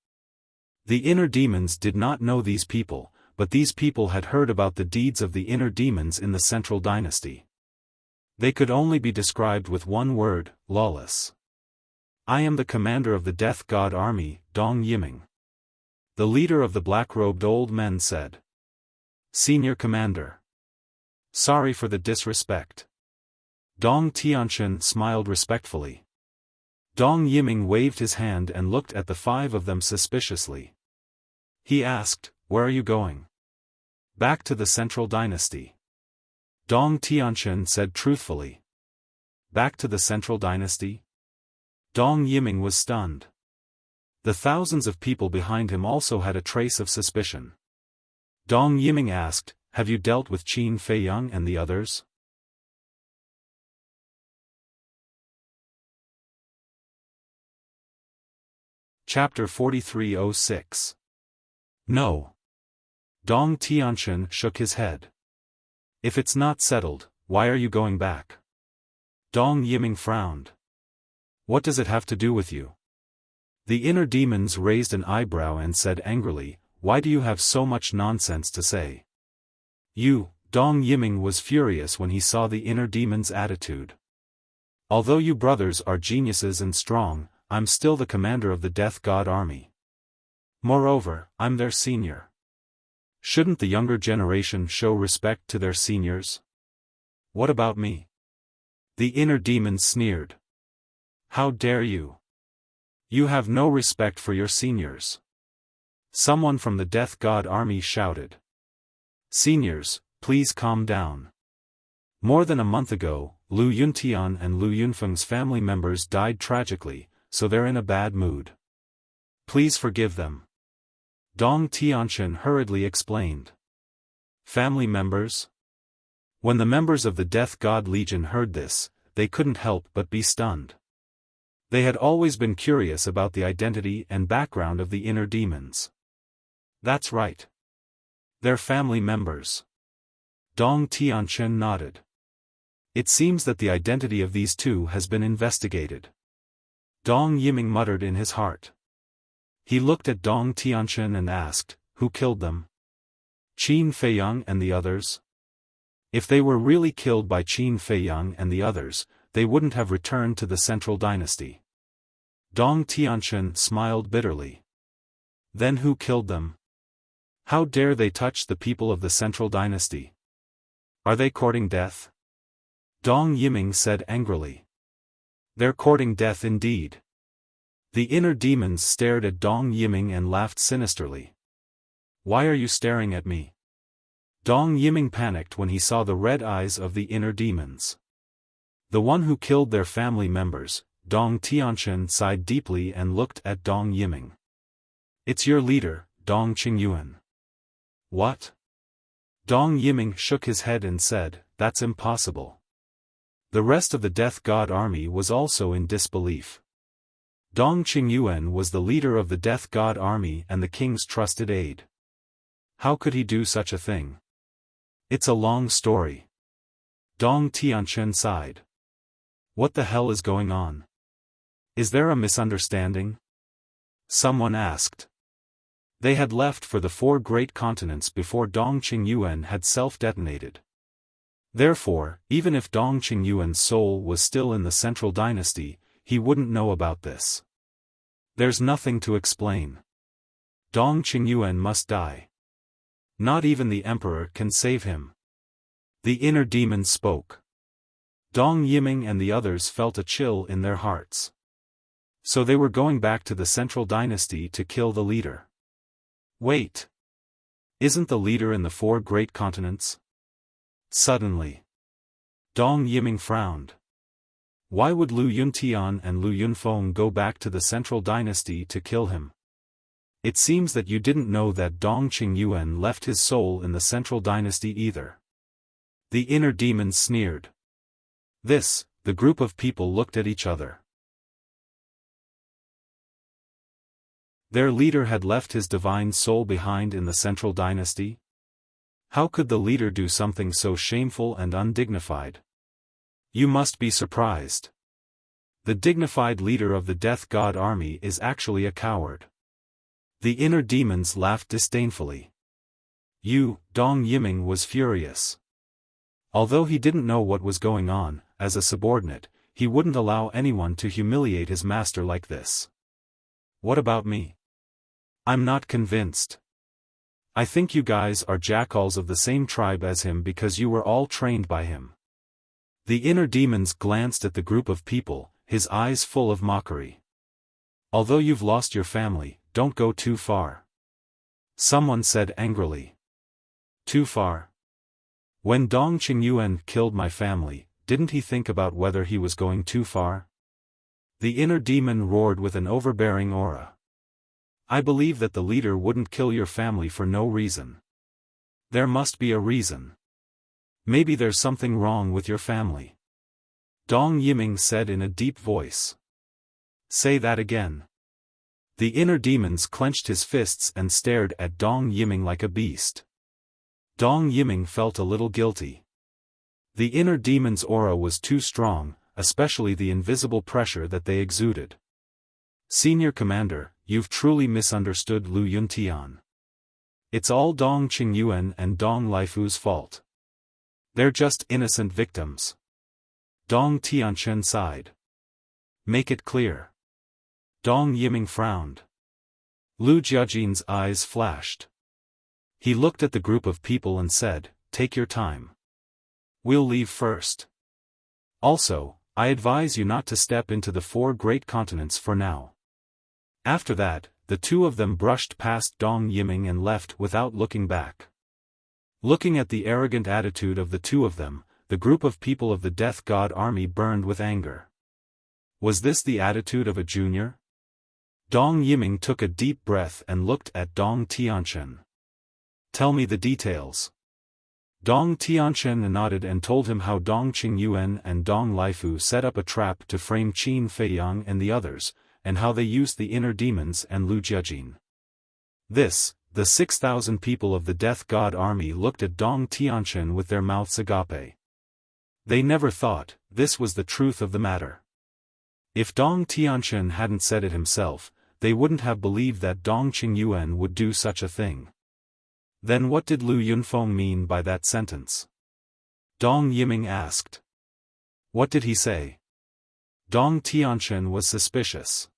The inner demons did not know these people, but these people had heard about the deeds of the inner demons in the central dynasty. They could only be described with one word, lawless. I am the commander of the Death God Army, Dong Yiming. The leader of the black-robed old men said. Senior Commander. Sorry for the disrespect. Dong Tianchen smiled respectfully. Dong Yiming waved his hand and looked at the 5 of them suspiciously. He asked, Where are you going? Back to the central dynasty. Dong Tianchen said truthfully. Back to the central dynasty? Dong Yiming was stunned. The thousands of people behind him also had a trace of suspicion. Dong Yiming asked, Have you dealt with Qin Feiyang and the others? Chapter 4306. No. Dong Tianqian shook his head. If it's not settled, why are you going back? Dong Yiming frowned. What does it have to do with you? The inner demons raised an eyebrow and said angrily, why do you have so much nonsense to say? You, Dong Yiming was furious when he saw the inner demon's attitude. Although you brothers are geniuses and strong, I'm still the commander of the Death God army. Moreover, I'm their senior. Shouldn't the younger generation show respect to their seniors? What about me? The inner demon sneered. How dare you? You have no respect for your seniors. Someone from the Death God army shouted. Seniors, please calm down. More than a month ago, Lu Yuntian and Lu Yunfeng's family members died tragically, so they're in a bad mood. Please forgive them. Dong Tianqian hurriedly explained. Family members? When the members of the Death God Legion heard this, they couldn't help but be stunned. They had always been curious about the identity and background of the inner demons. That's right. They're family members. Dong Tianqian nodded. It seems that the identity of these two has been investigated. Dong Yiming muttered in his heart. He looked at Dong Tianqian and asked, who killed them? Qin Feiyang and the others? If they were really killed by Qin Feiyang and the others, they wouldn't have returned to the Central Dynasty. Dong Tianqian smiled bitterly. Then who killed them? How dare they touch the people of the Central Dynasty? Are they courting death? Dong Yiming said angrily. They're courting death indeed. The inner demons stared at Dong Yiming and laughed sinisterly. Why are you staring at me? Dong Yiming panicked when he saw the red eyes of the inner demons. The one who killed their family members, Dong Tianqian sighed deeply and looked at Dong Yiming. It's your leader, Dong Qingyuan. What? Dong Yiming shook his head and said, that's impossible. The rest of the Death God army was also in disbelief. Dong Qingyuan was the leader of the Death God army and the king's trusted aide. How could he do such a thing? It's a long story. Dong Tianqian sighed. What the hell is going on? Is there a misunderstanding? Someone asked. They had left for the 4 great continents before Dong Qingyuan had self-detonated. Therefore, even if Dong Qingyuan's soul was still in the Central Dynasty, he wouldn't know about this. There's nothing to explain. Dong Qingyuan must die. Not even the emperor can save him. The inner demon spoke. Dong Yiming and the others felt a chill in their hearts. So they were going back to the Central Dynasty to kill the leader. Wait. Isn't the leader in the 4 great continents? Suddenly. Dong Yiming frowned. Why would Lu Yuntian and Lu Yunfeng go back to the Central Dynasty to kill him? It seems that you didn't know that Dong Qingyuan left his soul in the Central Dynasty either. The inner demon sneered. The group of people looked at each other. Their leader had left his divine soul behind in the Central Dynasty? How could the leader do something so shameful and undignified? You must be surprised. The dignified leader of the Death God army is actually a coward. The inner demons laughed disdainfully. Dong Yiming was furious. Although he didn't know what was going on, as a subordinate, he wouldn't allow anyone to humiliate his master like this. What about me? I'm not convinced. I think you guys are jackals of the same tribe as him because you were all trained by him. The inner demons glanced at the group of people, his eyes full of mockery. Although you've lost your family, don't go too far. Someone said angrily. Too far? When Dong Qingyuan killed my family, didn't he think about whether he was going too far? The inner demon roared with an overbearing aura. I believe that the leader wouldn't kill your family for no reason. There must be a reason. Maybe there's something wrong with your family. Dong Yiming said in a deep voice. Say that again. The inner demons clenched his fists and stared at Dong Yiming like a beast. Dong Yiming felt a little guilty. The inner demon's aura was too strong, especially the invisible pressure that they exuded. Senior Commander, you've truly misunderstood Lu Yuntian. It's all Dong Qingyuan and Dong Laifu's fault. They're just innocent victims. Dong Tianchen sighed. Make it clear. Dong Yiming frowned. Lu Jiajin's eyes flashed. He looked at the group of people and said, "Take your time. We'll leave first. Also, I advise you not to step into the 4 great continents for now." After that, the two of them brushed past Dong Yiming and left without looking back. Looking at the arrogant attitude of the two of them, the group of people of the Death God army burned with anger. Was this the attitude of a junior? Dong Yiming took a deep breath and looked at Dong Tianchen. "Tell me the details." Dong Tianchen nodded and told him how Dong Qingyuan and Dong Laifu set up a trap to frame Qin Feiyang and the others, and how they used the inner demons and Lu Jiajin. The 6,000 people of the Death God army looked at Dong Tianchen with their mouths agape. They never thought this was the truth of the matter. If Dong Tianchen hadn't said it himself, they wouldn't have believed that Dong Qingyuan would do such a thing. Then what did Lu Yunfeng mean by that sentence? Dong Yiming asked. What did he say? Dong Tianchen was suspicious.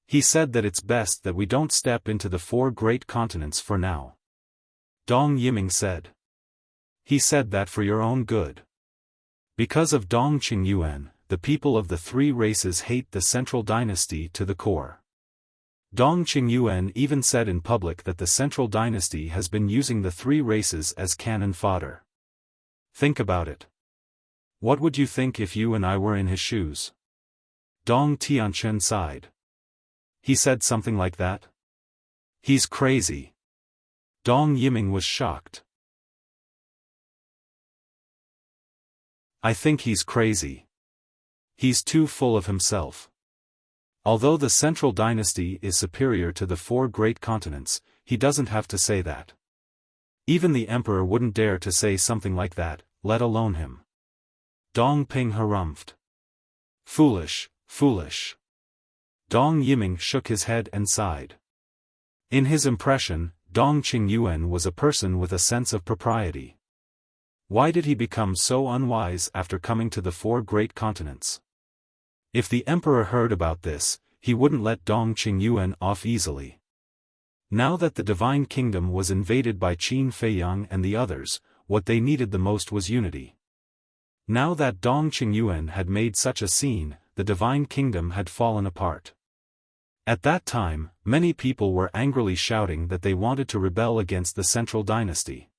He said that it's best that we don't step into the 4 great continents for now. Dong Yiming said. He said that for your own good. Because of Dong Qingyuan, the people of the 3 races hate the central dynasty to the core. Dong Qingyuan even said in public that the central dynasty has been using the 3 races as cannon fodder. Think about it. What would you think if you and I were in his shoes? Dong Tianchen sighed. He said something like that? He's crazy. Dong Yiming was shocked. I think he's crazy. He's too full of himself. Although the central dynasty is superior to the 4 great continents, he doesn't have to say that. Even the emperor wouldn't dare to say something like that, let alone him. Dong Ping harumphed. Foolish, foolish. Dong Yiming shook his head and sighed. In his impression, Dong Qingyuan was a person with a sense of propriety. Why did he become so unwise after coming to the 4 great continents? If the emperor heard about this, he wouldn't let Dong Qingyuan off easily. Now that the divine kingdom was invaded by Qin Feiyang and the others, what they needed the most was unity. Now that Dong Qingyuan had made such a scene, the divine kingdom had fallen apart. At that time, many people were angrily shouting that they wanted to rebel against the central dynasty.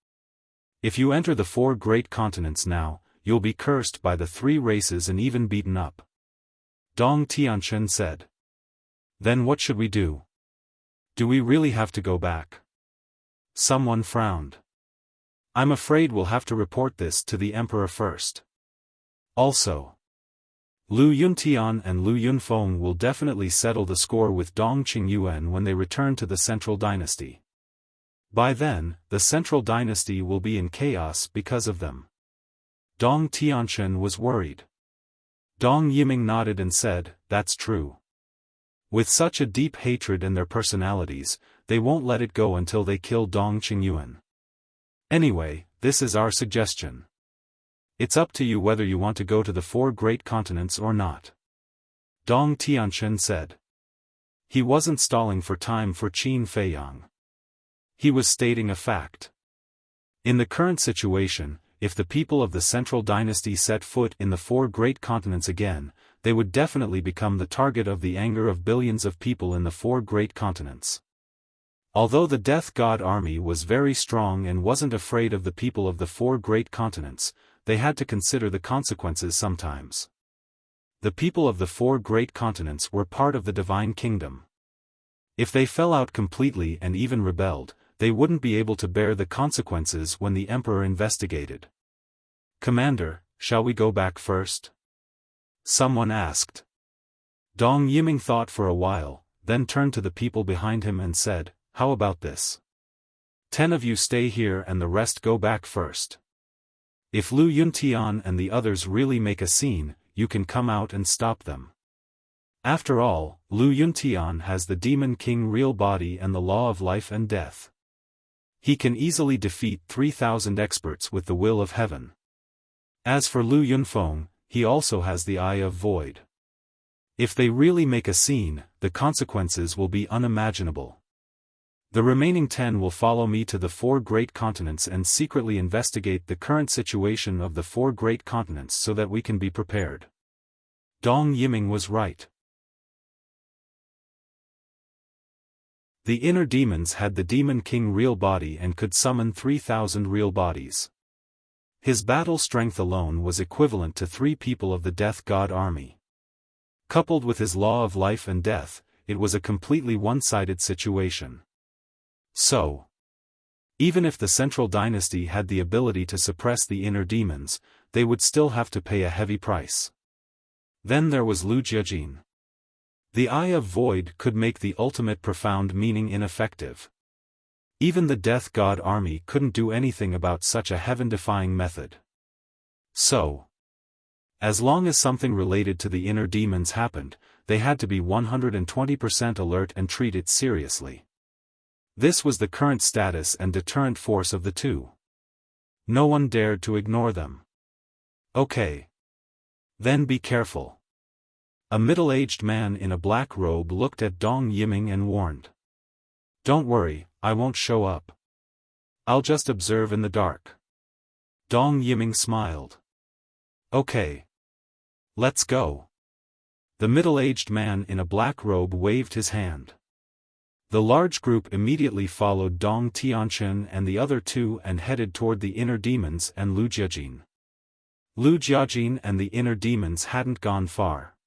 If you enter the 4 great continents now, you'll be cursed by the 3 races and even beaten up. Dong Tianchen said. Then what should we do? Do we really have to go back? Someone frowned. I'm afraid we'll have to report this to the emperor first. Also, Lu Yuntian and Lu Yunfeng will definitely settle the score with Dong Qingyuan when they return to the central dynasty. By then, the central dynasty will be in chaos because of them. Dong Tianchen was worried. Dong Yiming nodded and said, that's true. With such a deep hatred in their personalities, they won't let it go until they kill Dong Qingyuan. Anyway, this is our suggestion. It's up to you whether you want to go to the 4 great continents or not. Dong Tianchen said. He wasn't stalling for time for Qin Feiyang. He was stating a fact. In the current situation, if the people of the central dynasty set foot in the 4 great continents again, they would definitely become the target of the anger of billions of people in the 4 great continents. Although the Death God army was very strong and wasn't afraid of the people of the 4 great continents, they had to consider the consequences sometimes. The people of the 4 great continents were part of the divine kingdom. If they fell out completely and even rebelled, they wouldn't be able to bear the consequences when the emperor investigated. Commander, shall we go back first? Someone asked. Dong Yiming thought for a while, then turned to the people behind him and said, "How about this? 10 of you stay here and the rest go back first. If Lu Yuntian and the others really make a scene, you can come out and stop them. After all, Lu Yuntian has the Demon King real body and the law of life and death. He can easily defeat 3,000 experts with the will of heaven. As for Lu Yunfeng, he also has the Eye of Void. If they really make a scene, the consequences will be unimaginable. The remaining 10 will follow me to the 4 great continents and secretly investigate the current situation of the 4 great continents so that we can be prepared." Dong Yiming was right. The inner demons had the Demon King real body and could summon 3,000 real bodies. His battle strength alone was equivalent to 3 people of the Death God army. Coupled with his law of life and death, it was a completely one-sided situation. So, even if the Central Dynasty had the ability to suppress the inner demons, they would still have to pay a heavy price. Then there was Lu Jiajin. The Eye of Void could make the ultimate profound meaning ineffective. Even the Death God army couldn't do anything about such a heaven-defying method. So, as long as something related to the inner demons happened, they had to be 120% alert and treat it seriously. This was the current status and deterrent force of the two. No one dared to ignore them. Okay. Then be careful. A middle-aged man in a black robe looked at Dong Yiming and warned. "Don't worry, I won't show up. I'll just observe in the dark." Dong Yiming smiled. "Okay. Let's go." The middle-aged man in a black robe waved his hand. The large group immediately followed Dong Tianchen and the other 2 and headed toward the inner demons and Lu Jiajin. Lu Jiajin and the inner demons hadn't gone far.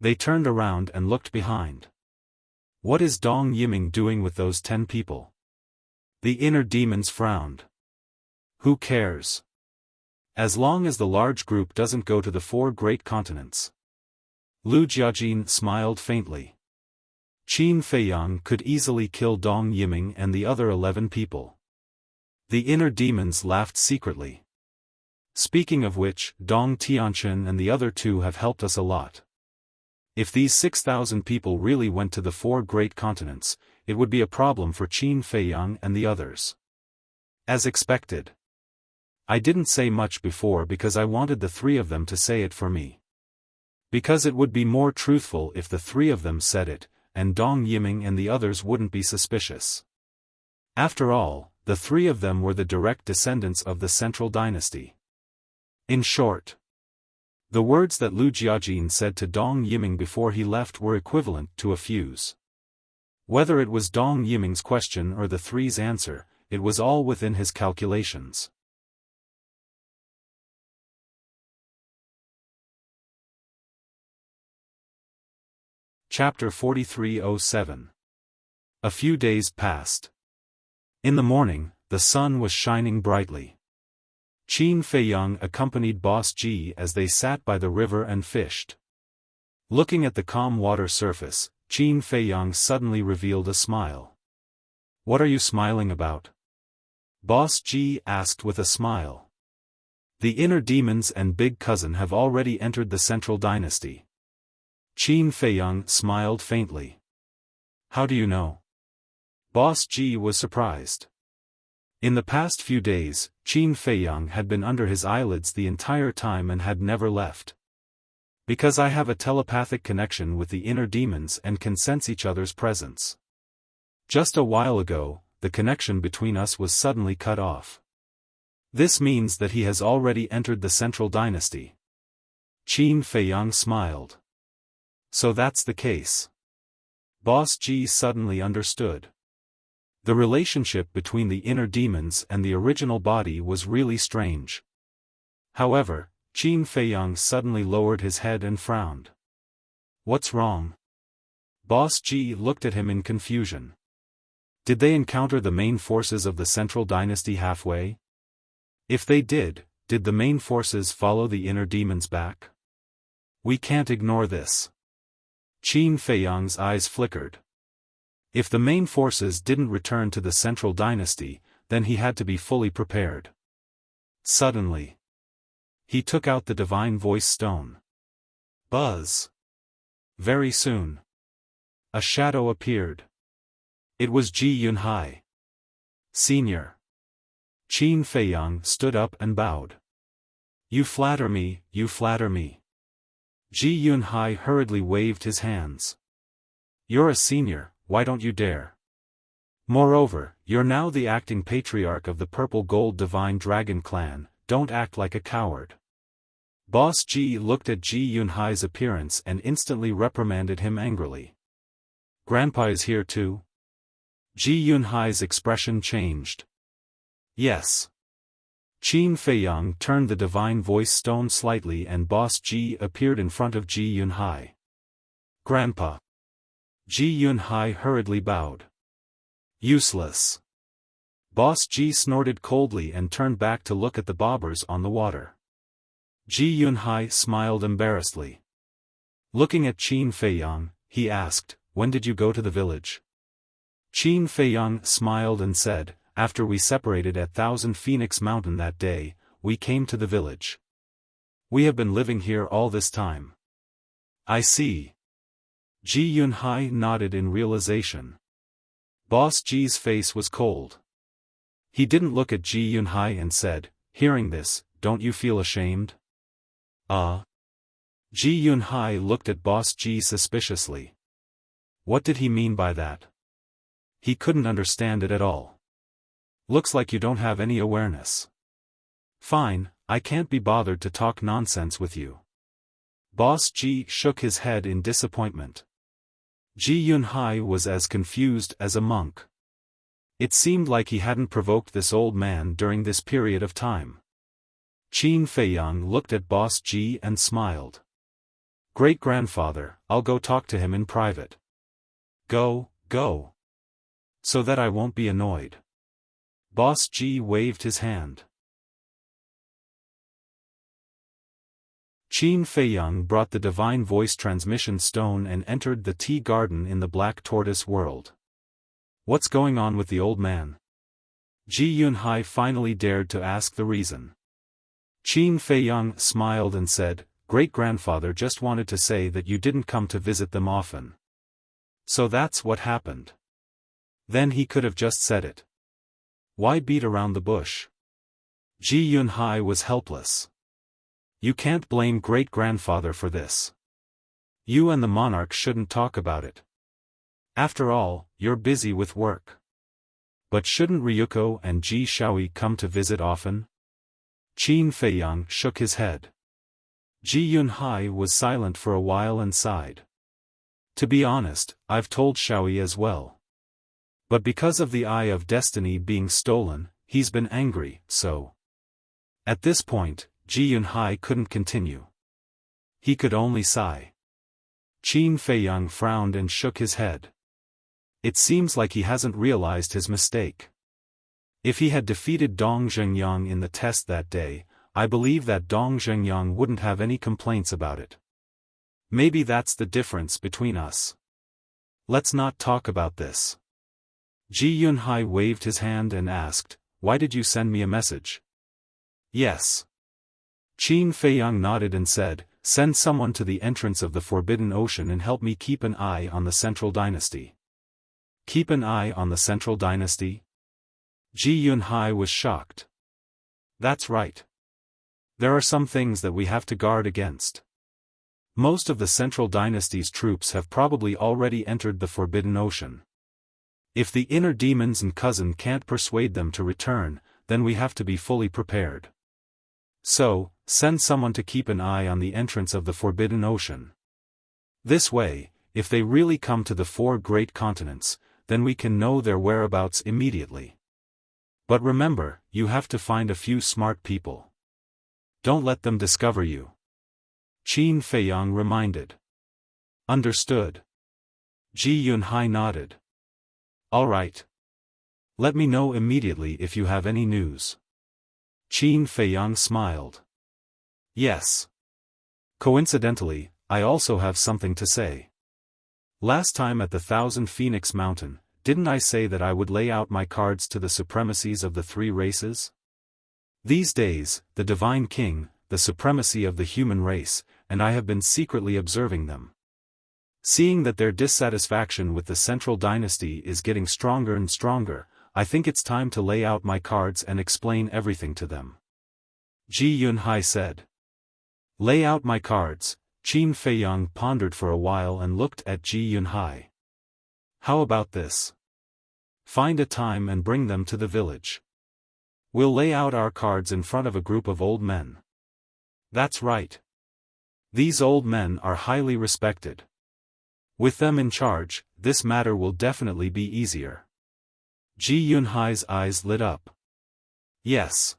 They turned around and looked behind. What is Dong Yiming doing with those 10 people? The inner demons frowned. Who cares? As long as the large group doesn't go to the 4 great continents. Lu Jiajin smiled faintly. Qin Feiyang could easily kill Dong Yiming and the other 11 people. The inner demons laughed secretly. Speaking of which, Dong Tianchen and the other 2 have helped us a lot. If these 6,000 people really went to the 4 great continents, it would be a problem for Qin Feiyang and the others. As expected. I didn't say much before because I wanted the 3 of them to say it for me. Because it would be more truthful if the 3 of them said it, and Dong Yiming and the others wouldn't be suspicious. After all, the 3 of them were the direct descendants of the Central Dynasty. In short, the words that Lu Jiajin said to Dong Yiming before he left were equivalent to a fuse. Whether it was Dong Yiming's question or the 3's answer, it was all within his calculations. Chapter 4307. A few days passed. In the morning, the sun was shining brightly. Qin Feiyang accompanied Boss Ji as they sat by the river and fished. Looking at the calm water surface, Qin Feiyang suddenly revealed a smile. "What are you smiling about?" Boss Ji asked with a smile. "The inner demons and big cousin have already entered the Central Dynasty." Qin Feiyang smiled faintly. "How do you know?" Boss Ji was surprised. In the past few days, Qin Feiyang had been under his eyelids the entire time and had never left. "Because I have a telepathic connection with the inner demons and can sense each other's presence. Just a while ago, the connection between us was suddenly cut off. This means that he has already entered the Central Dynasty." Qin Feiyang smiled. "So that's the case." Boss Ji suddenly understood. The relationship between the inner demons and the original body was really strange. However, Qin Feiyang suddenly lowered his head and frowned. "What's wrong?" Boss Ji looked at him in confusion. Did they encounter the main forces of the Central Dynasty halfway? If they did the main forces follow the inner demons back? We can't ignore this. Qin Feiyang's eyes flickered. If the main forces didn't return to the central dynasty, then he had to be fully prepared. Suddenly, he took out the divine voice stone. Buzz! Very soon, a shadow appeared. It was Ji Yunhai. Senior. Qin Feiyang stood up and bowed. You flatter me, you flatter me. Ji Yunhai hurriedly waved his hands. You're a senior, why don't you dare? Moreover, you're now the acting patriarch of the Purple Gold Divine Dragon clan, don't act like a coward. Boss Ji looked at Ji Yunhai's appearance and instantly reprimanded him angrily. Grandpa is here too? Ji Yunhai's expression changed. Yes. Qin Feiyang turned the divine voice stone slightly and Boss Ji appeared in front of Ji Yunhai. Grandpa. Ji Yunhai hurriedly bowed. Useless. Boss Ji snorted coldly and turned back to look at the bobbers on the water. Ji Yunhai smiled embarrassedly. Looking at Qin Feiyang, he asked, when did you go to the village? Qin Feiyang smiled and said, after we separated at Thousand Phoenix Mountain that day, we came to the village. We have been living here all this time. I see. Ji Yunhai nodded in realization. Boss Ji's face was cold. He didn't look at Ji Yunhai and said, hearing this, don't you feel ashamed? Ji Yunhai looked at Boss Ji suspiciously. What did he mean by that? He couldn't understand it at all. Looks like you don't have any awareness. Fine, I can't be bothered to talk nonsense with you. Boss Ji shook his head in disappointment. Ji Yunhai was as confused as a monk. It seemed like he hadn't provoked this old man during this period of time. Qin Feiyang looked at Boss Ji and smiled. Great-grandfather, I'll go talk to him in private. Go. So that I won't be annoyed. Boss Ji waved his hand. Qin Feiyang brought the divine voice transmission stone and entered the tea garden in the Black Tortoise world. What's going on with the old man? Ji Yunhai finally dared to ask the reason. Qin Feiyang smiled and said, Great-grandfather just wanted to say that you didn't come to visit them often. So that's what happened. Then he could have just said it. Why beat around the bush? Ji Yunhai was helpless. You can't blame great-grandfather for this. You and the monarch shouldn't talk about it. After all, you're busy with work. But shouldn't Ryuko and Ji Shaoi come to visit often? Qin Feiyang shook his head. Ji Yunhai was silent for a while and sighed. To be honest, I've told Shaoi as well. But because of the Eye of Destiny being stolen, he's been angry, so. At this point, Ji Yunhai couldn't continue. He could only sigh. Qin Feiyang frowned and shook his head. It seems like he hasn't realized his mistake. If he had defeated Dong Zhengyang in the test that day, I believe that Dong Zhengyang wouldn't have any complaints about it. Maybe that's the difference between us. Let's not talk about this. Ji Yunhai waved his hand and asked, why did you send me a message? Yes. Qin Feiyang nodded and said, send someone to the entrance of the Forbidden Ocean and help me keep an eye on the Central Dynasty. Keep an eye on the Central Dynasty? Ji Yunhai was shocked. That's right. There are some things that we have to guard against. Most of the Central Dynasty's troops have probably already entered the Forbidden Ocean. If the inner demons and cousin can't persuade them to return, then we have to be fully prepared. So, send someone to keep an eye on the entrance of the Forbidden Ocean. This way, if they really come to the 4 great continents, then we can know their whereabouts immediately. But remember, you have to find a few smart people. Don't let them discover you. Qin Feiyang reminded. Understood. Ji Yunhai nodded. All right. Let me know immediately if you have any news. Qin Feiyang smiled. Yes. Coincidentally, I also have something to say. Last time at the Thousand Phoenix Mountain, didn't I say that I would lay out my cards to the supremacies of the three races? These days, the Divine King, the supremacy of the human race, and I have been secretly observing them. Seeing that their dissatisfaction with the central dynasty is getting stronger and stronger, I think it's time to lay out my cards and explain everything to them. Ji Yunhai said. Lay out my cards. Qin Feiyang pondered for a while and looked at Ji Yunhai. How about this? Find a time and bring them to the village. We'll lay out our cards in front of a group of old men. That's right. These old men are highly respected. With them in charge, this matter will definitely be easier. Ji Yunhai's eyes lit up. Yes.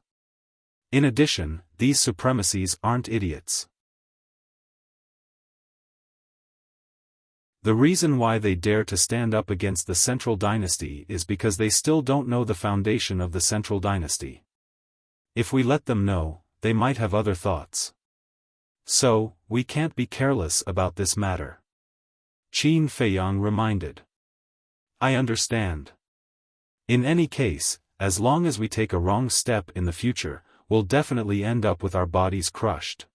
In addition, these supremacies aren't idiots. The reason why they dare to stand up against the central dynasty is because they still don't know the foundation of the central dynasty. If we let them know, they might have other thoughts. So, we can't be careless about this matter. Qin Feiyang reminded. I understand. In any case, as long as we take a wrong step in the future, we'll definitely end up with our bodies crushed.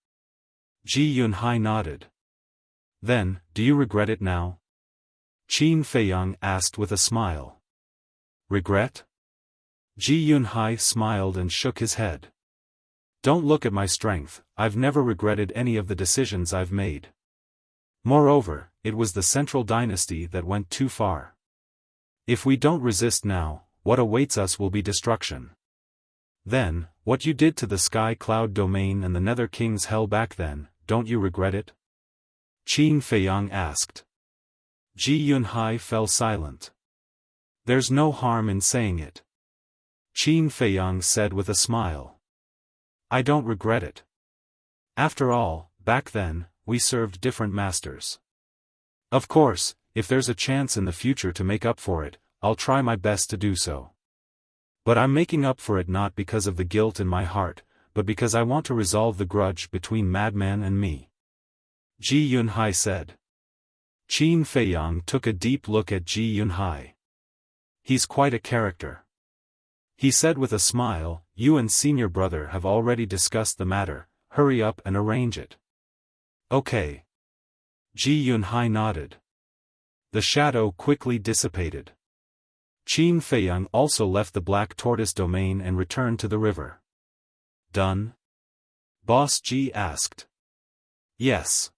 Ji Yunhai nodded. Then, do you regret it now? Qin Feiyang asked with a smile. Regret? Ji Yunhai smiled and shook his head. Don't look at my strength, I've never regretted any of the decisions I've made. Moreover, it was the central dynasty that went too far. If we don't resist now, what awaits us will be destruction. Then, what you did to the Sky Cloud domain and the Nether King's hell back then, don't you regret it? Qin Feiyang asked. Ji Yunhai fell silent. There's no harm in saying it. Qin Feiyang said with a smile. I don't regret it. After all, back then, we served different masters. Of course, if there's a chance in the future to make up for it, I'll try my best to do so. But I'm making up for it not because of the guilt in my heart, but because I want to resolve the grudge between Madman and me. Ji Yunhai said. Qin Feiyang took a deep look at Ji Yunhai. He's quite a character. He said with a smile, you and senior brother have already discussed the matter, hurry up and arrange it. Okay. Ji Yunhai nodded. The shadow quickly dissipated. Qin Feiyang also left the Black Tortoise domain and returned to the river. Done? Boss Ji asked. Yes.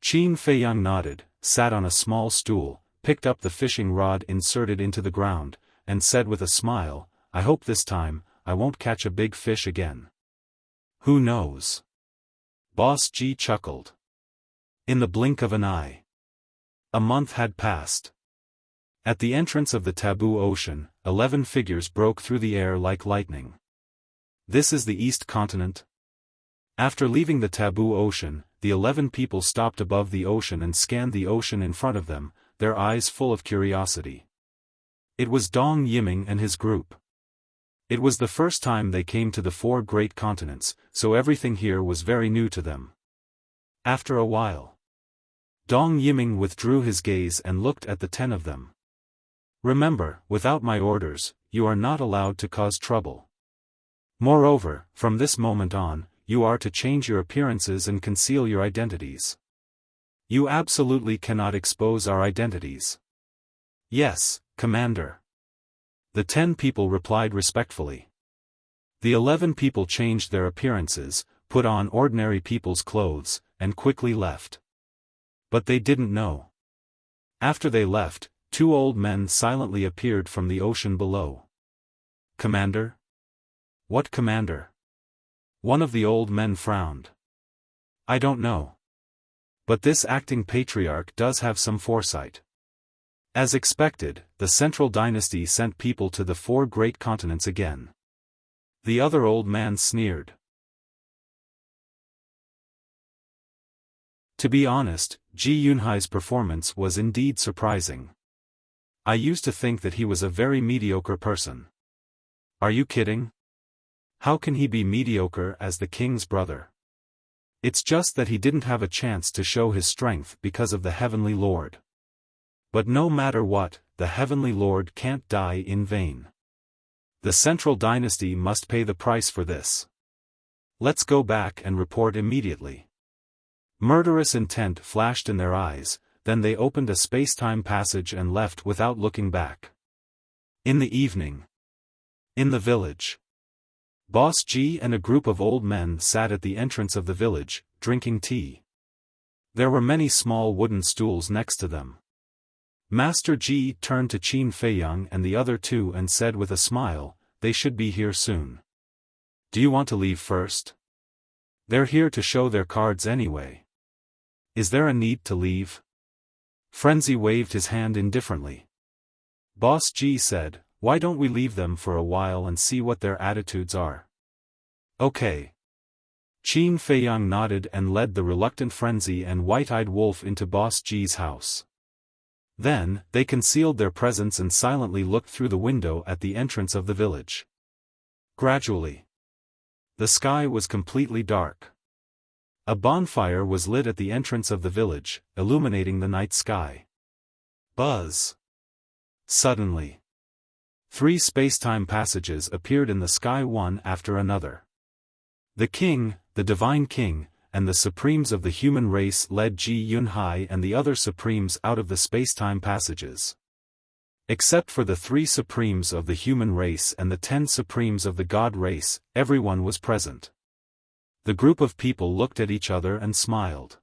Qin Feiyang nodded, sat on a small stool, picked up the fishing rod inserted into the ground, and said with a smile, I hope this time, I won't catch a big fish again. Who knows? Boss Ji chuckled. In the blink of an eye. A month had passed. At the entrance of the Taboo Ocean, 11 figures broke through the air like lightning. This is the East Continent? After leaving the Taboo Ocean, the 11 people stopped above the ocean and scanned the ocean in front of them, their eyes full of curiosity. It was Dong Yiming and his group. It was the first time they came to the 4 great continents, so everything here was very new to them. After a while, Dong Yiming withdrew his gaze and looked at the 10 of them. Remember, without my orders, you are not allowed to cause trouble. Moreover, from this moment on, you are to change your appearances and conceal your identities. You absolutely cannot expose our identities. Yes, Commander. The 10 people replied respectfully. The 11 people changed their appearances, put on ordinary people's clothes, and quickly left. But they didn't know. After they left, 2 old men silently appeared from the ocean below. Commander? What commander? One of the old men frowned. I don't know. But this acting patriarch does have some foresight. As expected, the Central Dynasty sent people to the 4 great continents again. The other old man sneered. To be honest, Ji Yunhai's performance was indeed surprising. I used to think that he was a very mediocre person. Are you kidding? How can he be mediocre as the king's brother? It's just that he didn't have a chance to show his strength because of the Heavenly Lord. But no matter what, the Heavenly Lord can't die in vain. The Central Dynasty must pay the price for this. Let's go back and report immediately. Murderous intent flashed in their eyes, then they opened a space-time passage and left without looking back. In the evening. In the village. Boss G and a group of old men sat at the entrance of the village, drinking tea. There were many small wooden stools next to them. Master G turned to Qin Feiyang and the other two and said with a smile, "They should be here soon. Do you want to leave first? They're here to show their cards anyway. Is there a need to leave?" Frenzy waved his hand indifferently. Boss G said, "Why don't we leave them for a while and see what their attitudes are?" "Okay." Qin Feiyang nodded and led the reluctant Frenzy and White-Eyed Wolf into Boss G's house. Then, they concealed their presence and silently looked through the window at the entrance of the village. Gradually, the sky was completely dark. A bonfire was lit at the entrance of the village, illuminating the night sky. Buzz! Suddenly, 3 space-time passages appeared in the sky one after another. The king, the divine king, and the supremes of the human race led Ji Yunhai and the other supremes out of the space-time passages. Except for the 3 supremes of the human race and the 10 supremes of the god race, everyone was present. The group of people looked at each other and smiled.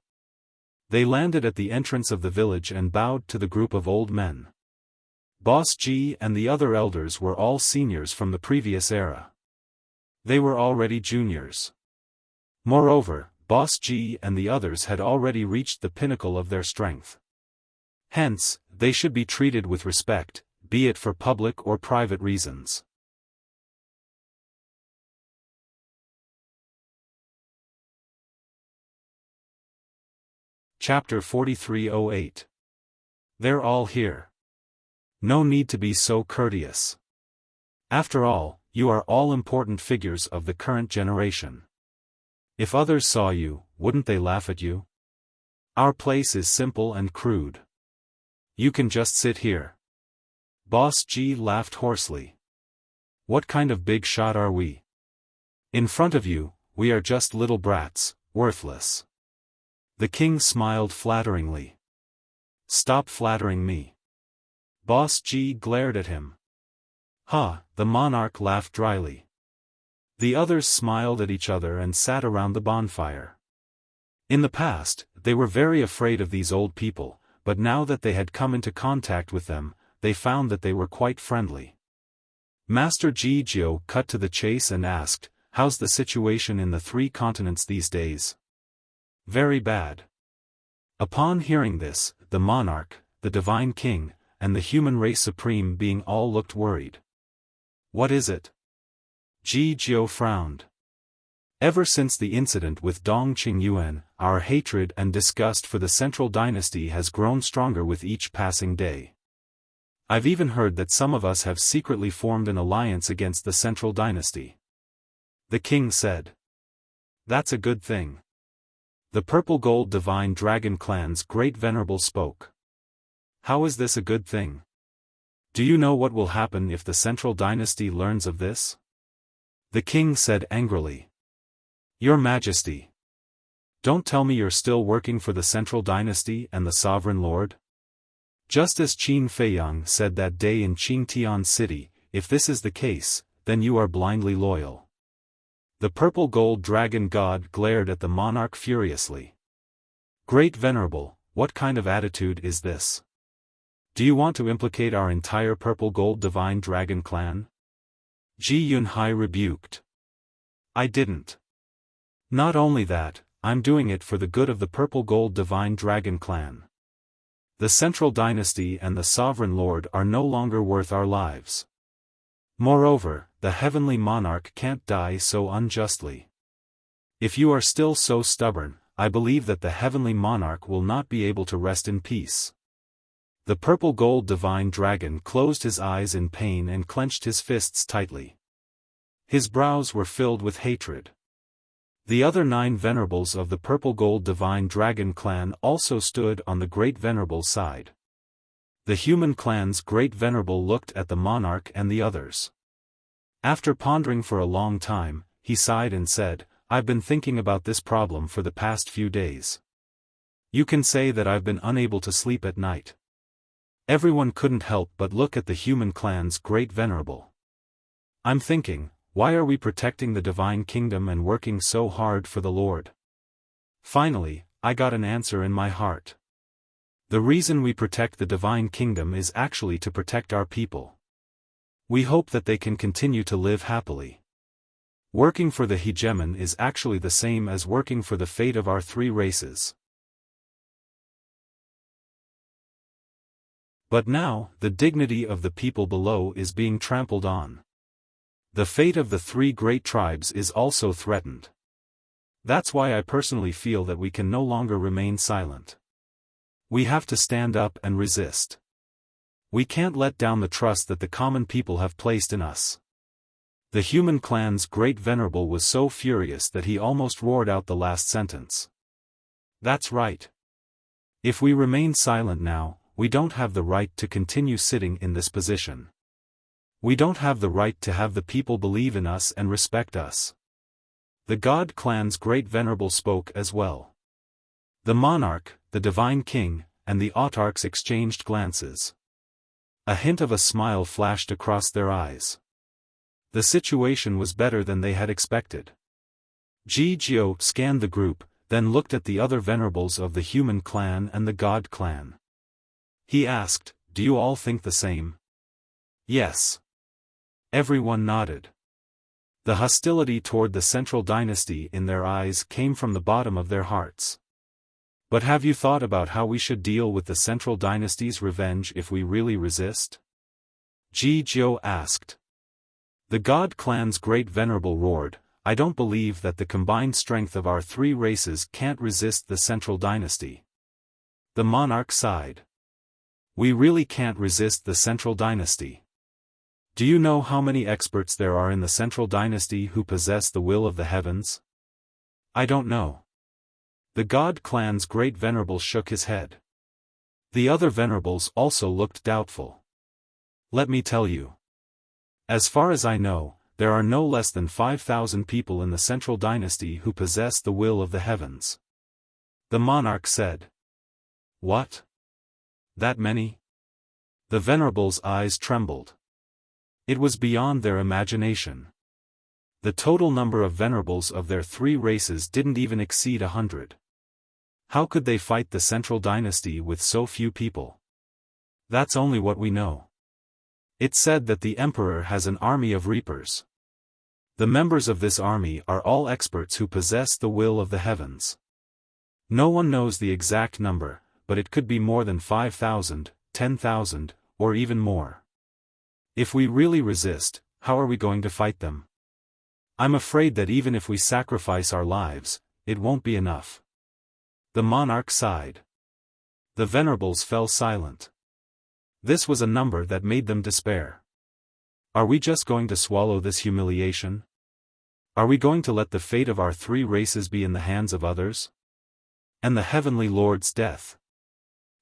They landed at the entrance of the village and bowed to the group of old men. Boss G and the other elders were all seniors from the previous era. They were already juniors. Moreover, Boss G and the others had already reached the pinnacle of their strength. Hence, they should be treated with respect, be it for public or private reasons. Chapter 4308. They're all here. No need to be so courteous. After all, you are all important figures of the current generation. If others saw you, wouldn't they laugh at you? Our place is simple and crude. You can just sit here. Boss G laughed hoarsely. What kind of big shot are we? In front of you, we are just little brats, worthless. The king smiled flatteringly. Stop flattering me. Boss G glared at him. Ha, the monarch laughed dryly. The others smiled at each other and sat around the bonfire. In the past, they were very afraid of these old people, but now that they had come into contact with them, they found that they were quite friendly. Master Ji Jiao cut to the chase and asked, "How's the situation in the 3 continents these days?" "Very bad." Upon hearing this, the monarch, the divine king, and the human race supreme being all looked worried. "What is it?" Ji Jiao frowned. "Ever since the incident with Dong Qingyuan, our hatred and disgust for the Central Dynasty has grown stronger with each passing day. I've even heard that some of us have secretly formed an alliance against the Central Dynasty." The king said. "That's a good thing." The Purple Gold Divine Dragon Clan's Great Venerable spoke. "How is this a good thing? Do you know what will happen if the Central Dynasty learns of this?" The king said angrily. "Your Majesty. Don't tell me you're still working for the Central Dynasty and the Sovereign Lord?" Just as Qin Feiyang said that day in Qingtian City, if this is the case, then you are blindly loyal. The Purple Gold Dragon God glared at the monarch furiously. "Great Venerable, what kind of attitude is this? Do you want to implicate our entire Purple Gold Divine Dragon Clan?" Ji Yunhai rebuked. "I didn't. Not only that, I'm doing it for the good of the Purple Gold Divine Dragon Clan. The Central Dynasty and the Sovereign Lord are no longer worth our lives. Moreover, the Heavenly Monarch can't die so unjustly. If you are still so stubborn, I believe that the Heavenly Monarch will not be able to rest in peace." The Purple Gold Divine Dragon closed his eyes in pain and clenched his fists tightly. His brows were filled with hatred. The other 9 venerables of the Purple Gold Divine Dragon Clan also stood on the Great Venerable's side. The human clan's great venerable looked at the monarch and the others. After pondering for a long time, he sighed and said, "I've been thinking about this problem for the past few days. You can say that I've been unable to sleep at night." Everyone couldn't help but look at the human clan's great venerable. "I'm thinking, why are we protecting the divine kingdom and working so hard for the Lord?" Finally, I got an answer in my heart. The reason we protect the divine kingdom is actually to protect our people. We hope that they can continue to live happily. Working for the hegemon is actually the same as working for the fate of our three races. But now, the dignity of the people below is being trampled on. The fate of the three great tribes is also threatened. That's why I personally feel that we can no longer remain silent. We have to stand up and resist. We can't let down the trust that the common people have placed in us. The human clan's great venerable was so furious that he almost roared out the last sentence. That's right. If we remain silent now, we don't have the right to continue sitting in this position. We don't have the right to have the people believe in us and respect us. The God clan's great venerable spoke as well. The monarch, the divine king, and the autarchs exchanged glances. A hint of a smile flashed across their eyes. The situation was better than they had expected. Ji Jiao scanned the group, then looked at the other venerables of the human clan and the God clan. He asked, "Do you all think the same?" Yes. Everyone nodded. The hostility toward the central dynasty in their eyes came from the bottom of their hearts. But have you thought about how we should deal with the central dynasty's revenge if we really resist? Ji Jiao asked. The God clan's great venerable roared, "I don't believe that the combined strength of our three races can't resist the central dynasty." The monarch sighed. We really can't resist the central dynasty. Do you know how many experts there are in the central dynasty who possess the will of the heavens? I don't know. The God clan's great venerable shook his head. The other venerables also looked doubtful. Let me tell you. As far as I know, there are no less than 5,000 people in the central dynasty who possess the will of the heavens. The monarch said. What? That many? The venerables' eyes trembled. It was beyond their imagination. The total number of venerables of their three races didn't even exceed 100. How could they fight the central dynasty with so few people? That's only what we know. It's said that the emperor has an army of reapers. The members of this army are all experts who possess the will of the heavens. No one knows the exact number, but it could be more than 5,000, 10,000, or even more. If we really resist, how are we going to fight them? I'm afraid that even if we sacrifice our lives, it won't be enough. The monarch sighed. The venerables fell silent. This was a number that made them despair. Are we just going to swallow this humiliation? Are we going to let the fate of our three races be in the hands of others? And the heavenly Lord's death?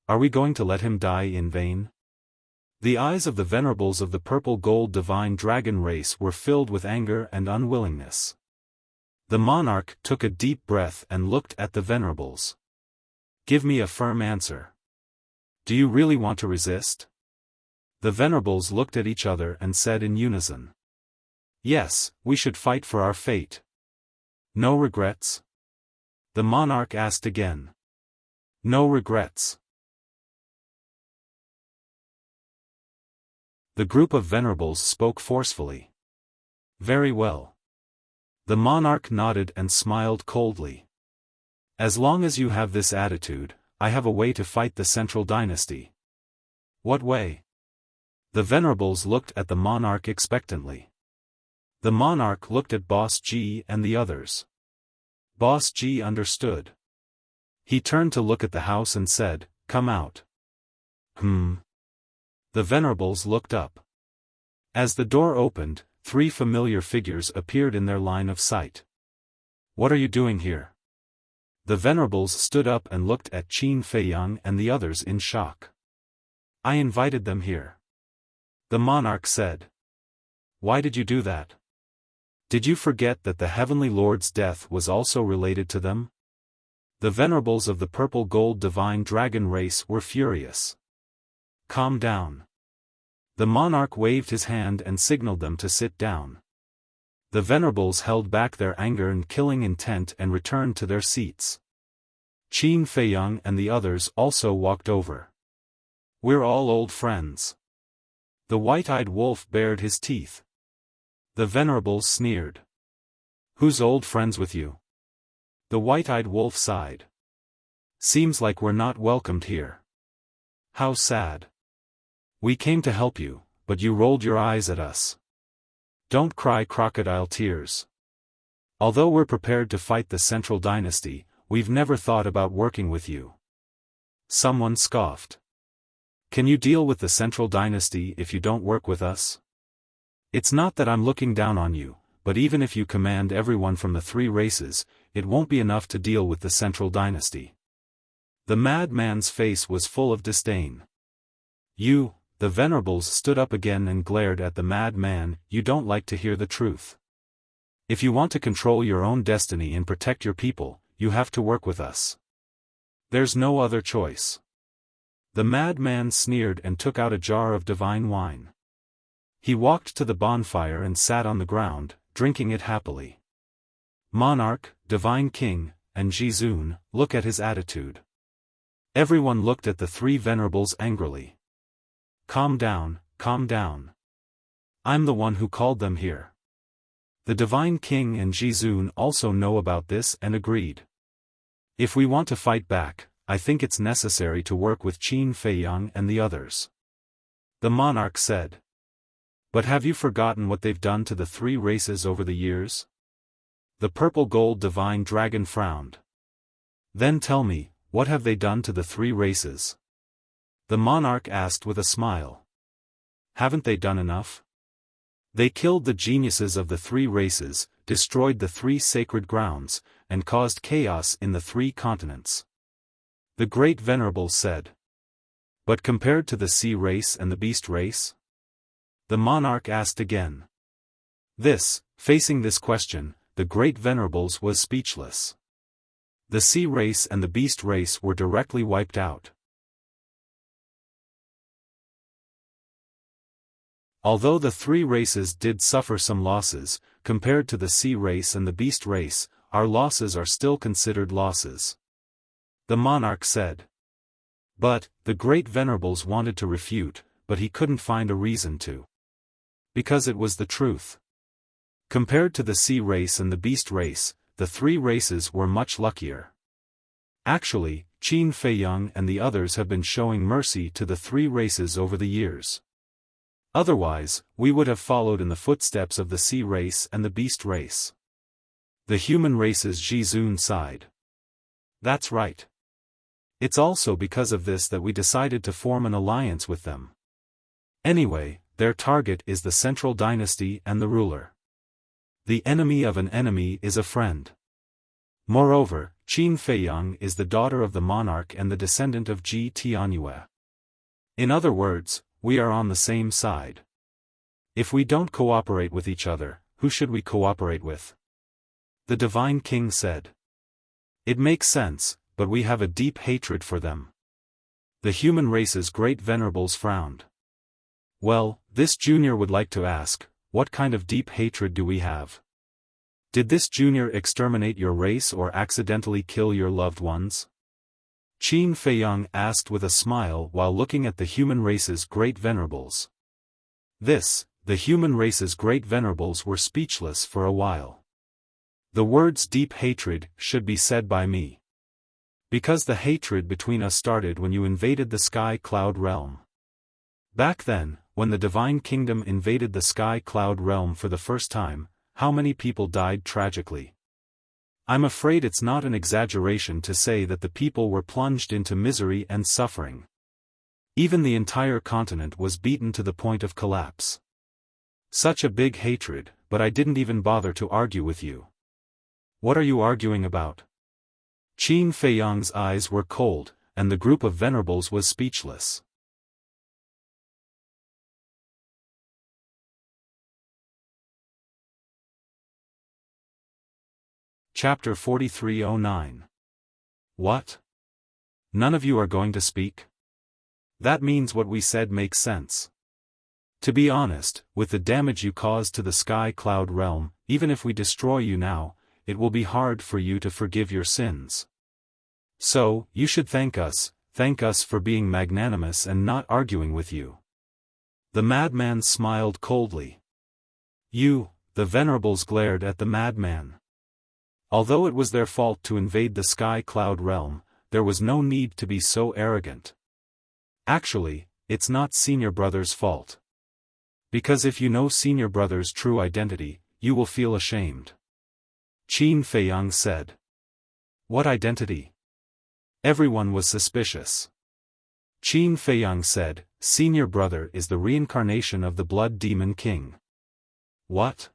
Are we going to let him die in vain? The eyes of the venerables of the purple-gold divine dragon race were filled with anger and unwillingness. The monarch took a deep breath and looked at the venerables. Give me a firm answer. Do you really want to resist? The venerables looked at each other and said in unison. Yes, we should fight for our fate. No regrets? The monarch asked again. No regrets. The group of venerables spoke forcefully. Very well. The monarch nodded and smiled coldly. As long as you have this attitude, I have a way to fight the central dynasty. What way? The venerables looked at the monarch expectantly. The monarch looked at Boss G and the others. Boss G understood. He turned to look at the house and said, "Come out." The venerables looked up. As the door opened, three familiar figures appeared in their line of sight. What are you doing here? The venerables stood up and looked at Qin Feiyang and the others in shock. I invited them here. The monarch said. Why did you do that? Did you forget that the Heavenly Lord's death was also related to them? The venerables of the purple gold divine dragon race were furious. Calm down. The monarch waved his hand and signaled them to sit down. The venerables held back their anger and killing intent and returned to their seats. Qin Feiyang and the others also walked over. We're all old friends. The white-eyed wolf bared his teeth. The venerables sneered. Who's old friends with you? The white-eyed wolf sighed. Seems like we're not welcomed here. How sad. We came to help you, but you rolled your eyes at us. Don't cry crocodile tears. Although we're prepared to fight the Central Dynasty, we've never thought about working with you. Someone scoffed. Can you deal with the Central Dynasty if you don't work with us? It's not that I'm looking down on you, but even if you command everyone from the three races, it won't be enough to deal with the Central Dynasty. The madman's face was full of disdain. You, the venerables stood up again and glared at the madman. You don't like to hear the truth. If you want to control your own destiny and protect your people, you have to work with us. There's no other choice. The madman sneered and took out a jar of divine wine. He walked to the bonfire and sat on the ground, drinking it happily. Monarch, Divine King, and Jizun, look at his attitude. Everyone looked at the three venerables angrily. Calm down, calm down. I'm the one who called them here. The Divine King and Jizun also know about this and agreed. If we want to fight back, I think it's necessary to work with Qin Feiyang and the others. The monarch said. But have you forgotten what they've done to the three races over the years? The purple gold divine dragon frowned. Then tell me, what have they done to the three races? The monarch asked with a smile. Haven't they done enough? They killed the geniuses of the three races, destroyed the three sacred grounds, and caused chaos in the three continents. The great venerable said. But compared to the sea race and the beast race? The monarch asked again. Facing this question, the great venerables was speechless. The sea race and the beast race were directly wiped out. Although the three races did suffer some losses, compared to the sea race and the beast race, our losses are still considered losses. The monarch said. But, the great venerables wanted to refute, but he couldn't find a reason to. Because it was the truth. Compared to the sea race and the beast race, the three races were much luckier. Actually, Qin Feiyang and the others have been showing mercy to the three races over the years. Otherwise, we would have followed in the footsteps of the sea race and the beast race. The human race's Jizun sighed. That's right. It's also because of this that we decided to form an alliance with them. Anyway, their target is the Central Dynasty and the ruler. The enemy of an enemy is a friend. Moreover, Qin Feiyang is the daughter of the monarch and the descendant of Ji Tianyue. In other words, we are on the same side. If we don't cooperate with each other, who should we cooperate with? The Divine King said. It makes sense, but we have a deep hatred for them. The human race's great venerables frowned. Well, this junior would like to ask, what kind of deep hatred do we have? Did this junior exterminate your race or accidentally kill your loved ones? Qin Feiyang asked with a smile while looking at the human race's great venerables. The human race's great venerables were speechless for a while. The words deep hatred should be said by me. Because the hatred between us started when you invaded the Sky Cloud realm. Back then, when the Divine Kingdom invaded the Sky Cloud realm for the first time, how many people died tragically? I'm afraid it's not an exaggeration to say that the people were plunged into misery and suffering. Even the entire continent was beaten to the point of collapse. Such a big hatred, but I didn't even bother to argue with you. What are you arguing about? Qin Feiyang's eyes were cold, and the group of venerables was speechless. Chapter 4309. What? None of you are going to speak? That means what we said makes sense. To be honest, with the damage you caused to the Sky Cloud realm, even if we destroy you now, it will be hard for you to forgive your sins. So, you should thank us for being magnanimous and not arguing with you. The madman smiled coldly. You, the venerables glared at the madman. Although it was their fault to invade the Sky Cloud realm, there was no need to be so arrogant. Actually, it's not Senior Brother's fault. Because if you know Senior Brother's true identity, you will feel ashamed. Qin Feiyang said. What identity? Everyone was suspicious. Qin Feiyang said, Senior Brother is the reincarnation of the Blood Demon King. What?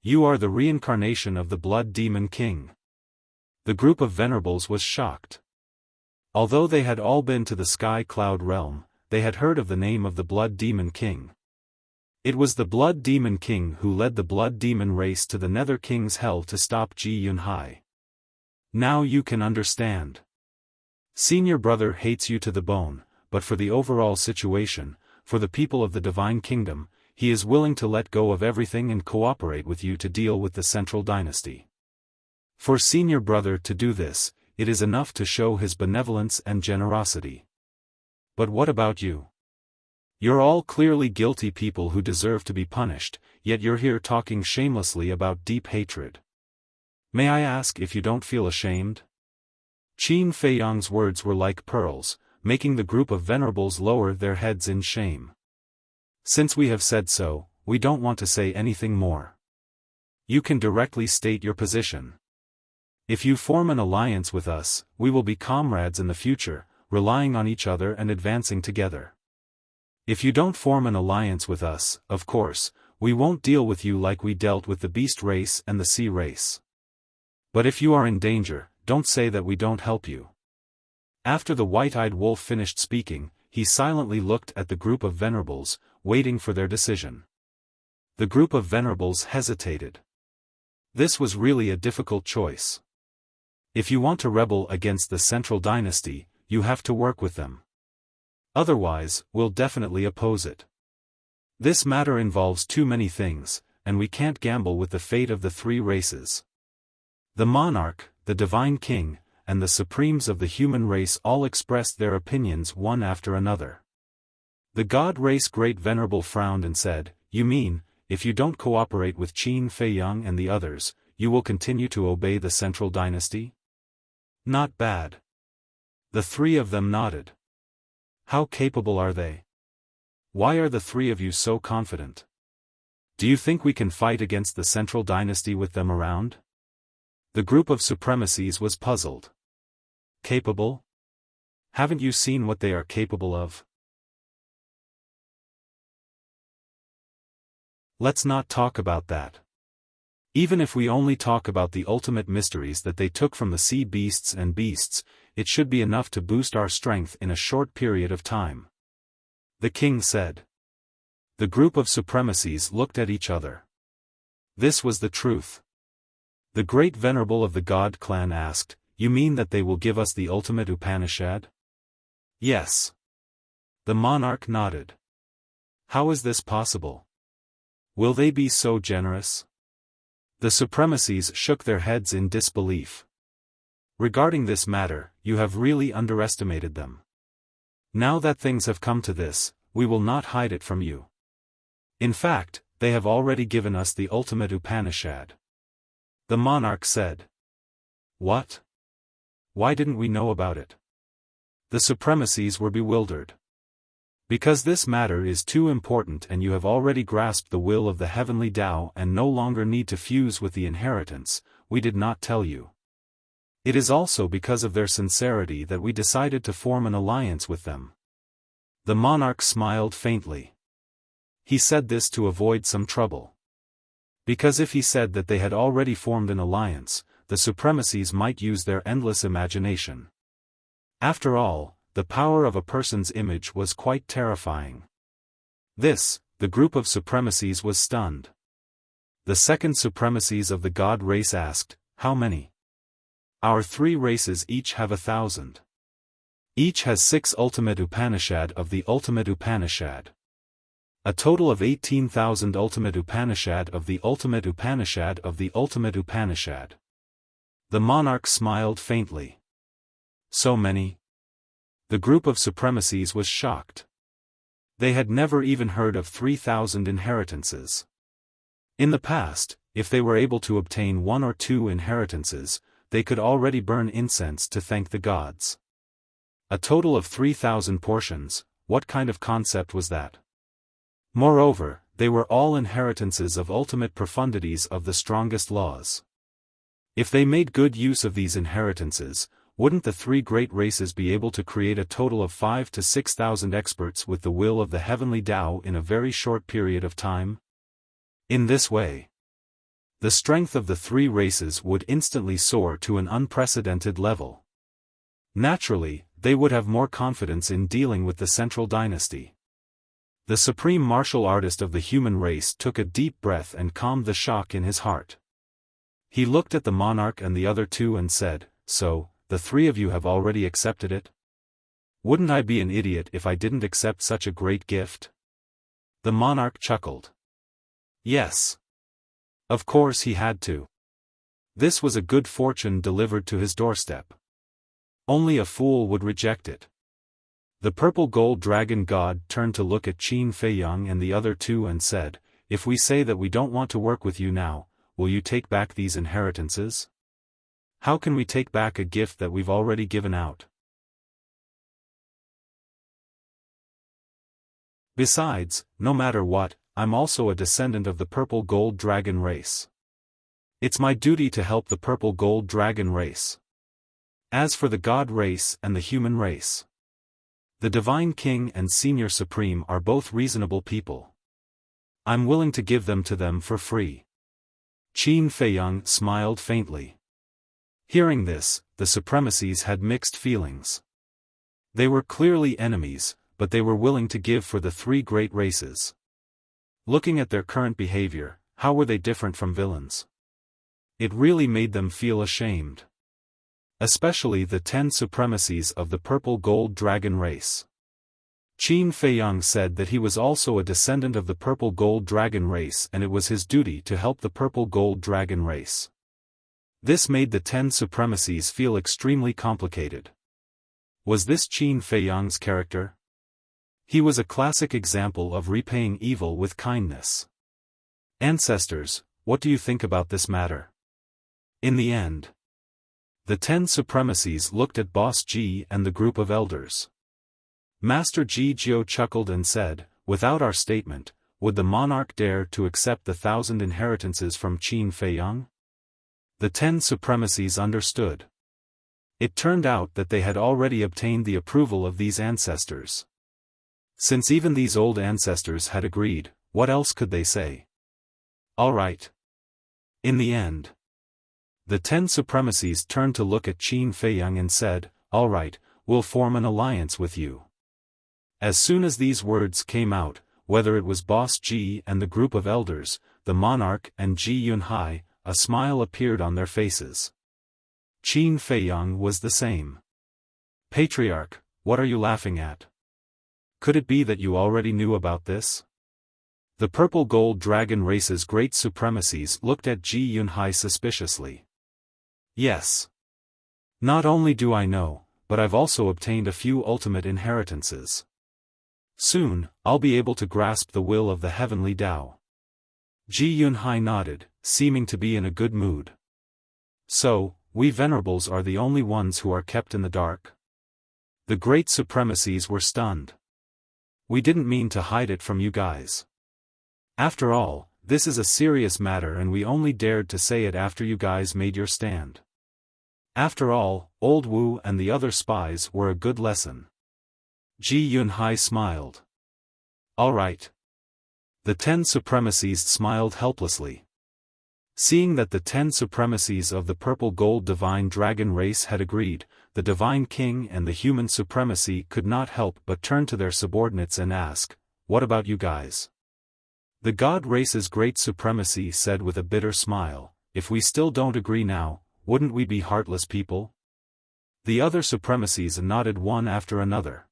You are the reincarnation of the Blood Demon King. The group of venerables was shocked. Although they had all been to the Sky Cloud realm, they had heard of the name of the Blood Demon King. It was the Blood Demon King who led the Blood Demon race to the Nether King's Hell to stop Ji Yunhai. Now you can understand. Senior Brother hates you to the bone, but for the overall situation, for the people of the Divine Kingdom, he is willing to let go of everything and cooperate with you to deal with the Central Dynasty. For Senior Brother to do this, it is enough to show his benevolence and generosity. But what about you? You're all clearly guilty people who deserve to be punished, yet you're here talking shamelessly about deep hatred. May I ask if you don't feel ashamed? Qin Feiyang's words were like pearls, making the group of venerables lower their heads in shame. Since we have said so, we don't want to say anything more. You can directly state your position. If you form an alliance with us, we will be comrades in the future, relying on each other and advancing together. If you don't form an alliance with us, of course, we won't deal with you like we dealt with the Beast race and the Sea race. But if you are in danger, don't say that we don't help you. After the white-eyed wolf finished speaking, he silently looked at the group of venerables, waiting for their decision. The group of venerables hesitated. This was really a difficult choice. If you want to rebel against the Central Dynasty, you have to work with them. Otherwise, we'll definitely oppose it. This matter involves too many things, and we can't gamble with the fate of the three races. The monarch, the divine king, and the supremes of the human race all expressed their opinions one after another. The god race Great Venerable frowned and said, You mean, if you don't cooperate with Qin Feiyang and the others, you will continue to obey the Central Dynasty? Not bad. The three of them nodded. How capable are they? Why are the three of you so confident? Do you think we can fight against the Central Dynasty with them around? The group of supremacies was puzzled. Capable? Haven't you seen what they are capable of? Let's not talk about that. Even if we only talk about the ultimate mysteries that they took from the sea beasts and beasts, it should be enough to boost our strength in a short period of time. The king said. The group of supremacies looked at each other. This was the truth. The great venerable of the God clan asked, You mean that they will give us the ultimate Upanishad? Yes. The monarch nodded. How is this possible? Will they be so generous? The supremacies shook their heads in disbelief. Regarding this matter, you have really underestimated them. Now that things have come to this, we will not hide it from you. In fact, they have already given us the ultimate Upanishad. The monarch said. What? Why didn't we know about it? The supremacies were bewildered. Because this matter is too important and you have already grasped the will of the heavenly Tao and no longer need to fuse with the inheritance, we did not tell you. It is also because of their sincerity that we decided to form an alliance with them. The monarch smiled faintly. He said this to avoid some trouble. Because if he said that they had already formed an alliance, the supremacies might use their endless imagination. After all, the power of a person's image was quite terrifying. This, the group of supremacies was stunned. The second supremacies of the god race asked, How many? Our 3 races each have 1,000. Each has 6 ultimate Upanishad of the ultimate Upanishad. A total of 18,000 ultimate Upanishad of the ultimate Upanishad of the ultimate Upanishad. The monarch smiled faintly. So many? The group of supremacies was shocked. They had never even heard of 3,000 inheritances. In the past, if they were able to obtain 1 or 2 inheritances, they could already burn incense to thank the gods. A total of 3,000 portions, what kind of concept was that? Moreover, they were all inheritances of ultimate profundities of the strongest laws. If they made good use of these inheritances, wouldn't the 3 great races be able to create a total of 5,000 to 6,000 experts with the will of the heavenly Tao in a very short period of time? In this way, the strength of the 3 races would instantly soar to an unprecedented level. Naturally, they would have more confidence in dealing with the central dynasty. The supreme martial artist of the human race took a deep breath and calmed the shock in his heart. He looked at the monarch and the other 2 and said, "So, the 3 of you have already accepted it? Wouldn't I be an idiot if I didn't accept such a great gift?" The monarch chuckled. Yes. Of course he had to. This was a good fortune delivered to his doorstep. Only a fool would reject it. The purple gold dragon god turned to look at Qin Feiyang and the other 2 and said, "If we say that we don't want to work with you now, will you take back these inheritances? How can we take back a gift that we've already given out? Besides, no matter what, I'm also a descendant of the purple gold dragon race. It's my duty to help the purple gold dragon race. As for the god race and the human race, the Divine King and Senior Supreme are both reasonable people. I'm willing to give them to them for free." Qin Feiyang smiled faintly. Hearing this, the supremacies had mixed feelings. They were clearly enemies, but they were willing to give for the 3 great races. Looking at their current behavior, how were they different from villains? It really made them feel ashamed. Especially the 10 supremacies of the purple gold dragon race. Qin Feiyang said that he was also a descendant of the purple gold dragon race and it was his duty to help the purple gold dragon race. This made the 10 supremacies feel extremely complicated. Was this Qin Feiyang's character? He was a classic example of repaying evil with kindness. Ancestors, what do you think about this matter? In the end, the 10 supremacies looked at Boss Ji and the group of elders. Master Ji Jiao chuckled and said, "Without our statement, would the monarch dare to accept the 1,000 inheritances from Qin Feiyang?" The 10 supremacies understood. It turned out that they had already obtained the approval of these ancestors. Since even these old ancestors had agreed, what else could they say? All right. In the end, the 10 supremacies turned to look at Qin Feiyang and said, "All right, we'll form an alliance with you." As soon as these words came out, whether it was Boss Ji and the group of elders, the monarch and Ji Yunhai, a smile appeared on their faces. Qin Feiyang was the same. "Patriarch, what are you laughing at? Could it be that you already knew about this?" The purple gold dragon race's great supremacies looked at Ji Yunhai suspiciously. "Yes. Not only do I know, but I've also obtained a few ultimate inheritances. Soon, I'll be able to grasp the will of the heavenly Tao." Ji Yunhai nodded, seeming to be in a good mood. "So, we venerables are the only ones who are kept in the dark?" The great supremacies were stunned. "We didn't mean to hide it from you guys. After all, this is a serious matter and we only dared to say it after you guys made your stand. After all, old Wu and the other spies were a good lesson." Ji Yunhai smiled. "All right." The 10 supremacies smiled helplessly. Seeing that the 10 supremacies of the purple gold divine dragon race had agreed, the divine king and the human supremacy could not help but turn to their subordinates and ask, "What about you guys?" The god race's great supremacy said with a bitter smile, "If we still don't agree now, wouldn't we be heartless people? The other supremacies nodded one after another.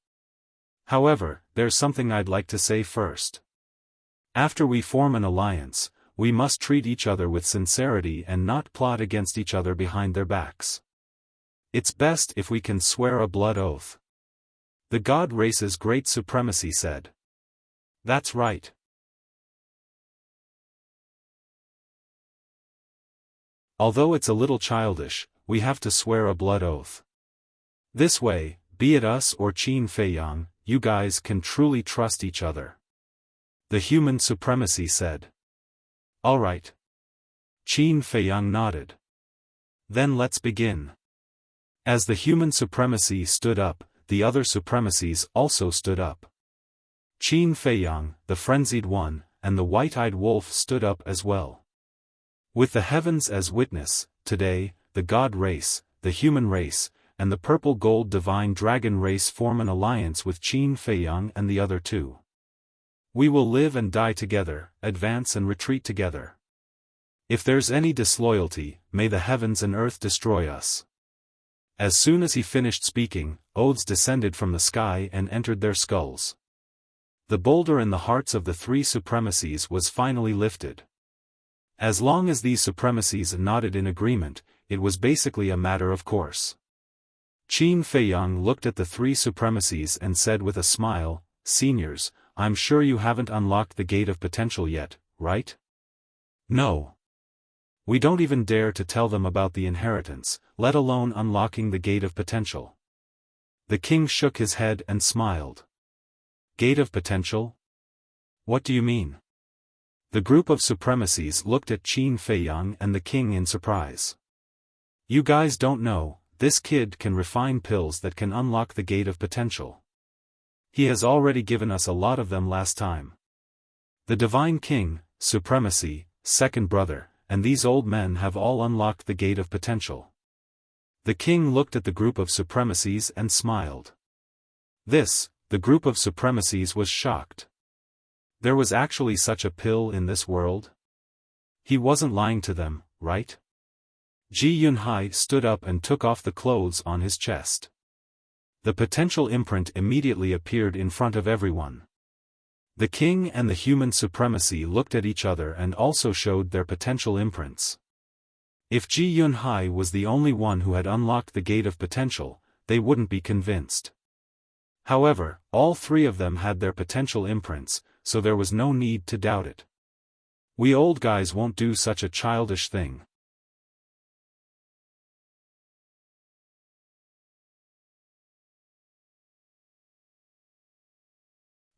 However, there's something I'd like to say first. After we form an alliance, we must treat each other with sincerity and not plot against each other behind their backs. It's best if we can swear a blood oath. The God race's great supremacy said. That's right. Although it's a little childish, we have to swear a blood oath. This way, be it us or Qin Feiyang, you guys can truly trust each other. The human supremacy said. All right. Qin Feiyang nodded. Then let's begin. As the human supremacy stood up, the other supremacies also stood up. Qin Feiyang, the frenzied one, and the white-eyed wolf stood up as well. With the heavens as witness, today, the God race, the human race, and the purple-gold divine dragon race form an alliance with Qin Feiyang and the other two. We will live and die together, advance and retreat together. If there's any disloyalty, may the heavens and earth destroy us. As soon as he finished speaking, oaths descended from the sky and entered their skulls. The boulder in the hearts of the three supremacies was finally lifted. As long as these supremacies nodded in agreement, it was basically a matter of course. Qin Feiyang looked at the three supremacies and said with a smile, "Seniors, I'm sure you haven't unlocked the gate of potential yet, right?" "No. We don't even dare to tell them about the inheritance, let alone unlocking the gate of potential." The king shook his head and smiled. "Gate of potential? What do you mean?" The group of supremacies looked at Qin Feiyang and the king in surprise. "You guys don't know, this kid can refine pills that can unlock the gate of potential. He has already given us a lot of them last time. The Divine King, Supremacy, Second Brother, and these old men have all unlocked the gate of potential." The king looked at the group of supremacies and smiled. The group of supremacies was shocked. There was actually such a pill in this world? He wasn't lying to them, right? Ji Yunhai stood up and took off the clothes on his chest. The potential imprint immediately appeared in front of everyone. The king and the human supremacy looked at each other and also showed their potential imprints. If Ji Yunhai was the only one who had unlocked the gate of potential, they wouldn't be convinced. However, all three of them had their potential imprints, so there was no need to doubt it. We old guys won't do such a childish thing.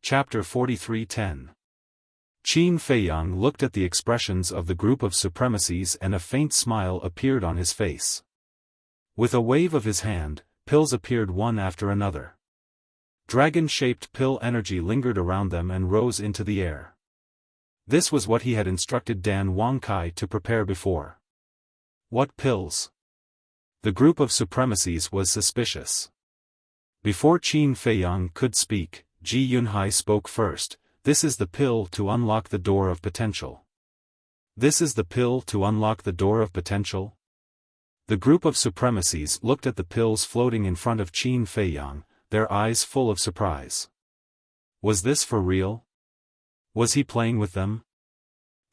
Chapter 43:10. Qin Feiyang looked at the expressions of the group of supremacies and a faint smile appeared on his face. With a wave of his hand, pills appeared one after another. Dragon-shaped pill energy lingered around them and rose into the air. This was what he had instructed Dan Wangkai to prepare before. What pills? The group of supremacies was suspicious. Before Qin Feiyang could speak, Ji Yunhai spoke first. "This is the pill to unlock the door of potential." "This is the pill to unlock the door of potential?" The group of supremacies looked at the pills floating in front of Qin Feiyang, their eyes full of surprise. Was this for real? Was he playing with them?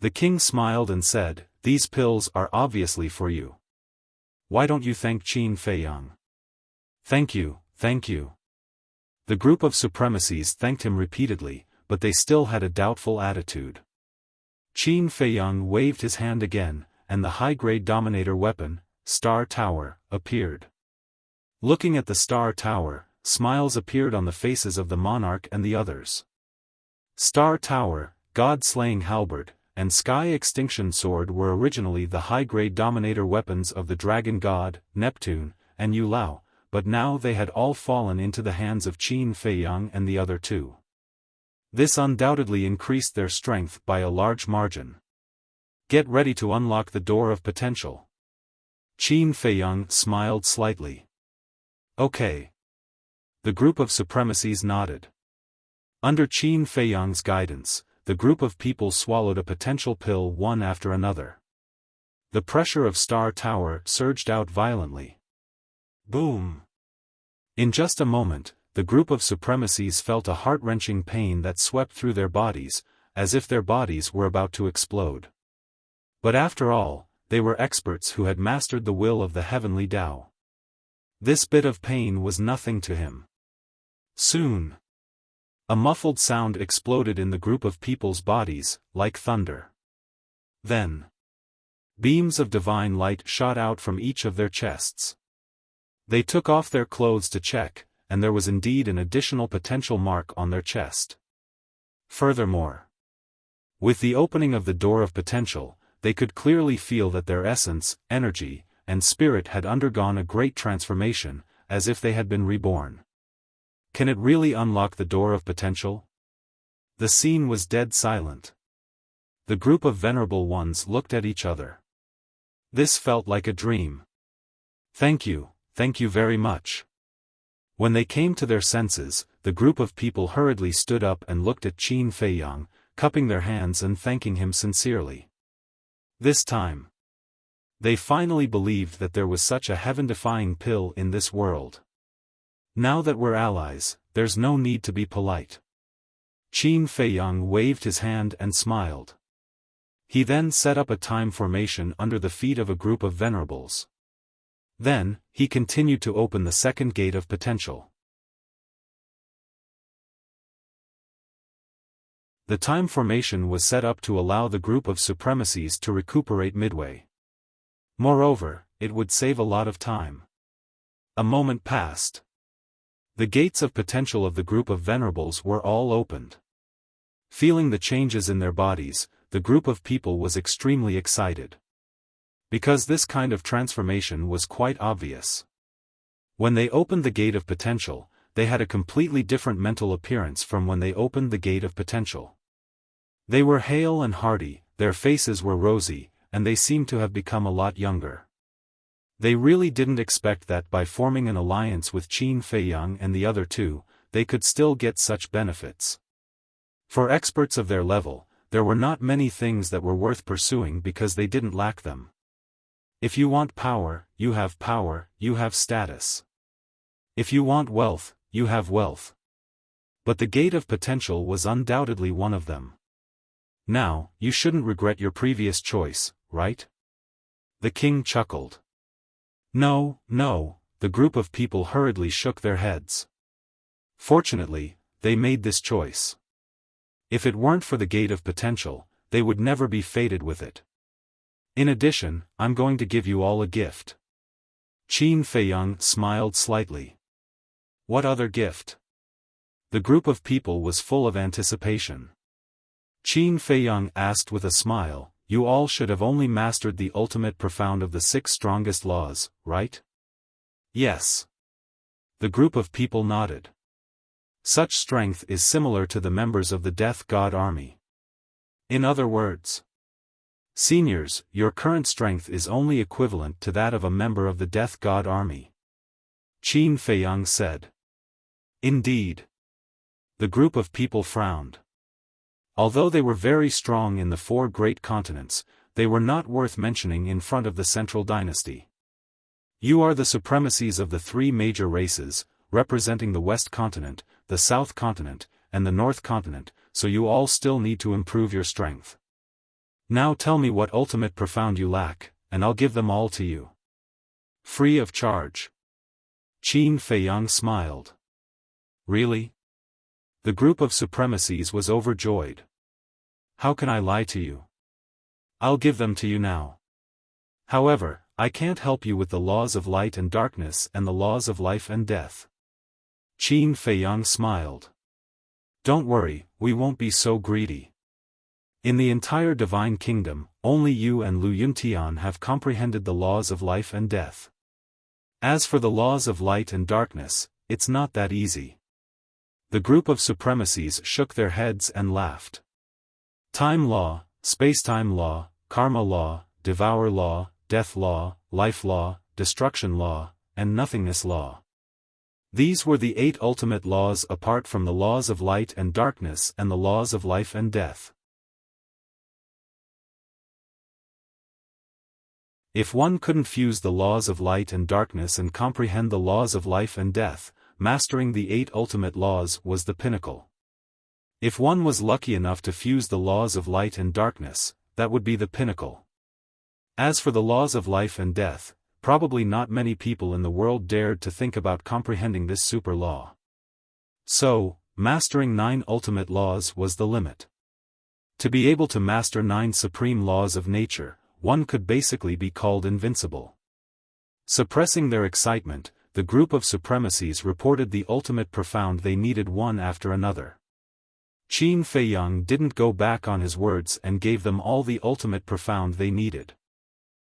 The king smiled and said, "These pills are obviously for you. Why don't you thank Qin Feiyang?" "Thank you, thank you." The group of supremacies thanked him repeatedly, but they still had a doubtful attitude. Qin Feiyang waved his hand again, and the high-grade Dominator weapon, Star Tower, appeared. Looking at the Star Tower, smiles appeared on the faces of the monarch and the others. Star Tower, God-slaying halberd, and Sky Extinction Sword were originally the high-grade Dominator weapons of the dragon god, Neptune, and Yu Lao, but now they had all fallen into the hands of Qin Feiyang and the other two. This undoubtedly increased their strength by a large margin. Get ready to unlock the door of potential. Qin Feiyang smiled slightly. Okay. The group of supremacies nodded. Under Qin Feiyang's guidance, the group of people swallowed a potential pill one after another. The pressure of Star Tower surged out violently. Boom! In just a moment, the group of supremacies felt a heart-wrenching pain that swept through their bodies, as if their bodies were about to explode. But after all, they were experts who had mastered the will of the heavenly Tao. This bit of pain was nothing to him. Soon, a muffled sound exploded in the group of people's bodies, like thunder. Then, beams of divine light shot out from each of their chests. They took off their clothes to check, and there was indeed an additional potential mark on their chest. Furthermore, with the opening of the door of potential, they could clearly feel that their essence, energy, and spirit had undergone a great transformation, as if they had been reborn. Can it really unlock the door of potential? The scene was dead silent. The group of venerable ones looked at each other. This felt like a dream. Thank you very much. When they came to their senses, the group of people hurriedly stood up and looked at Qin Feiyang, cupping their hands and thanking him sincerely. This time, they finally believed that there was such a heaven-defying pill in this world. Now that we're allies, there's no need to be polite. Qin Feiyang waved his hand and smiled. He then set up a time formation under the feet of a group of venerables. Then, he continued to open the second gate of potential. The time formation was set up to allow the group of supremacies to recuperate midway. Moreover, it would save a lot of time. A moment passed. The gates of potential of the group of venerables were all opened. Feeling the changes in their bodies, the group of people was extremely excited. Because this kind of transformation was quite obvious. When they opened the gate of potential, they had a completely different mental appearance from when they opened the gate of potential. They were hale and hearty, their faces were rosy, and they seemed to have become a lot younger. They really didn't expect that by forming an alliance with Qin Feiyang and the other two, they could still get such benefits. For experts of their level, there were not many things that were worth pursuing because they didn't lack them. If you want power, you have status. If you want wealth, you have wealth. But the gate of potential was undoubtedly one of them. Now, you shouldn't regret your previous choice, right? The king chuckled. No, the group of people hurriedly shook their heads. Fortunately, they made this choice. If it weren't for the gate of potential, they would never be fated with it. In addition, I'm going to give you all a gift. Qin Feiyang smiled slightly. What other gift? The group of people was full of anticipation. Qin Feiyang asked with a smile, you all should have only mastered the ultimate profound of the 6 strongest laws, right? Yes. The group of people nodded. Such strength is similar to the members of the Death God Army. In other words, seniors, your current strength is only equivalent to that of a member of the Death God Army. Qin Feiyang said. Indeed. The group of people frowned. Although they were very strong in the 4 great continents, they were not worth mentioning in front of the Central Dynasty. You are the supremacies of the 3 major races, representing the West Continent, the South Continent, and the North Continent, so you all still need to improve your strength. Now tell me what ultimate profound you lack, and I'll give them all to you. Free of charge. Qin Feiyang smiled. Really? The group of supremacies was overjoyed. How can I lie to you? I'll give them to you now. However, I can't help you with the laws of light and darkness and the laws of life and death. Qin Feiyang smiled. Don't worry, we won't be so greedy. In the entire Divine Kingdom, only you and Lu Yuntian have comprehended the laws of life and death. As for the laws of light and darkness, it's not that easy. The group of supremacies shook their heads and laughed. Time law, space-time law, karma law, devour law, death law, life law, destruction law, and nothingness law. These were the 8 ultimate laws apart from the laws of light and darkness and the laws of life and death. If one couldn't fuse the laws of light and darkness and comprehend the laws of life and death, mastering the 8 ultimate laws was the pinnacle. If one was lucky enough to fuse the laws of light and darkness, that would be the pinnacle. As for the laws of life and death, probably not many people in the world dared to think about comprehending this super law. So, mastering 9 ultimate laws was the limit. To be able to master 9 supreme laws of nature, one could basically be called invincible. Suppressing their excitement, the group of supremacies reported the ultimate profound they needed one after another. Qin Feiyang didn't go back on his words and gave them all the ultimate profound they needed.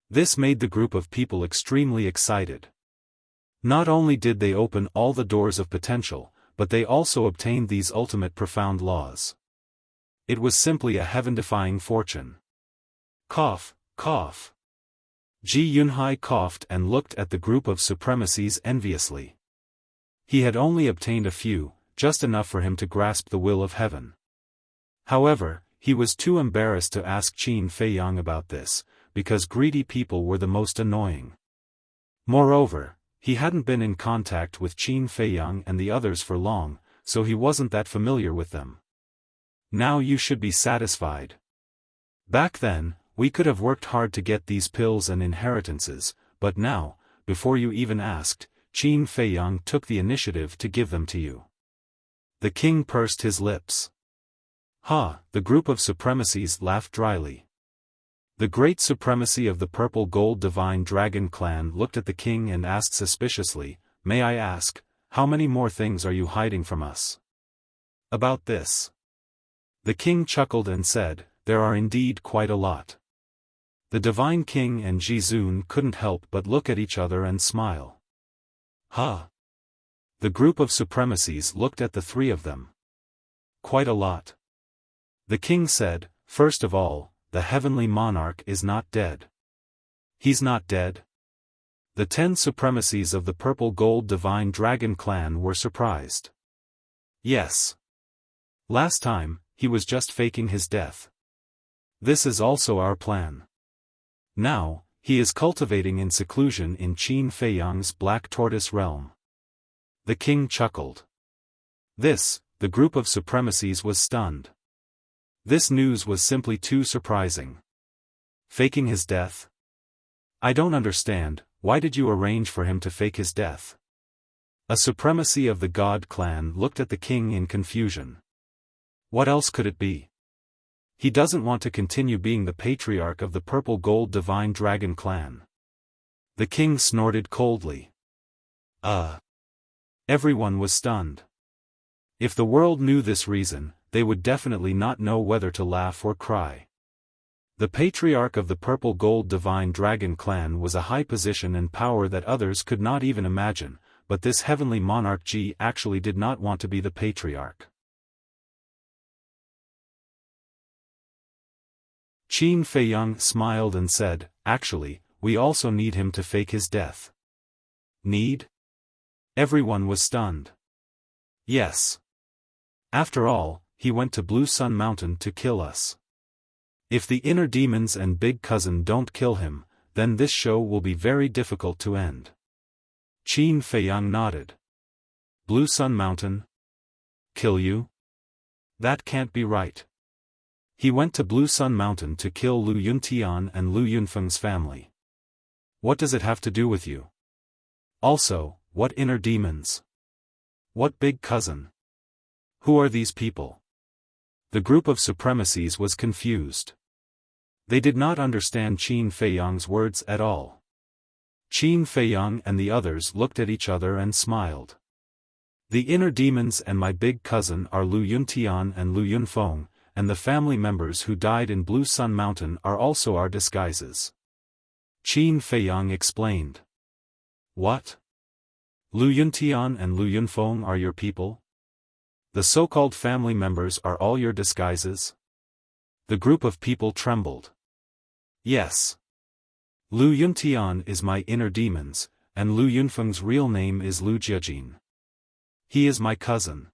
This made the group of people extremely excited. Not only did they open all the doors of potential, but they also obtained these ultimate profound laws. It was simply a heaven-defying fortune. Cough, cough. Ji Yunhai coughed and looked at the group of supremacies enviously. He had only obtained a few, just enough for him to grasp the will of heaven. However, he was too embarrassed to ask Qin Feiyang about this, because greedy people were the most annoying. Moreover, he hadn't been in contact with Qin Feiyang and the others for long, so he wasn't that familiar with them. Now you should be satisfied. Back then, we could have worked hard to get these pills and inheritances, but now, before you even asked, Qin Feiyang took the initiative to give them to you. The king pursed his lips. Ha! The group of supremacies laughed dryly. The great supremacy of the purple gold divine dragon clan looked at the king and asked suspiciously, "May I ask, how many more things are you hiding from us?" About this. The king chuckled and said, "There are indeed quite a lot." The divine king and Jizun couldn't help but look at each other and smile. Ha! The group of supremacies looked at the 3 of them. Quite a lot. The king said, "First of all, the heavenly monarch is not dead." He's not dead? The 10 supremacies of the purple gold divine dragon clan were surprised. Yes. Last time, he was just faking his death. This is also our plan. Now, he is cultivating in seclusion in Qin Feiyang's Black Tortoise realm. The king chuckled. This, the group of supremacies was stunned. This news was simply too surprising. Faking his death? I don't understand, why did you arrange for him to fake his death? A supremacy of the God clan looked at the king in confusion. What else could it be? He doesn't want to continue being the patriarch of the purple gold divine dragon clan. The king snorted coldly. Everyone was stunned. If the world knew this reason, they would definitely not know whether to laugh or cry. The patriarch of the purple gold divine dragon clan was a high position and power that others could not even imagine, but this heavenly monarch Ji actually did not want to be the patriarch. Qin Feiyang smiled and said, "Actually, we also need him to fake his death." Need? Everyone was stunned. Yes. After all, he went to Blue Sun Mountain to kill us. If the inner demons and big cousin don't kill him, then this show will be very difficult to end. Qin Feiyang nodded. Blue Sun Mountain? Kill you? That can't be right. He went to Blue Sun Mountain to kill Lu Yuntian and Lu Yunfeng's family. What does it have to do with you? Also, what inner demons? What big cousin? Who are these people? The group of supremacies was confused. They did not understand Qin Feiyang's words at all. Qin Feiyang and the others looked at each other and smiled. The inner demons and my big cousin are Lu Yuntian and Lu Yunfeng, and the family members who died in Blue Sun Mountain are also our disguises. Qin Feiyang explained. What? Lu Yuntian and Lu Yunfeng are your people? The so-called family members are all your disguises? The group of people trembled. Yes. Lu Yuntian is my inner demons, and Lu Yunfeng's real name is Lu Jiajin. He is my cousin.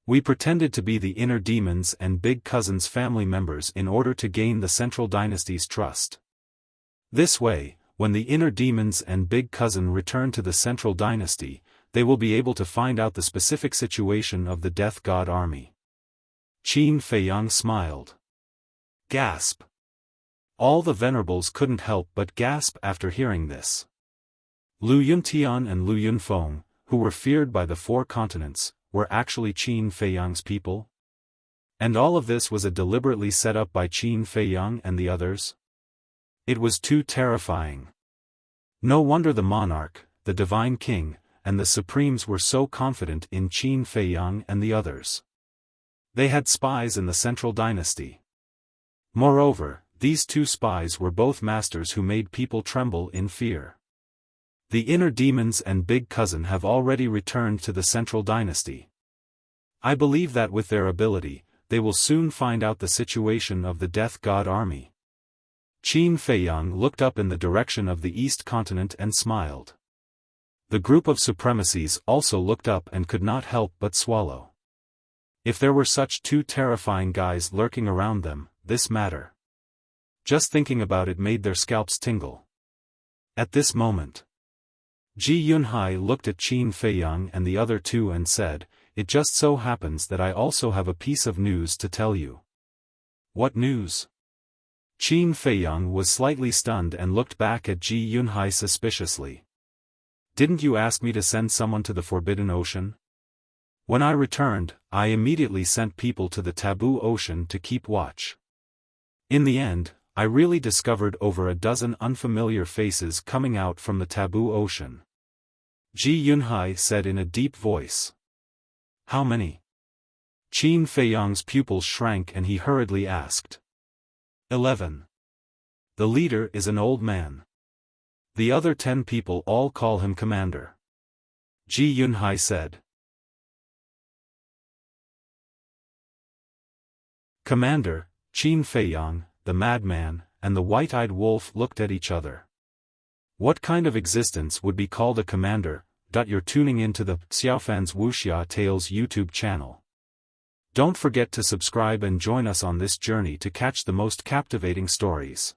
We pretended to be the inner demons and big cousin's family members in order to gain the central dynasty's trust. This way, when the inner demons and big cousin return to the central dynasty, they will be able to find out the specific situation of the Death God army. Qin Feiyang smiled. Gasp. All the venerables couldn't help but gasp after hearing this. Lu Yuntian and Lu Yunfeng, who were feared by the 4 continents, were actually Qin Feiyang's people? And all of this was a deliberately set up by Qin Feiyang and the others? It was too terrifying. No wonder the monarch, the divine king, and the supremes were so confident in Qin Feiyang and the others. They had spies in the central dynasty. Moreover, these 2 spies were both masters who made people tremble in fear. The inner demons and big cousin have already returned to the central dynasty. I believe that with their ability, they will soon find out the situation of the Death God army. Qin Feiyang looked up in the direction of the East continent and smiled. The group of supremacies also looked up and could not help but swallow. If there were such 2 terrifying guys lurking around them, this matter. Just thinking about it made their scalps tingle. At this moment, Ji Yunhai looked at Qin Feiyang and the other 2 and said, "It just so happens that I also have a piece of news to tell you." "What news?" Qin Feiyang was slightly stunned and looked back at Ji Yunhai suspiciously. "Didn't you ask me to send someone to the Forbidden Ocean? When I returned, I immediately sent people to the Taboo Ocean to keep watch. In the end, I really discovered over a dozen unfamiliar faces coming out from the Taboo Ocean." Ji Yunhai said in a deep voice. "How many?" Qin Feiyang's pupils shrank and he hurriedly asked. 11. The leader is an old man. The other 10 people all call him Commander. Ji Yunhai said. Commander, Qin Feiyang, the madman, and the white-eyed wolf looked at each other. What kind of existence would be called a commander? You're tuning into the Xiaofan's Wuxia Tales YouTube channel. Don't forget to subscribe and join us on this journey to catch the most captivating stories.